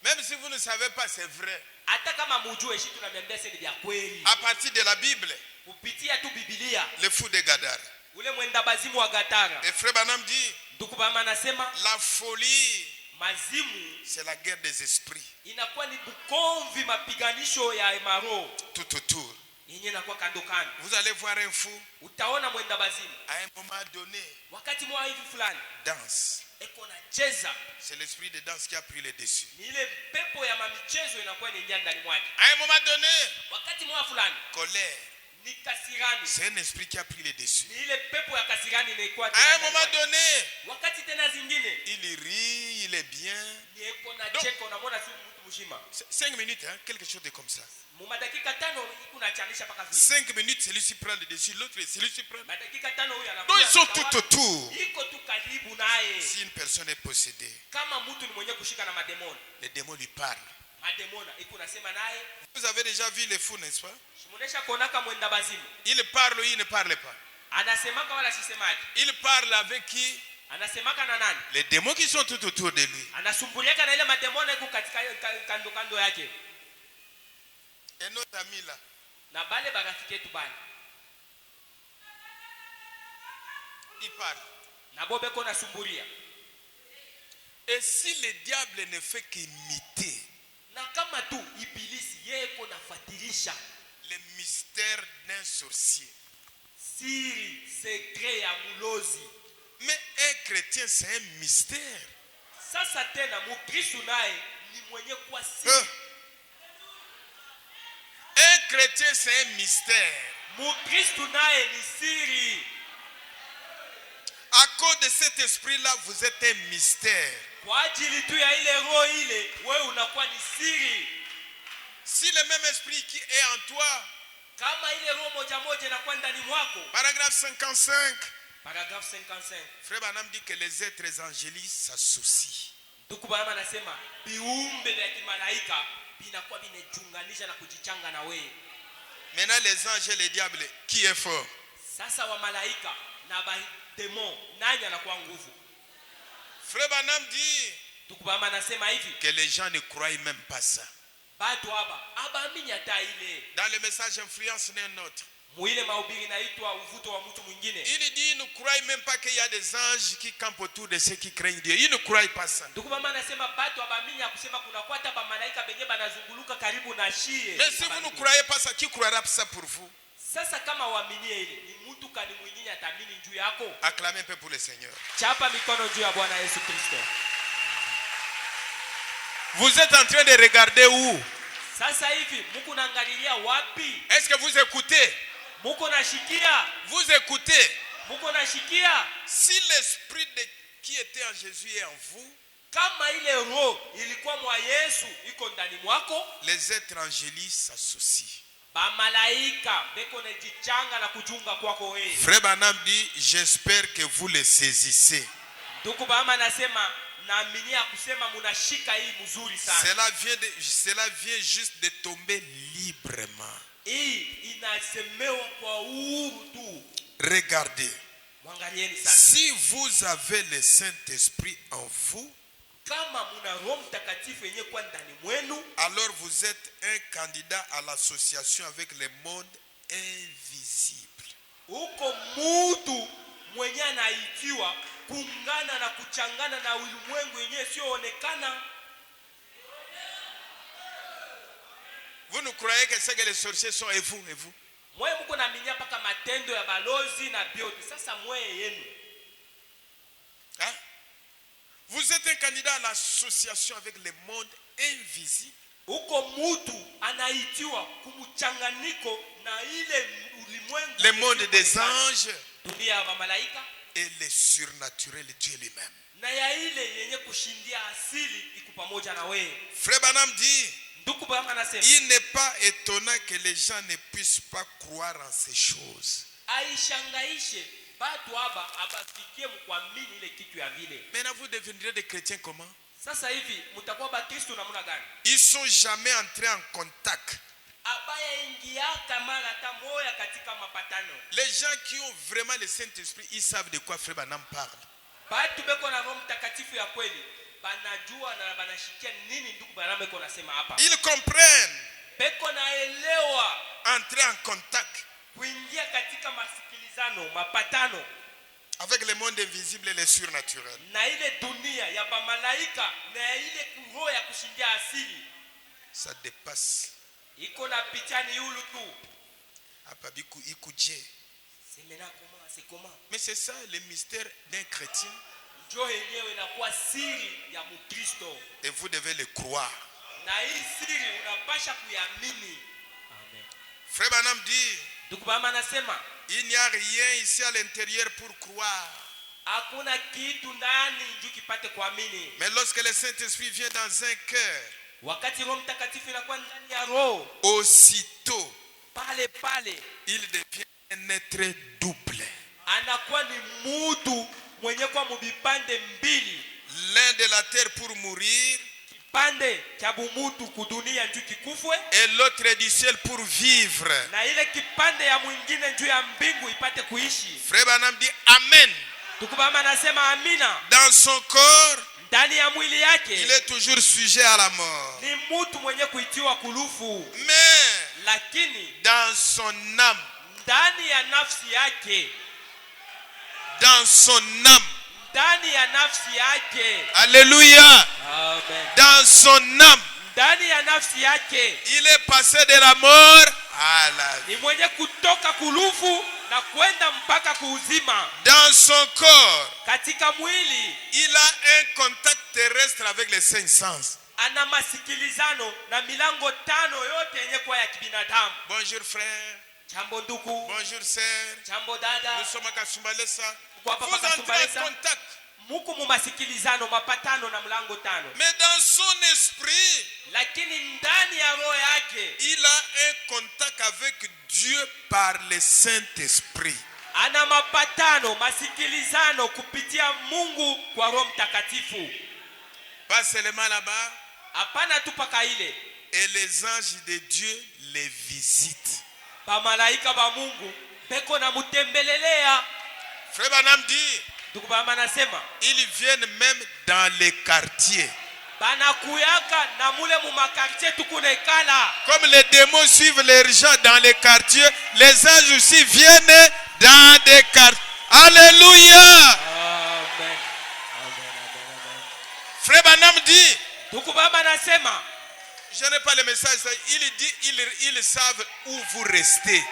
[SPEAKER 1] Même si vous ne savez pas, c'est vrai.
[SPEAKER 2] Hata kama mujue shi tunamwambia sasa ni vya kweli.
[SPEAKER 1] À partir de la Bible,
[SPEAKER 2] kupitia tu Biblia.
[SPEAKER 1] Le fou de Gadara.
[SPEAKER 2] Ule mwenda bazimu wa Gadara.
[SPEAKER 1] Et frère Branham dit,
[SPEAKER 2] ndugu Branham anasema
[SPEAKER 1] la folie,
[SPEAKER 2] mazimu,
[SPEAKER 1] c'est la guerre des esprits.
[SPEAKER 2] Inakuwa ni bukomvi, mapiganisho ya maro
[SPEAKER 1] tout autour.
[SPEAKER 2] Yenye inakuwa kando kando.
[SPEAKER 1] Vous allez voir un fou.
[SPEAKER 2] Utaona mwenda bazimu.
[SPEAKER 1] À un moment donné,
[SPEAKER 2] wakati mwa hivi fulani,
[SPEAKER 1] danse.
[SPEAKER 2] eko na cheza.
[SPEAKER 1] C'est l'esprit de danse qui a pris le dessus.
[SPEAKER 2] Ni ile pepo ya mamichezo inakuwa inaingia ndani mwake.
[SPEAKER 1] À un moment donné,
[SPEAKER 2] wakati mwa fulani,
[SPEAKER 1] colère.
[SPEAKER 2] Ni kasirani.
[SPEAKER 1] C'est un esprit qui a pris le dessus.
[SPEAKER 2] Ni ile pepo ya kasirani inaikuwa.
[SPEAKER 1] À un moment donné,
[SPEAKER 2] wakati tena zingine,
[SPEAKER 1] il rit, il est bien.
[SPEAKER 2] Ni eko na cheka, unamwona si mtu mzima.
[SPEAKER 1] 5 minutes, hein, quelque chose de comme ça.
[SPEAKER 2] 5
[SPEAKER 1] minutes, celui-ci prend le dessus, l'autre, celui-ci prend.
[SPEAKER 2] Donc
[SPEAKER 1] ils sont tout autour. Si une personne est possédée,
[SPEAKER 2] les
[SPEAKER 1] les démons lui parlent. Vous avez déjà vu les fous, n'est-ce pas?
[SPEAKER 2] Il
[SPEAKER 1] parle ou il ne parle pas?
[SPEAKER 2] Il
[SPEAKER 1] parle avec qui? Les démons qui sont tout autour de lui. Et notre ami là, il parle. Et si le diable ne fait qu'imiter les mystères d'un sorcier, mais un chrétien c'est un mystère. Un chrétien c'est un mystère. À cause de cet esprit-là, vous êtes un mystère. Si le même esprit qui est en toi, paragraphe 55, Frère Branham dit que les êtres angéliques s'associent. Maintenant les anges et les diables, qui est fort? Frère Branham dit que les gens ne croient même pas ça. Dans le message influence d'un autre, il dit ils ne croient même pas qu'il y a des anges qui campent autour de ceux qui craignent Dieu. Ils ne croient pas ça. Mais si vous ne croyez pas ça, qui croira ça pour vous? Acclamez un peu pour le Seigneur. Vous êtes en train de regarder où? Est-ce que vous écoutez? Vous écoutez? Si l'esprit qui était en Jésus est en vous, les êtres angéliques s'associent. Frère Branham dit, j'espère que vous le saisissez. Cela vient juste de tomber librement. Regardez. Si vous avez le Saint-Esprit en vous, alors vous êtes un candidat à l'association avec le monde invisible. Vous ne croyez que c'est que les sorciers sont et vous? Hein? Vous êtes un candidat à l'association avec le monde invisible. Le monde des anges et le surnaturel, Dieu lui-même. Frère Branham dit, il n'est pas étonnant que les gens ne puissent pas croire en ces choses. Maintenant vous deviendrez des chrétiens comment? Ils sont jamais entrés en contact. Les gens qui ont vraiment le Saint-Esprit, ils savent de quoi Frère Branham parle. Ils comprennent. Entrer en contact avec le monde invisible et le surnaturel. Ça dépasse. Mais c'est ça le mystère d'un chrétien. Et vous devez le croire. Frère Branham dit, il n'y a rien ici à l'intérieur pour croire. Mais lorsque le Saint-Esprit vient dans un cœur, aussitôt il devient un être double. L'un de la terre pour mourir, et l'autre du ciel pour vivre. Frère Branham dit Amen. Dans son corps, il est toujours sujet à la mort. Mais dans son âme, dans son âme, alléluia, dans son âme, il est passé de la mort à la vie. Dans son corps, il a un contact terrestre avec les 5 sens. Bonjour frère. Bonjour sœur. Nous sommes à Kasumbalesa. Vous entrez en contact. Mais dans son esprit, il a un contact avec Dieu par le Saint-Esprit. Pas seulement là-bas. Et les anges de Dieu les visitent. Frère Branham dit, ils viennent même dans les quartiers. Comme les démons suivent les gens dans les quartiers, les anges aussi viennent dans des quartiers. Alléluia. Amen. Frère Branham dit, je n'ai pas le message, il dit, ils savent où vous restez.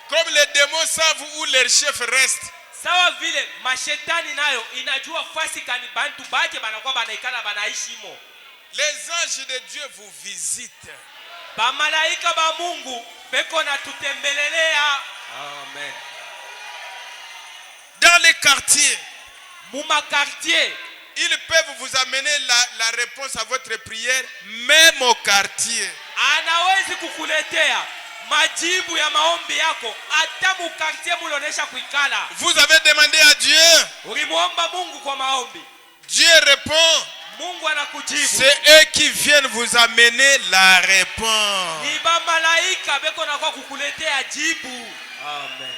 [SPEAKER 1] Comme les démons savent où leurs chefs restent. Les anges de Dieu vous visitent. Amen. Dans les quartiers, ils peuvent vous amener la réponse à votre prière, même au quartier. Vous avez demandé à Dieu. Dieu répond. C'est eux qui viennent vous amener la réponse. Amen.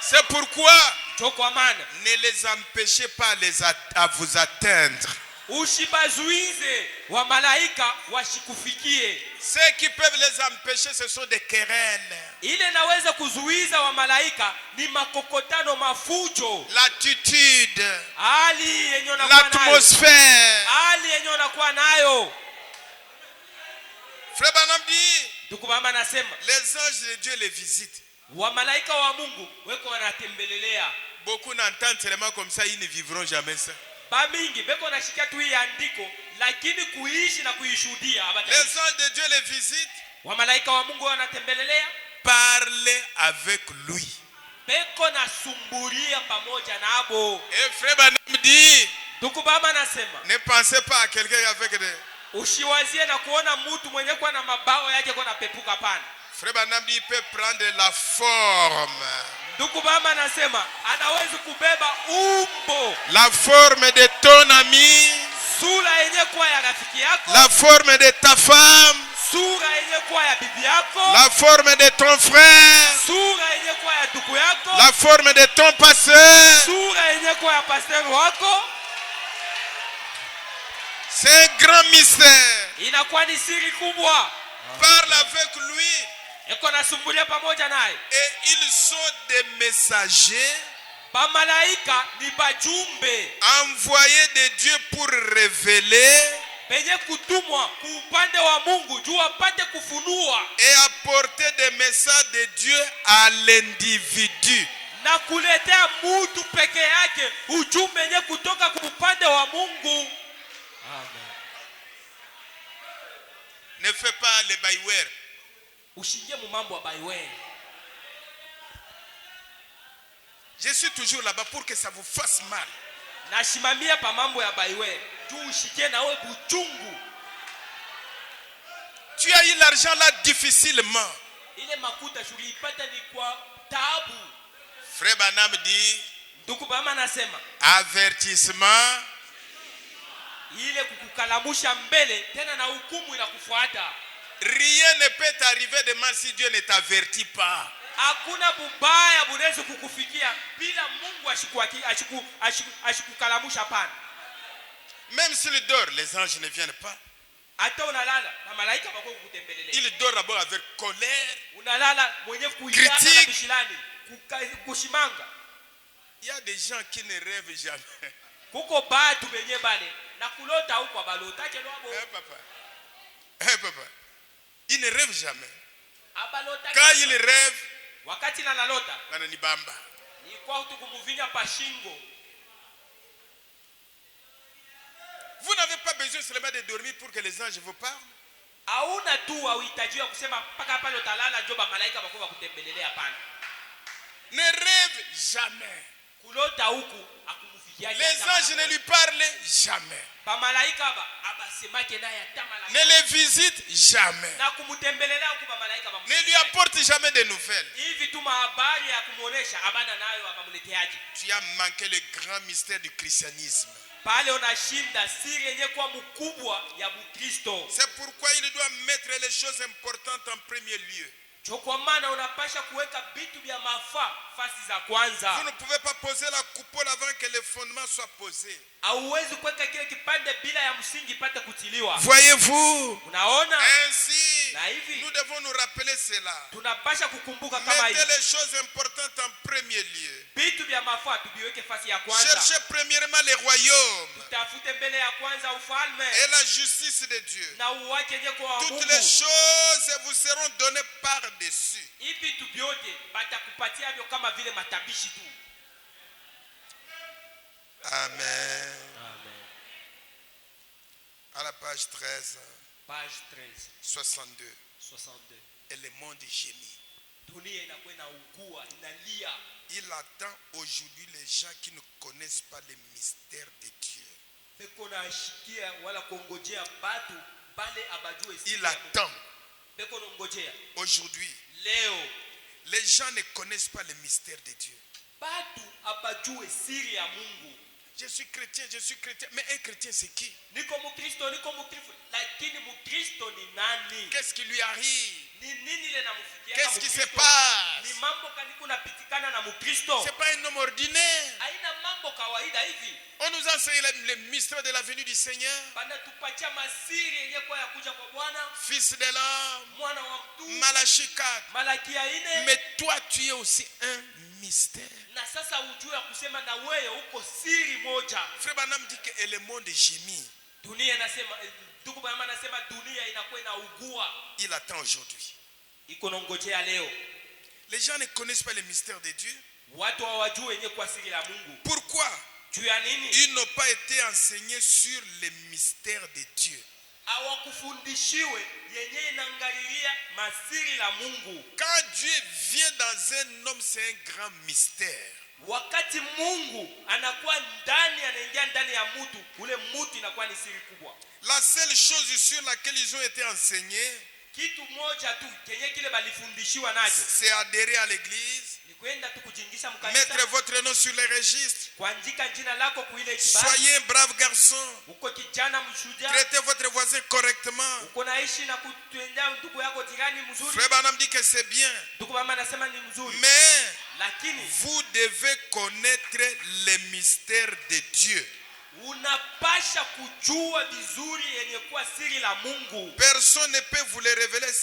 [SPEAKER 1] C'est pourquoi ne les empêchez pas à vous atteindre. Ceux qui peuvent les empêcher, ce sont des querelles. L'attitude, l'atmosphère. Frère Branham dit, les anges de Dieu les visitent. Beaucoup n'entendent seulement comme ça, ils ne vivront jamais ça. Les anges de Dieu les visitent. Parlez avec lui. Et frère Branham dit, ne pensez pas à quelqu'un avec des... Frère Branham dit, il peut prendre la forme. La forme de ton ami. La forme de ta femme. La forme de ton frère. La forme de ton pasteur. C'est un grand mystère. Parle avec lui. Et ils sont des messagers envoyés de Dieu pour révéler et apporter des messages de Dieu à l'individu. Ne fais pas les baïwers. Je suis toujours là-bas pour que ça vous fasse mal. Tu as eu l'argent là difficilement. Frère Branham dit
[SPEAKER 2] ndugu Branham anasema
[SPEAKER 1] avertissement
[SPEAKER 2] ile kukukalamusha mbele tena na hukumu inakufuata.
[SPEAKER 1] Rien ne peut t'arriver de mal si Dieu ne t'avertit pas.
[SPEAKER 2] Hakuna bubaya bunaweza kukufikia bila Mungu ashikukalamusha pana.
[SPEAKER 1] Même s'il dort, les anges ne viennent pas.
[SPEAKER 2] Hata unalala na malaika bako kukutembelelea.
[SPEAKER 1] Il dort d'abord avec colère.
[SPEAKER 2] Unalala mwenye kuiana na bishilani, kushimanga.
[SPEAKER 1] Il y a des gens qui ne rêvent jamais.
[SPEAKER 2] Kuko batu benye bale na kulota huko balota ke lobo.
[SPEAKER 1] Papa. Il ne rêve jamais.
[SPEAKER 2] Abalota.
[SPEAKER 1] Quand il rêve,
[SPEAKER 2] wakati na nalota,
[SPEAKER 1] wananibamba.
[SPEAKER 2] Ni kwa kumuvinya pashingo.
[SPEAKER 1] Vous n'avez pas besoin seulement de dormir pour que les anges vous parlent.
[SPEAKER 2] Hauna tu uhitaji kusema paka pale utalala njoba malaika bako bakutembelelea hapana.
[SPEAKER 1] Ne rêve jamais.
[SPEAKER 2] Kulota huku akumufikia.
[SPEAKER 1] Les anges ne lui parlent jamais.
[SPEAKER 2] Ba malaika ba abasemake naye atamala.
[SPEAKER 1] Ne les visite jamais.
[SPEAKER 2] Na kumutembelelea huku ba malaika ba.
[SPEAKER 1] Ne lui apporte jamais de nouvelles.
[SPEAKER 2] Hivi tu habari ya kumuonesha abana nayo abamuleteaje.
[SPEAKER 1] Tu as manqué le grand mystère du christianisme.
[SPEAKER 2] Pale unashinda siri yenye kwa mkubwa ya Bukristo.
[SPEAKER 1] C'est pourquoi il doit mettre les choses importantes en premier lieu.
[SPEAKER 2] Kwa maana unapasha kuweka vitu vya mafaa fasi za kwanza.
[SPEAKER 1] Vous ne pouvez pas poser la coupole avant que les fondements soient posés.
[SPEAKER 2] Hauwezi kuweka kile kipande bila ya msingi pate kutiliwa.
[SPEAKER 1] Voyez-vous?
[SPEAKER 2] Unaona?
[SPEAKER 1] Ainsi, nous devons nous rappeler cela.
[SPEAKER 2] Tunapasha kukumbuka kama hivi.
[SPEAKER 1] Mettez les choses importantes en premier lieu.
[SPEAKER 2] Vitu vya mafaa tubiweke fasi ya kwanza.
[SPEAKER 1] Cherchez premièrement les royaumes.
[SPEAKER 2] Tutafute mbele ya kwanza ufalme.
[SPEAKER 1] Et la justice de Dieu.
[SPEAKER 2] Na uwache je kwa Mungu.
[SPEAKER 1] Toutes les choses vous seront données par-dessus.
[SPEAKER 2] Hivi tu vyote batakupatia vyo kama vile matabishi tu.
[SPEAKER 1] Amen.
[SPEAKER 2] Amen.
[SPEAKER 1] À la page 13.
[SPEAKER 2] Page 13.
[SPEAKER 1] 62.
[SPEAKER 2] 62.
[SPEAKER 1] Et le monde gémit.
[SPEAKER 2] Dunia inakuwa inaugua, inalia.
[SPEAKER 1] Il attend aujourd'hui les gens qui ne connaissent pas les mystères de Dieu. Il attend. Aujourd'hui, les gens ne connaissent pas les mystères de Dieu. Je suis chrétien. Mais un chrétien c'est qui? Qu'est-ce qui lui arrive? Qu'est-ce qui se passe? C'est pas un homme ordinaire. On nous enseigne le mystère de la venue du Seigneur. Fils de l'homme. Malachie 4. Mais toi tu es aussi un mystère. Frère Branham dit que le monde gémit. Il attend aujourd'hui. Les gens ne connaissent pas les mystères de Dieu. Pourquoi? Ils n'ont pas été enseignés sur les mystères de Dieu. Quand Dieu vient dans un homme, c'est un grand mystère.
[SPEAKER 2] Wakati Mungu anakuwa ndani, anaingia ndani ya mtu, ule mtu inakuwa ni siri kubwa.
[SPEAKER 1] La seule chose sur laquelle ils ont été enseignés,
[SPEAKER 2] kitu moja tu kenye kile balifundishiwa nacho,
[SPEAKER 1] c'est adhérer à l'église,
[SPEAKER 2] ni kwenda tu kujingisha mkanisa,
[SPEAKER 1] mettre votre nom sur les registres,
[SPEAKER 2] kuandika jina lako kuile kibali.
[SPEAKER 1] Soyez un brave garçon,
[SPEAKER 2] uko kijana mshujaa,
[SPEAKER 1] traitez votre voisin correctement,
[SPEAKER 2] uko naishi na kutendea ndugu yako jirani mzuri.
[SPEAKER 1] Frère Branham dit que c'est bien,
[SPEAKER 2] ndugu mama anasema ni mzuri,
[SPEAKER 1] mais
[SPEAKER 2] lakini
[SPEAKER 1] vous devez connaître les mystères de Dieu.
[SPEAKER 2] Unapasha kujua vizuri yenye kuwa siri la Mungu.
[SPEAKER 1] Personne ne peut vous les révéler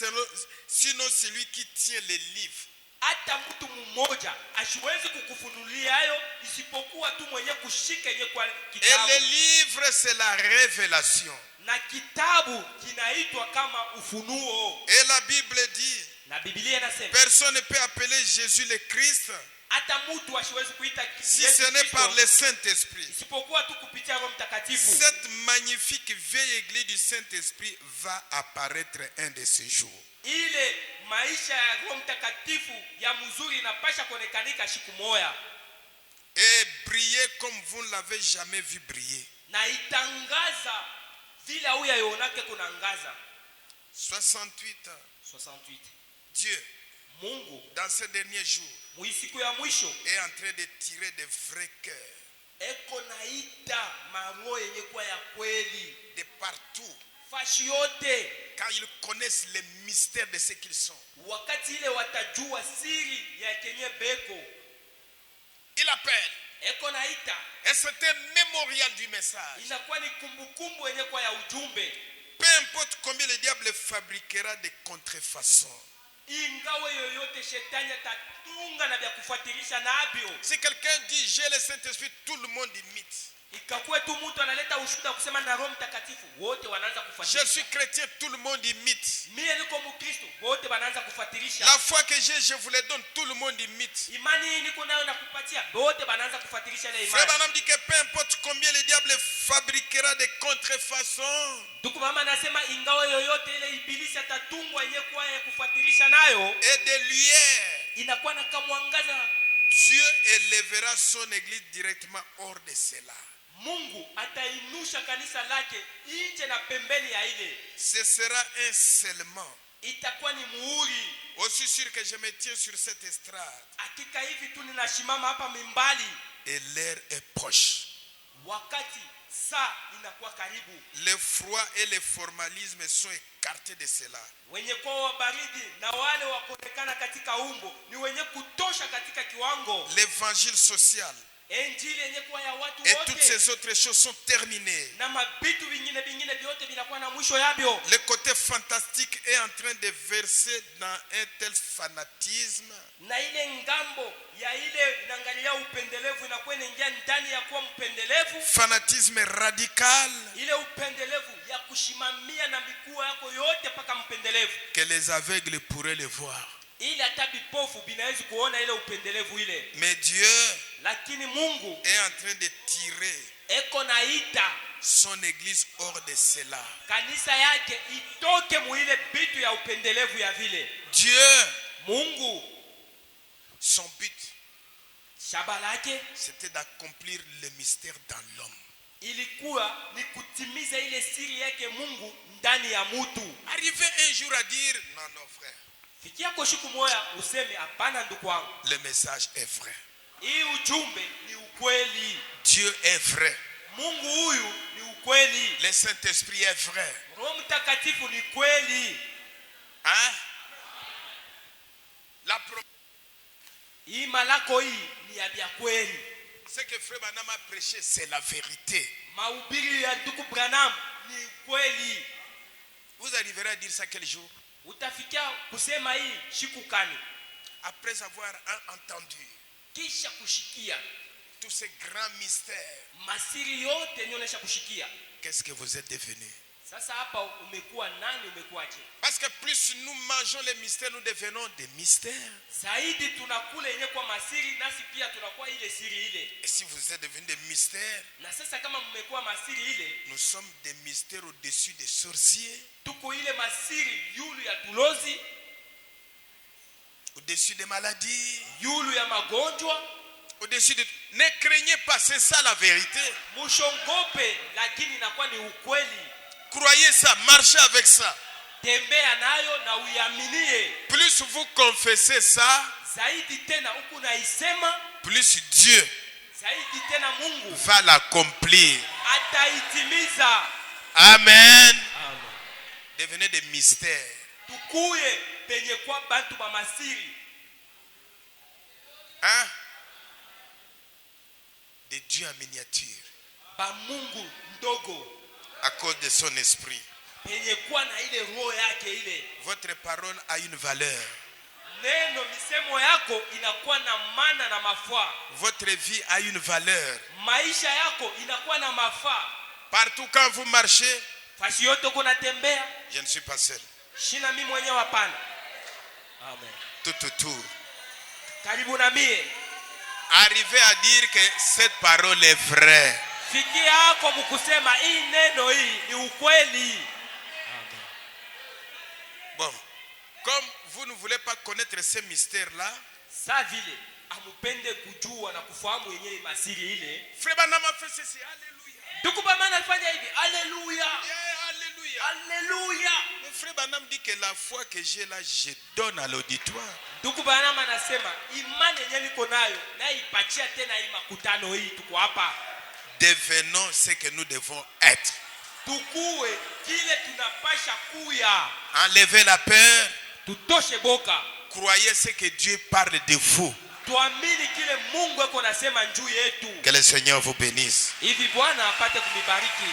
[SPEAKER 1] sinon celui qui tient les livres.
[SPEAKER 2] Hata mtu mmoja asiwezi kukufunulia hayo isipokuwa tu mwenye kushika yenye kwa kitabu.
[SPEAKER 1] Et les livres c'est la révélation.
[SPEAKER 2] Na kitabu kinaitwa kama ufunuo.
[SPEAKER 1] Et la Bible dit,
[SPEAKER 2] na Biblia inasema,
[SPEAKER 1] personne ne peut appeler Jésus le Christ si ce n'est par le Saint-Esprit. Cette magnifique vieille église du Saint-Esprit va apparaître un de ces jours. Et briller comme vous ne l'avez jamais vu briller. 68. Dieu
[SPEAKER 2] Mungu
[SPEAKER 1] dans ces derniers jours
[SPEAKER 2] muisiku ya mwisho
[SPEAKER 1] est en train de tirer des vrais cœurs
[SPEAKER 2] eko naita maroho yenye kwa ya kweli
[SPEAKER 1] de partout
[SPEAKER 2] fashi yote,
[SPEAKER 1] car ils connaissent les mystères de ce qu'ils sont.
[SPEAKER 2] wakati ile watajua siri ya kenye beko.
[SPEAKER 1] Il appelle
[SPEAKER 2] Eko naita,
[SPEAKER 1] et c'est un mémorial du message.
[SPEAKER 2] inakuwa ni kumbukumbu yenye kwa ya ujumbe.
[SPEAKER 1] Peu importe combien le diable fabriquera des contrefaçons,
[SPEAKER 2] ingawa yoyote shetani atatunga na vya kufuatilisha nabyo.
[SPEAKER 1] Si quelqu'un dit j'ai le Saint-Esprit, tout le monde imite.
[SPEAKER 2] Ikakuwa tu mtu analeta ushuhuda kusema na Roho Mtakatifu, wote wanaanza kufuatilia.
[SPEAKER 1] Je suis chrétien, tout le monde imite.
[SPEAKER 2] Mimi niko Mkristo, wote wanaanza kufuatilisha.
[SPEAKER 1] La foi que j'ai, je vous le donne, tout le monde imite.
[SPEAKER 2] Imani niko nayo nakupatia, wote wanaanza kufuatilisha ile imani.
[SPEAKER 1] Frère Branham dit que peu importe combien le diable fabriquera des contrefaçons,
[SPEAKER 2] Ndugu mama anasema ingawa yoyote ile ibilisi atatungwa yenye kwa ya kufuatilisha nayo
[SPEAKER 1] et de lumière,
[SPEAKER 2] inakuwa na kamwangaza,
[SPEAKER 1] Dieu élèvera son église directement hors de cela.
[SPEAKER 2] Mungu atainusha kanisa lake nje na pembeni ya ile.
[SPEAKER 1] Ce sera un scellement.
[SPEAKER 2] Itakuwa ni muhuri.
[SPEAKER 1] Aussi sûr que je me tiens sur cette estrade.
[SPEAKER 2] Hakika hivi tu ninashimama hapa mimbali.
[SPEAKER 1] Et l'heure est proche.
[SPEAKER 2] Wakati saa inakuwa karibu.
[SPEAKER 1] Le froid et le formalisme sont écartés de cela.
[SPEAKER 2] Wenye kwa baridi na wale wakonekana katika umbo ni wenye kutosha katika kiwango.
[SPEAKER 1] L'évangile social
[SPEAKER 2] et
[SPEAKER 1] toutes ces autres choses sont terminées. Le côté fantastique est en train de verser dans un tel fanatisme. Fanatisme radical que les aveugles pourraient le voir. Mais Dieu est en train de tirer son église hors de cela. Dieu, son but, c'était d'accomplir le mystère dans l'homme. Arriver un jour à dire non, non frère, le message est vrai. Dieu est vrai. Le Saint-Esprit est vrai. Hein? La promesse. Ce que Frère Branham a prêché, c'est la vérité. Vous arriverez à dire ça quel jour? Après avoir entendu tous ces grands mystères, qu'est-ce que vous êtes devenu? Parce que plus nous mangeons les mystères, nous devenons des mystères. Et si vous êtes devenus des mystères, nous sommes des mystères au-dessus des sorciers, au-dessus des maladies, au-dessus de... Ne craignez pas, c'est ça la vérité. Croyez ça, marchez avec ça. Plus vous confessez ça, plus Dieu va l'accomplir. Amen. Devenez des mystères. Hein? De Dieu en miniature. À cause de son esprit. Votre parole a une valeur. Votre vie a une valeur. Partout quand vous marchez, je ne suis pas seul. Tout autour. Arrivez à dire que cette parole est vraie. Bon, comme vous ne voulez pas connaître ces mystères-là, Frère Branham a fait ceci. Alléluia.
[SPEAKER 2] Alléluia.
[SPEAKER 1] Alléluia.
[SPEAKER 2] Alléluia.
[SPEAKER 1] Mais frère Branham dit que la foi que j'ai là, je donne à l'auditoire.
[SPEAKER 2] Ndugu Branham anasema imani yenyewe niko nayo na ipatia tena hii makutano hii tuko hapa.
[SPEAKER 1] Devenons ce que nous devons être.
[SPEAKER 2] Tukue kile tunapasha kuya.
[SPEAKER 1] Enlevez la peur.
[SPEAKER 2] Tutoshe boka.
[SPEAKER 1] Croyez ce que Dieu parle de vous.
[SPEAKER 2] Tuamini kile Mungu eko nasema njuu yetu.
[SPEAKER 1] Que le Seigneur vous bénisse.
[SPEAKER 2] Hivi Bwana apate kumibariki.